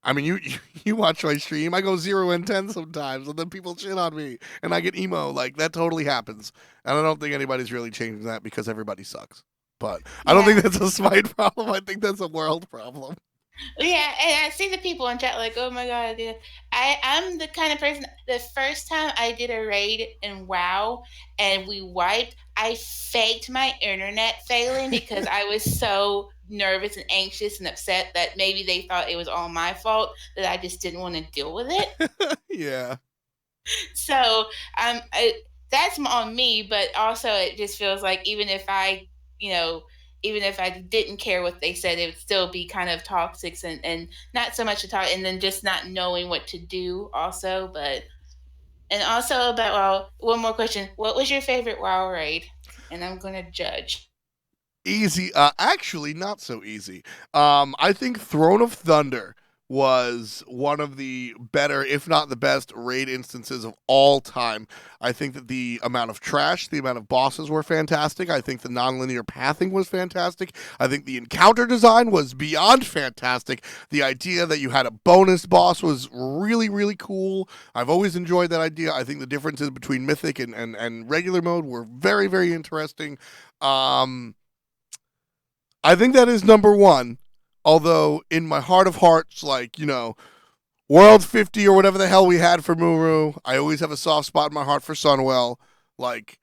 I mean, you watch my stream. I go 0-10 sometimes, and then people shit on me, and I get emo. Like, that totally happens. And I don't think anybody's really changing that because everybody sucks. But I don't think that's a Smite problem. I think that's a world problem. Yeah, and I see the people in chat like, oh my god, I'm the kind of person, the first time I did a raid in WoW and we wiped, I faked my internet failing because I was so nervous and anxious and upset that maybe they thought it was all my fault, that I just didn't want to deal with it. Yeah. So that's on me, but also it just feels like even if I, even if I didn't care what they said, it would still be kind of toxic and not so much to talk, and then just not knowing what to do also. But and also about WoW. One more question: what was your favorite WoW raid? And I'm gonna judge. Easy. Actually, not so easy. I think Throne of Thunder was one of the better, if not the best, raid instances of all time. I think that the amount of trash, the amount of bosses were fantastic. I think the nonlinear pathing was fantastic. I think the encounter design was beyond fantastic. The idea that you had a bonus boss was really, really cool. I've always enjoyed that idea. I think the differences between Mythic and regular mode were very, very interesting. I think that is number one. Although in my heart of hearts, like, World 50 or whatever the hell we had for Muru, I always have a soft spot in my heart for Sunwell. Like,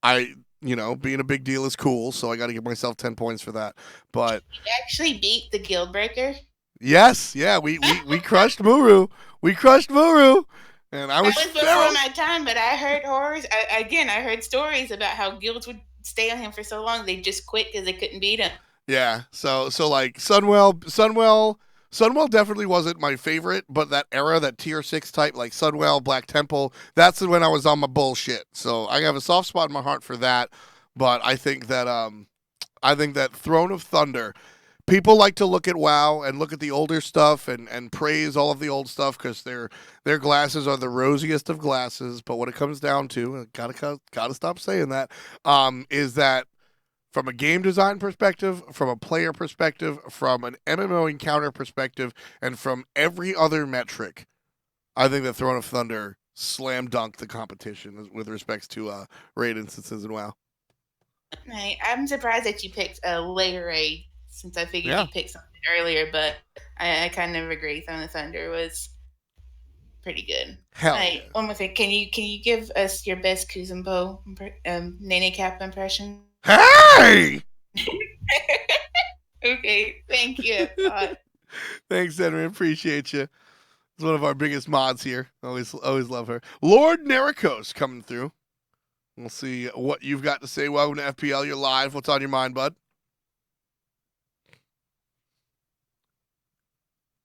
being a big deal is cool, so I got to give myself 10 points for that. But you actually beat the Guild Breaker? Yes, yeah, we crushed Muru. We crushed Muru. And I was before my time, but I heard horrors. I heard stories about how guilds would stay on him for so long they just quit because they couldn't beat him. Yeah, so like Sunwell definitely wasn't my favorite, but that era, that tier 6 type, like Sunwell, Black Temple, that's when I was on my bullshit. So I have a soft spot in my heart for that. But I think that Throne of Thunder, people like to look at WoW and look at the older stuff and praise all of the old stuff because their glasses are the rosiest of glasses. But what it comes down to, gotta stop saying that, is that from a game design perspective, from a player perspective, from an MMO encounter perspective, and from every other metric, I think that Throne of Thunder slam dunked the competition with respects to raid instances in WoW. Right. I'm surprised that you picked a later raid since I figured you picked something earlier, but I kind of agree. Throne of Thunder was pretty good. Hell yeah. One more thing. Can you give us your best Kuzumbo Nene Cap impression? Hey! Okay, thank you. Thanks, Henry. Appreciate you. It's one of our biggest mods here. Always love her. Lord Naricos coming through. We'll see what you've got to say. Welcome to FPL. You're live. What's on your mind, bud?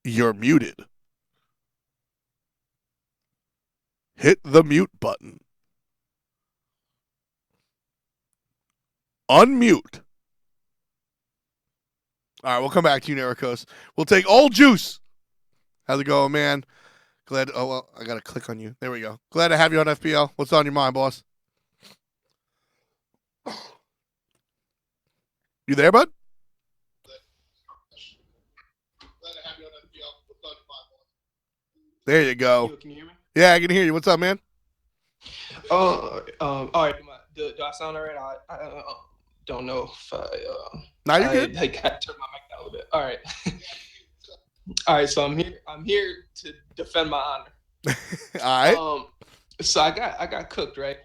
You're muted. Hit the mute button. Unmute. All right, we'll come back to you, Naricos. We'll take all juice. How's it going, man? Glad. Oh, well, I got to click on you. There we go. Glad to have you on FPL. What's on your mind, boss? You there, bud? There you go. Can you hear me? Yeah, I can hear you. What's up, man? All right. Do I sound all right? I don't know if Nah, you're good. I got to turn my mic down a little bit. All right. All right. So I'm here to defend my honor. All right. So I got cooked, right?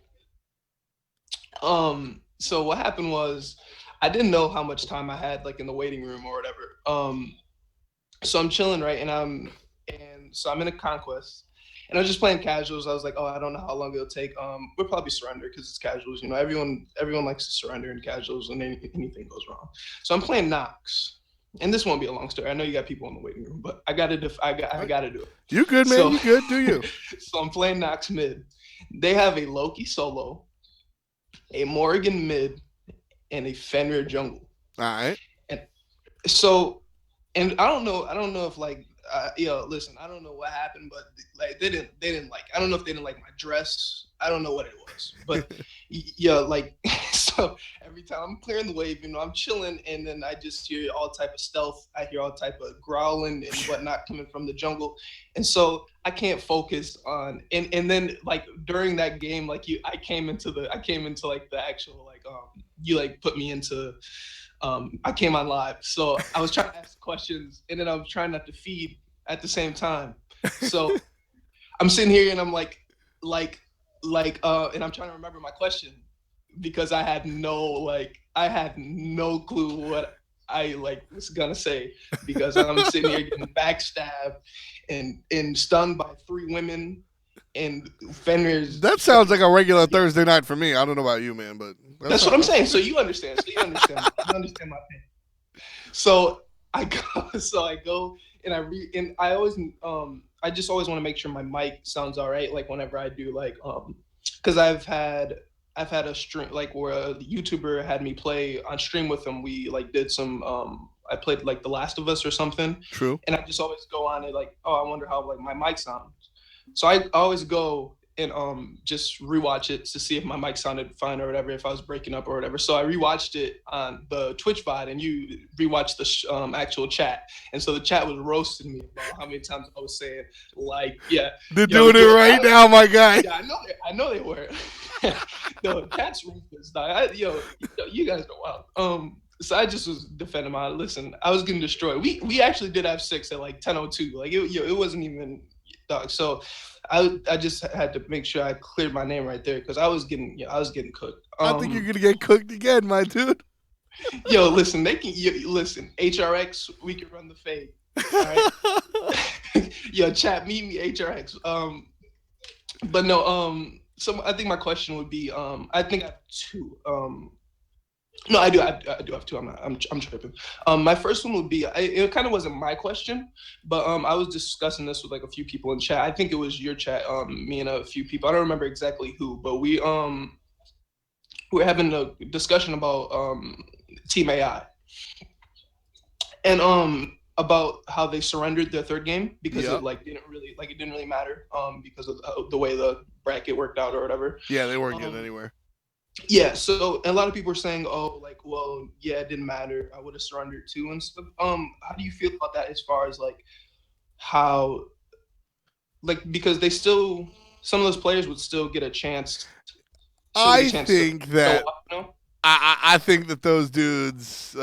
So what happened was I didn't know how much time I had, like, in the waiting room or whatever. So I'm chilling, right? And so I'm in a Conquest. And I was just playing casuals. I was like, I don't know how long it'll take. We'll probably surrender because it's casuals. Everyone likes to surrender in casuals and anything goes wrong. So I'm playing Nox. And this won't be a long story. I know you got people in the waiting room, but I gotta do it. You good, man? So, you good? Do you? So I'm playing Nox mid. They have a Loki solo, a Morrigan mid, and a Fenrir jungle. All right. And I don't know if, like, listen, I don't know what happened, but, like, they didn't like, I don't know if they didn't like my dress. I don't know what it was, but like, so every time I'm clearing the wave, I'm chilling, and then I just hear all type of stealth. I hear all type of growling and whatnot coming from the jungle, and so I can't focus on. And then, like, during that game, like, I came into like the actual, like, you, like, put me into. I came on live, so I was trying to ask questions, and then I was trying not to feed at the same time. So I'm sitting here, and I'm like, and I'm trying to remember my question because I had no clue what I, like, was gonna say, because I'm sitting here getting backstabbed and stunned by 3 women and Fenrir's. That sounds like a regular Thursday night for me. I don't know about you, man, but that's what I'm saying. So you understand. You understand my pain. So I go and I always I just always want to make sure my mic sounds all right. Like whenever I do like because I've had a stream like where a YouTuber had me play on stream with him. We like did some I played like The Last of Us or something. True. And I just always go on it like, oh, I wonder how like my mic sounds. So I always go and just rewatch it to see if my mic sounded fine or whatever, if I was breaking up or whatever. So I rewatched it on the Twitch VOD, and you rewatched the actual chat. And so the chat was roasting me about how many times I was saying, like, yeah. They're doing it right now, my guy. Yeah, I know they were. No, chat's ruthless. You guys are wild. So I just was defending my, listen, I was getting destroyed. We actually did have 6 at like 10:02. Like, it wasn't even, dog. So I just had to make sure I cleared my name right there because I was getting cooked. I think you're gonna get cooked again, my dude. Yo, listen, listen. HRX, we can run the fade. All right? Yo, chat, meet me HRX. But no, so I think my question would be, I think I have 2. No, I do have 2. I'm tripping. My first one would be, it kind of wasn't my question, but I was discussing this with like a few people in chat. I think it was your chat, me and a few people. I don't remember exactly who, but we were having a discussion about Team AI and about how they surrendered their 3rd game because it didn't really matter because of the way the bracket worked out or whatever. Yeah, they weren't getting anywhere. Yeah, so a lot of people were saying, oh, like, well, yeah, it didn't matter. I would have surrendered too and stuff. How do you feel about that as far as like how, like, because they still, some of those players would still get a chance. I think that I think that those dudes,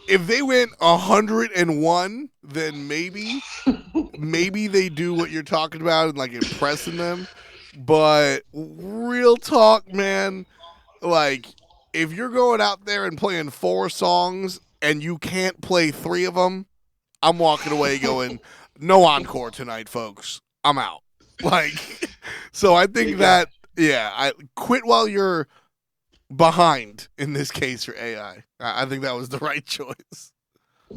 if they went 101, then maybe they do what you're talking about and like impressing them. But real talk, man, like if you're going out there and playing 4 songs and you can't play 3 of them, I'm walking away going, no encore tonight, folks. I'm out. Like, so I think that, I quit while you're behind in this case for AI. I think that was the right choice.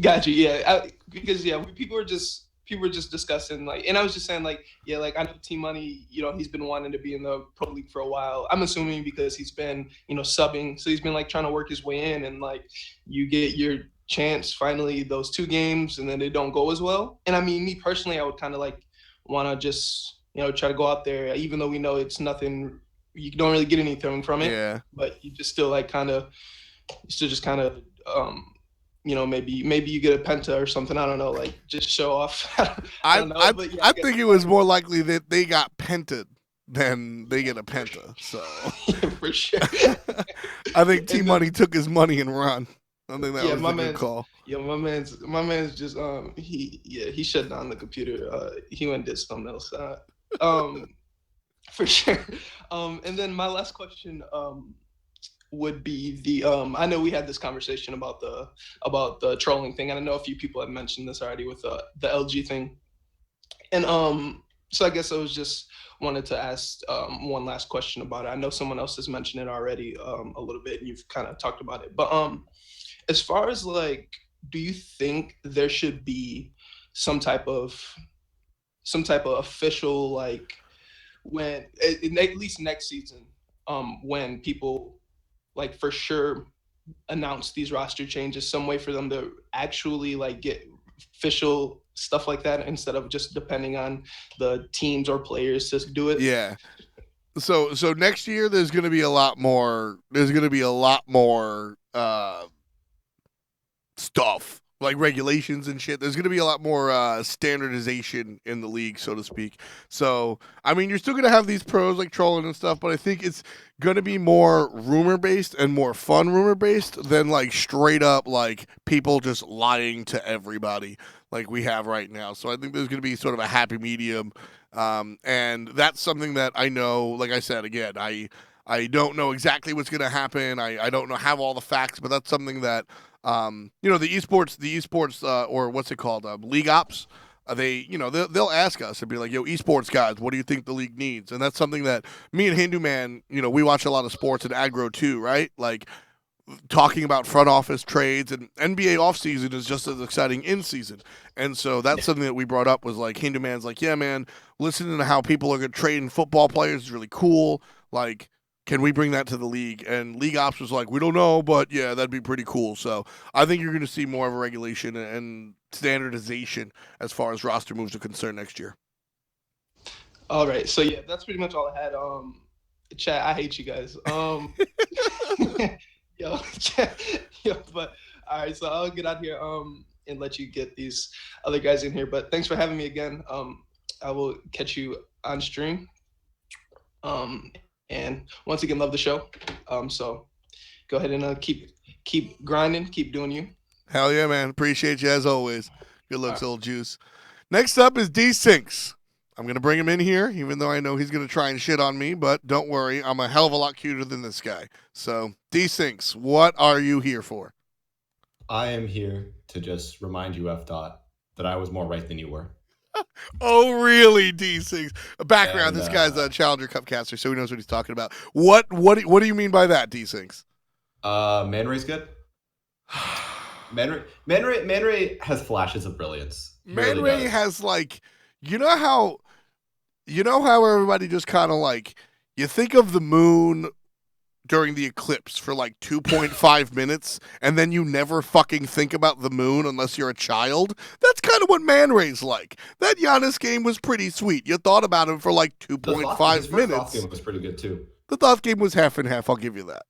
Gotcha. Yeah, because people were just discussing like, and I was just saying like, yeah, like I know Team Money, he's been wanting to be in the Pro League for a while. I'm assuming because he's been, subbing, so he's been like trying to work his way in, and like you get your chance finally those 2 games, and then they don't go as well. And I mean, me personally, I would kind of like want to just try to go out there, even though we know it's nothing, you don't really get anything from it. Yeah. But you just still like maybe you get a penta or something. I don't know, like just show off. I think it was more likely that they got pented than they get a penta. So yeah, for sure. I think Team Money took his money and run. I think that was a good call. Yeah, my man's just he shut down the computer. He went and did something else. For sure. And then my last question would be the I know we had this conversation about the trolling thing, and I know a few people have mentioned this already with the LG thing. And so I guess I was just wanted to ask one last question about it. I know someone else has mentioned it already a little bit, and you've kind of talked about it. But as far as like, do you think there should be some type of official, like, when at least next season, when people like for sure announce these roster changes, some way for them to actually like get official stuff like that instead of just depending on the teams or players to do it? Yeah. So next year there's going to be a lot more. There's going to be a lot more stuff like regulations and shit. There's going to be a lot more standardization in the league, so to speak. So I mean, you're still going to have these pros like trolling and stuff, but I think it's going to be more rumor based and more fun rumor based than like straight up like people just lying to everybody like we have right now. So I think there's going to be sort of a happy medium. And that's something that I know, like I said, again, I don't know exactly what's going to happen. I don't have all the facts, but that's something that, the esports, or what's it called? League Ops, they'll ask us and be like, yo, esports guys, what do you think the league needs? And that's something that me and Hindu Man, we watch a lot of sports and aggro too, right? Like talking about front office trades, and NBA offseason is just as exciting in season. And so that's something that we brought up was like, Hindu Man's like, yeah, man, listening to how people are going to trade in football players is really cool. Like, can we bring that to the league? And League Ops was like, we don't know, but yeah, that'd be pretty cool. So I think you're going to see more of a regulation and standardization as far as roster moves are concerned next year. All right. So yeah, that's pretty much all I had. Chat, I hate you guys. But all right, so I'll get out here and let you get these other guys in here. But thanks for having me again. I will catch you on stream. And once again, love the show. So go ahead and keep grinding, keep doing you. Hell yeah, man. Appreciate you as always. Good looks, old juice. Next up is D-Sinks. I'm going to bring him in here, even though I know he's going to try and shit on me, but don't worry. I'm a hell of a lot cuter than this guy. So, D-Sinks, what are you here for? I am here to just remind you, F-Dot, that I was more right than you were. Oh, really, D-Sinks? Background, this guy's a Challenger Cup caster, so he knows what he's talking about. What do you mean by that, D-Sinks? Man Ray's good. Man Ray has flashes of brilliance. Man Ray has, like, you know how everybody just kind of like, you think of the moon during the eclipse for like 2.5 minutes, and then you never fucking think about the moon unless you're a child? That's kind of what Man Ray's like. That Giannis game was pretty sweet. You thought about him for like 2.5 minutes. The Thoth game was pretty good too. The Thoth game was half and half, I'll give you that.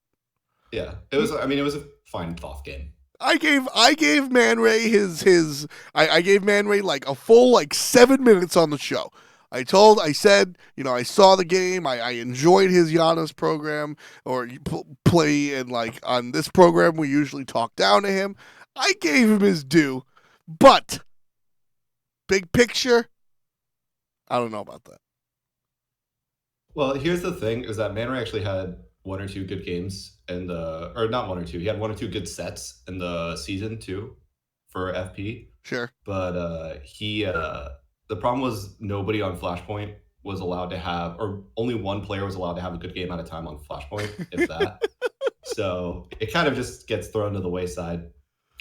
Yeah, it was a fine Thoth game. I gave Man Ray I gave Man Ray like a full like 7 minutes on the show. I said, I saw the game. I enjoyed his Giannis program or play, and like on this program, we usually talk down to him. I gave him his due, but big picture, I don't know about that. Well, here's the thing: is that Man Ray actually had one or two good games or not one or two. He had one or two good sets in the season too for FP. Sure, but the problem was nobody on Flashpoint was allowed to have, or only one player was allowed to have a good game at a time on Flashpoint, if that. So it kind of just gets thrown to the wayside.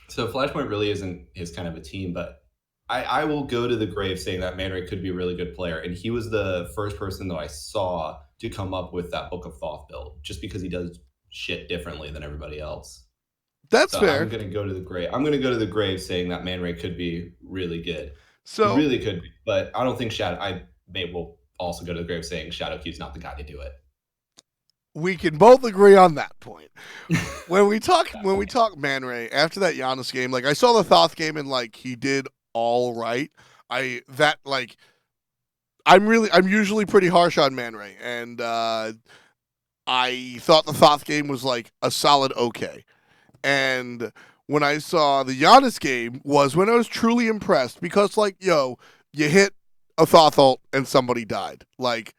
So Flashpoint really isn't his kind of a team, but I will go to the grave saying that Man Ray could be a really good player. And he was the first person that I saw to come up with that Book of Thoth build, just because he does shit differently than everybody else. That's fair. I'm going to go to the grave. I'm going to go to the grave saying that Man Ray could be really good. So he really could be, but I don't think will also go to the grave saying Shadowkeep's not the guy to do it. We can both agree on that point. when we talk Man Ray after that Giannis game, like I saw the Thoth game and like he did all right. I'm usually pretty harsh on Man Ray, and I thought the Thoth game was like a solid okay. And when I saw the Giannis game was when I was truly impressed, because like, you hit a Thoth ult and somebody died. Like,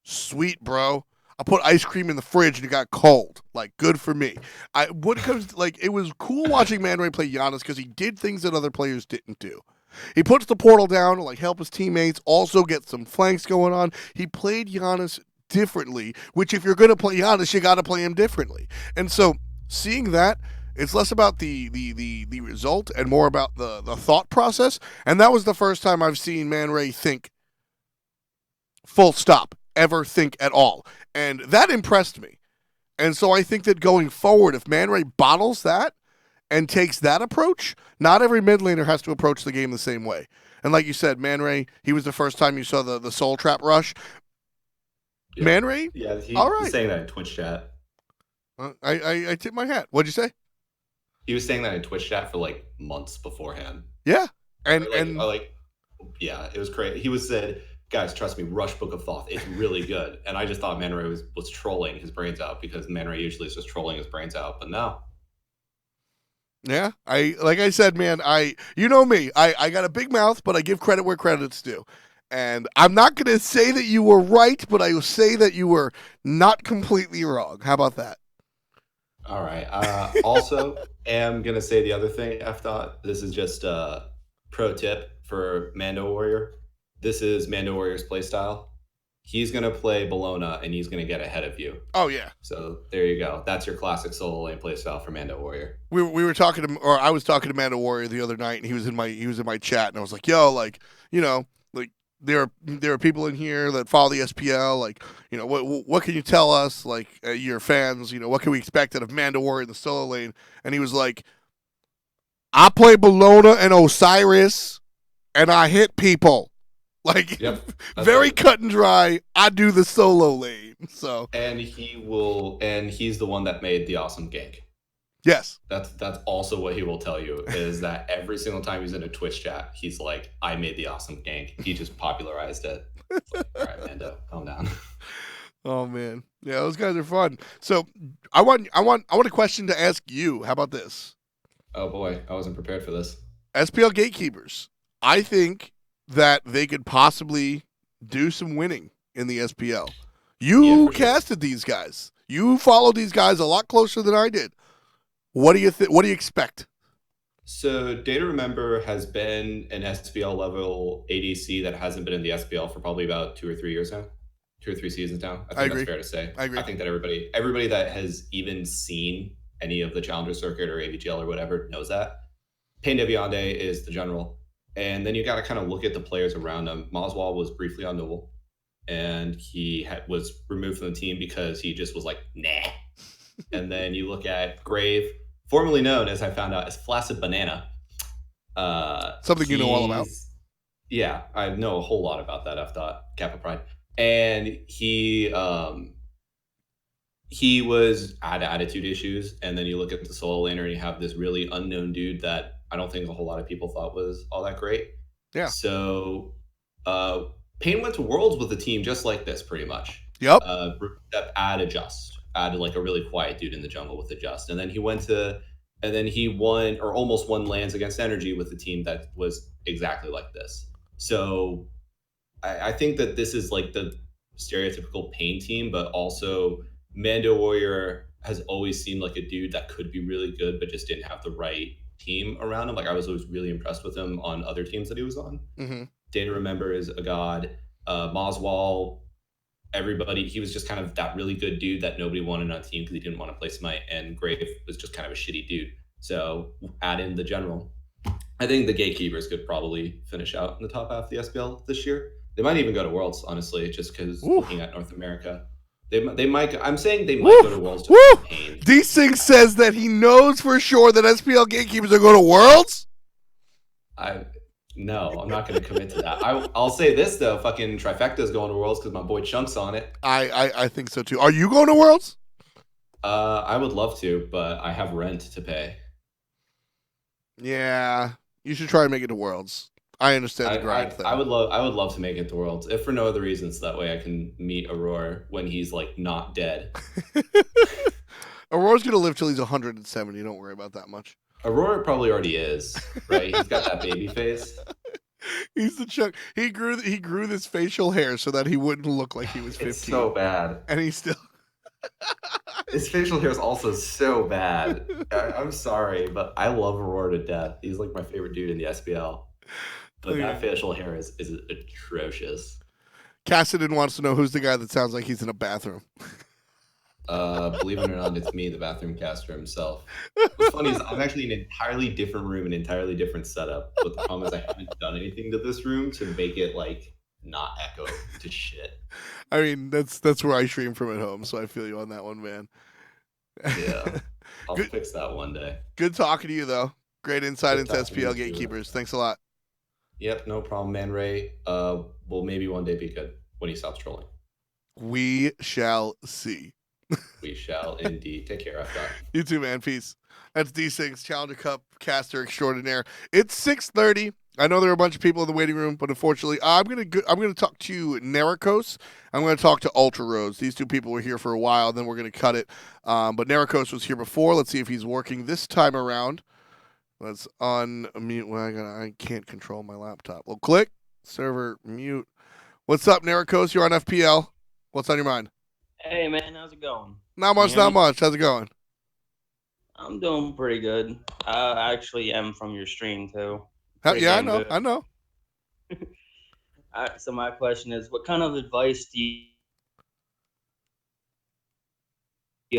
sweet, bro. I put ice cream in the fridge and it got cold. Like, good for me. It was cool watching Man Ray play Giannis because he did things that other players didn't do. He puts the portal down to like help his teammates, also get some flanks going on. He played Giannis differently, which if you're going to play Giannis, you got to play him differently. And so seeing that, it's less about the result and more about the thought process. And that was the first time I've seen Man Ray think full stop, ever think at all. And that impressed me. And so I think that going forward, if Man Ray bottles that and takes that approach, not every mid laner has to approach the game the same way. And like you said, Man Ray, he was the first time you saw the Soul Trap rush. Yeah. Man Ray? Yeah, all right. He's saying that in Twitch chat. I tip my hat. What'd you say? He was saying that in Twitch chat for like months beforehand. Yeah. Yeah, it was crazy. He said, guys, trust me, rush Book of Thoth. It's really good. And I just thought Man Ray was trolling his brains out, because Man Ray usually is just trolling his brains out. But no. Yeah. Like I said, man, you know me. I got a big mouth, but I give credit where credit's due. And I'm not going to say that you were right, but I will say that you were not completely wrong. How about that? All right. Also, am going to say the other thing, F-Dot. This is just pro tip for Mando Warrior. This is Mando Warrior's playstyle. He's going to play Bologna, and he's going to get ahead of you. Oh, yeah. So there you go. That's your classic solo lane playstyle for Mando Warrior. We were talking to, or I was talking to Mando Warrior the other night, and he was in my chat, and I was like, yo, like, you know, like there are people in here that follow the SPL, like, you know, what can you tell us, like, your fans, you know, what can we expect out of Mando Warrior in the solo lane? And he was like, I play Bologna and Osiris, and I hit people. Like, yep, very cut and dry. I do the solo lane. So, and he's the one that made the awesome gank. Yes, that's also what he will tell you is that every single time he's in a Twitch chat, he's like, I made the awesome gank. He just popularized it. It's like, all right, Mando, calm down. Oh man, yeah, those guys are fun. So, I want a question to ask you. How about this? Oh boy, I wasn't prepared for this. SPL Gatekeepers. I think that they could possibly do some winning in the SPL. You casted these guys. You followed these guys a lot closer than I did. What do you What do you expect? So Data Remember has been an SPL level ADC that hasn't been in the SPL for probably about 2 or 3 years now. 2 or 3 seasons now. I think that's fair to say. I agree. I think that everybody that has even seen any of the Challenger Circuit or AVGL or whatever knows that. Pain Deviande is the general. And then you got to kind of look at the players around him. Maswal was briefly on Noble, and he was removed from the team because he just was like, nah. And then you look at Grave, formerly known, as I found out, as Flaccid Banana. Something you know all about. Yeah, I know a whole lot about that, F. Kappa Pride. And he was had attitude issues, and then you look at the solo laner and you have this really unknown dude that I don't think a whole lot of people thought was all that great. Yeah. So Payne went to Worlds with a team just like this, pretty much. Yep. Added like a really quiet dude in the jungle with Adjust. And then he won or almost won lands against Energy with a team that was exactly like this. So I think that this is like the stereotypical Payne team, but also Mando Warrior has always seemed like a dude that could be really good, but just didn't have the right team around him. Like I was always really impressed with him on other teams that he was on. Mm-hmm. Data Remember is a god. Maswal, everybody, he was just kind of that really good dude that nobody wanted on a team because he didn't want to play Smite, and Grave was just kind of a shitty dude. So add in the general. I think the Gatekeepers could probably finish out in the top half of the SPL this year. They might even go to Worlds, honestly, just because looking at North America. They might. I'm saying they might go to Worlds. D-Sing says that he knows for sure that SPL Gatekeepers are going to Worlds. No, I'm not going to commit to that. I'll say this though: fucking Trifecta's going to Worlds because my boy Chunk's on it. I think so too. Are you going to Worlds? I would love to, but I have rent to pay. Yeah, you should try and make it to Worlds. I understand the grind thing. I would love to make it to Worlds, if for no other reasons. That way I can meet Aurora when he's like not dead. Aurora's gonna live till he's 170. Don't worry about that much. Aurora probably already is, right? He's got that baby face. He's the Chuck. He grew this facial hair so that he wouldn't look like he was 15. It's so bad, and he's still. His facial hair is also so bad. I'm sorry, but I love Aurora to death. He's like my favorite dude in the SPL. But that facial hair is atrocious. Cassidon wants to know who's the guy that sounds like he's in a bathroom. Believe it or not, it's me, the bathroom caster himself. What's funny is I'm actually in an entirely different room, an entirely different setup. But the problem is I haven't done anything to this room to make it like not echo to shit. I mean, that's where I stream from at home, so I feel you on that one, man. Yeah, I'll fix that one day. Good talking to you, though. Great insight into SPL Gatekeepers. Thanks a lot. Yep, no problem, man. Ray will maybe one day be good when he stops trolling. We shall see. We shall indeed. Take care, F. You too, man. Peace. That's D6 Challenger Cup caster extraordinaire. It's 6:30. I know there are a bunch of people in the waiting room, but unfortunately, I'm gonna talk to Naricos. I'm gonna talk to Ultra Rose. These two people were here for a while, then we're gonna cut it. But Naricos was here before. Let's see if he's working this time around. Let's unmute. Well, I can't control my laptop. Well, click server mute. What's up, Naricos? You're on FPL. What's on your mind? Hey man, how's it going? Not much. How's it going? I'm doing pretty good. I actually am from your stream too. Pretty Yeah, I damn know. good. I know. So my question is, what kind of advice do you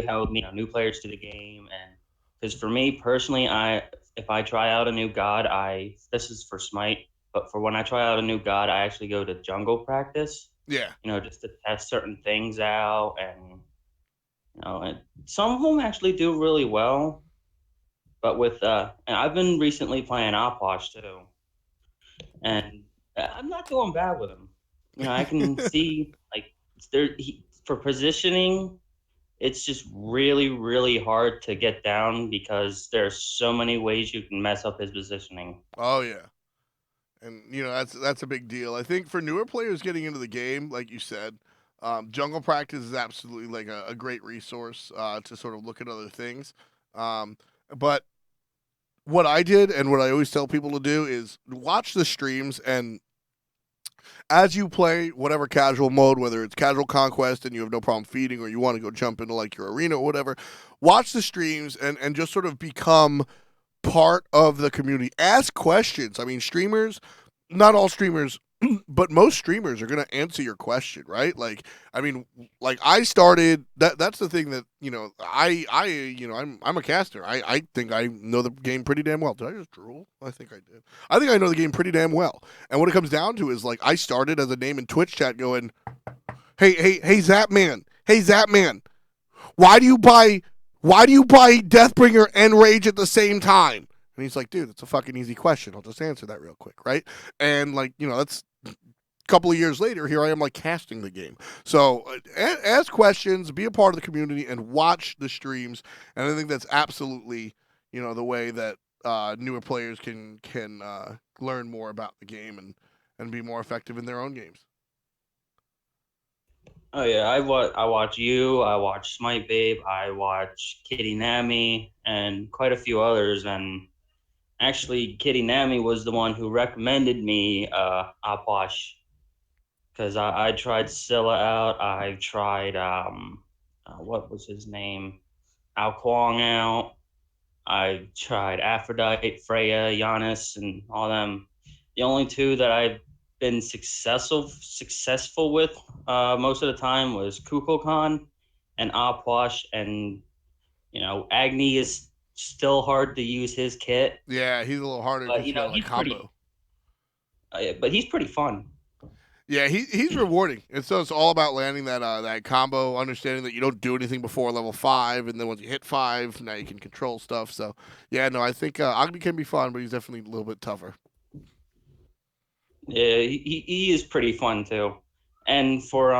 have with new players to the game? And because for me personally, if I try out a new god, this is for Smite, but for when I try out a new god, I actually go to jungle practice. Yeah. Just to test certain things out, and and some of them actually do really well. But and I've been recently playing Opwash too, and I'm not doing bad with him. I can see like for positioning, it's just really, really hard to get down because there's so many ways you can mess up his positioning. Oh yeah, and that's a big deal. I think for newer players getting into the game, like you said, jungle practice is absolutely like a great resource to sort of look at other things. But what I did and what I always tell people to do is watch the streams, and as you play whatever casual mode, whether it's casual conquest and you have no problem feeding, or you want to go jump into like your arena or whatever, watch the streams and just sort of become part of the community. Ask questions. I mean, streamers, not all streamers, but most streamers are going to answer your question, right? Like, I mean, like I started that's the thing that, I'm a caster. I think I know the game pretty damn well. Did I just drool? I think I did. I think I know the game pretty damn well. And what it comes down to is like I started as a name in Twitch chat going, "Hey Zapman. Hey Zapman. Why do you buy Deathbringer and Rage at the same time?" And he's like, "Dude, it's a fucking easy question. I'll just answer that real quick, right?" And like, that's a couple of years later, here I am like casting the game. So ask questions, be a part of the community, and watch the streams. And I think that's absolutely, the way that newer players can learn more about the game and be more effective in their own games. Oh yeah, I watch you, I watch Smite Babe, I watch Kitty Nami, and quite a few others. And actually, Kitty Nami was the one who recommended me Opwash, because I tried Scylla out, I tried what was his name, Ao Kwong out, I tried Aphrodite, Freya, Giannis, and all them. The only two that I've been successful with most of the time was Kukulkan and Opwash, and Agni is still hard to use his kit. Yeah, he's a little harder because you got like combo. But he's pretty fun. Yeah, he's rewarding, and so it's all about landing that combo, understanding that you don't do anything before level 5, and then once you hit 5, now you can control stuff. So yeah, no, I think Agni can be fun, but he's definitely a little bit tougher. Yeah, he is pretty fun too. And for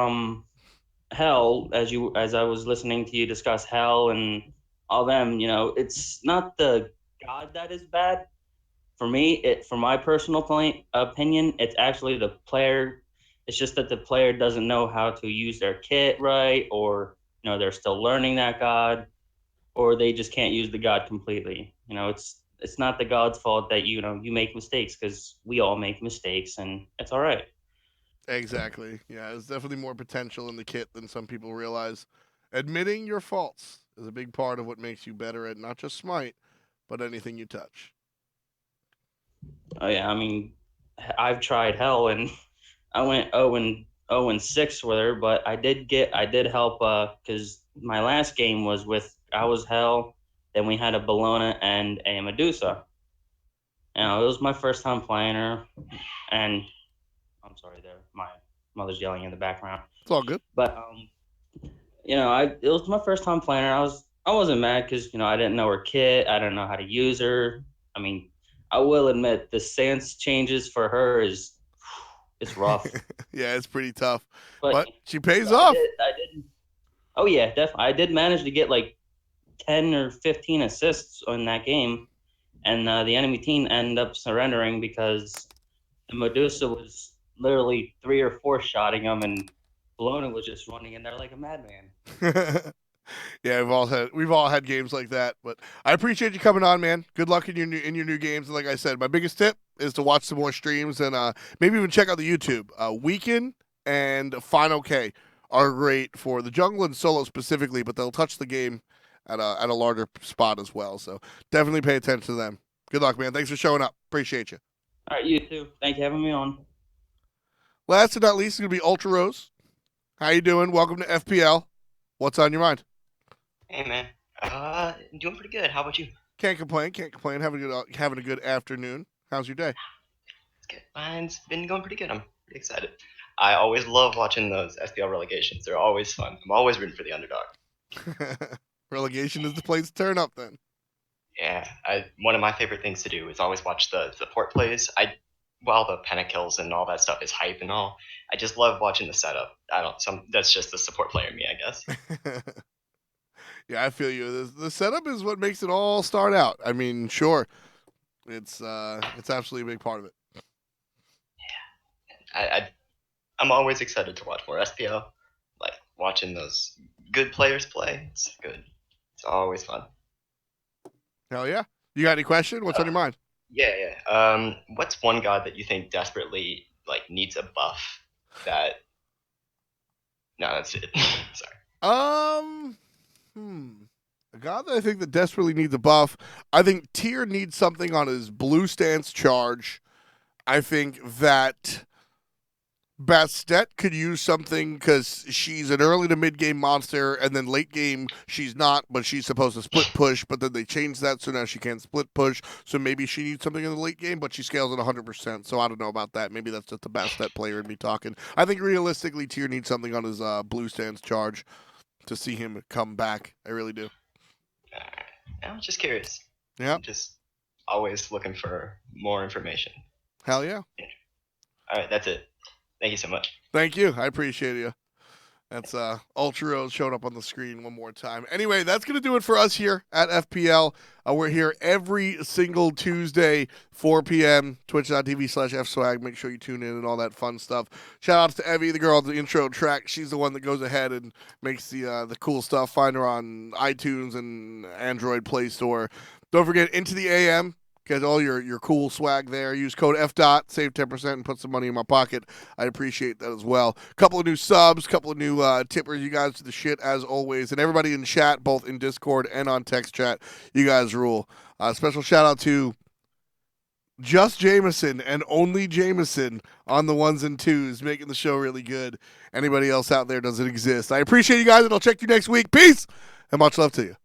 Hell, as I was listening to you discuss Hell and all them, it's not the god that is bad. For me, for my personal opinion, it's actually the player. It's just that the player doesn't know how to use their kit right, or they're still learning that god, or they just can't use the god completely. It's not the god's fault that you make mistakes, because we all make mistakes, and it's all right. Exactly. Yeah, there's definitely more potential in the kit than some people realize. Admitting your faults is a big part of what makes you better at not just Smite, but anything you touch. Oh yeah, I mean, I've tried Hell, and I went 0-6 with her, but I did help because my last game I was Hell, then we had a Bologna and a Medusa. It was my first time playing her, and I'm sorry there, my mother's yelling in the background. It's all good. But it was my first time playing her. I wasn't mad because I didn't know her kit, I didn't know how to use her. I mean, I will admit the stance changes for her it's rough. Yeah, it's pretty tough, but she pays off. I did. Oh yeah, definitely. I did manage to get like 10 or 15 assists in that game, and the enemy team ended up surrendering because the Medusa was literally 3 or 4 shotting them, and Bologna was just running in there like a madman. Yeah, we've all had games like that, but I appreciate you coming on, man. Good luck in your new games. And like I said, my biggest tip is to watch some more streams and maybe even check out the YouTube. Weekend and Final K are great for the jungle and solo specifically, but they'll touch the game at a larger spot as well. So definitely pay attention to them. Good luck, man. Thanks for showing up. Appreciate you. All right, you too. Thank you for having me on. Last but not least, is going to be Ultra Rose. How you doing? Welcome to FPL. What's on your mind? Hey, man. Doing pretty good. How about you? Can't complain. Having a good afternoon. How's your day? It's good. Mine's been going pretty good. I'm pretty excited. I always love watching those FPL relegations. They're always fun. I'm always rooting for the underdog. Relegation is the place to turn up then. Yeah, one of my favorite things to do is always watch the support plays. While the penta kills and all that stuff is hype and all, I just love watching the setup. That's just the support player in me, I guess. Yeah, I feel you. The setup is what makes it all start out. I mean, sure, it's absolutely a big part of it. Yeah, I'm always excited to watch more SPL. Like watching those good players play. It's good. It's always fun. Hell yeah! You got any question? What's on your mind? Yeah. What's one god that you think desperately needs a buff? No, that's it. Sorry. A god that I think that desperately needs a buff. I think Tyr needs something on his blue stance charge. I think that Bastet could use something because she's an early to mid game monster, and then late game she's not, but she's supposed to split push. But then they changed that, so now she can't split push. So maybe she needs something in the late game, but she scales at 100%. So I don't know about that. Maybe that's just the Bastet player in me talking. I think realistically, Tyr needs something on his blue stance charge to see him come back. I really do. I'm just curious. Yeah. I'm just always looking for more information. Hell yeah. All right, that's it. Thank you so much. Thank you. I appreciate you. That's Ultra Rose showing up on the screen one more time. Anyway, that's going to do it for us here at FPL. We're here every single Tuesday, 4 p.m., twitch.tv/fswag. Make sure you tune in and all that fun stuff. Shout outs to Evie, the girl on the intro track. She's the one that goes ahead and makes the cool stuff. Find her on iTunes and Android Play Store. Don't forget, Into the AM. Get all your cool swag there. Use code FDOT, save 10%, and put some money in my pocket. I appreciate that as well. Couple of new subs, couple of new tippers. You guys do the shit as always. And everybody in chat, both in Discord and on text chat, you guys rule. Special shout out to Just Jameson and only Jameson on the ones and twos, making the show really good. Anybody else out there doesn't exist. I appreciate you guys, and I'll check you next week. Peace, and much love to you.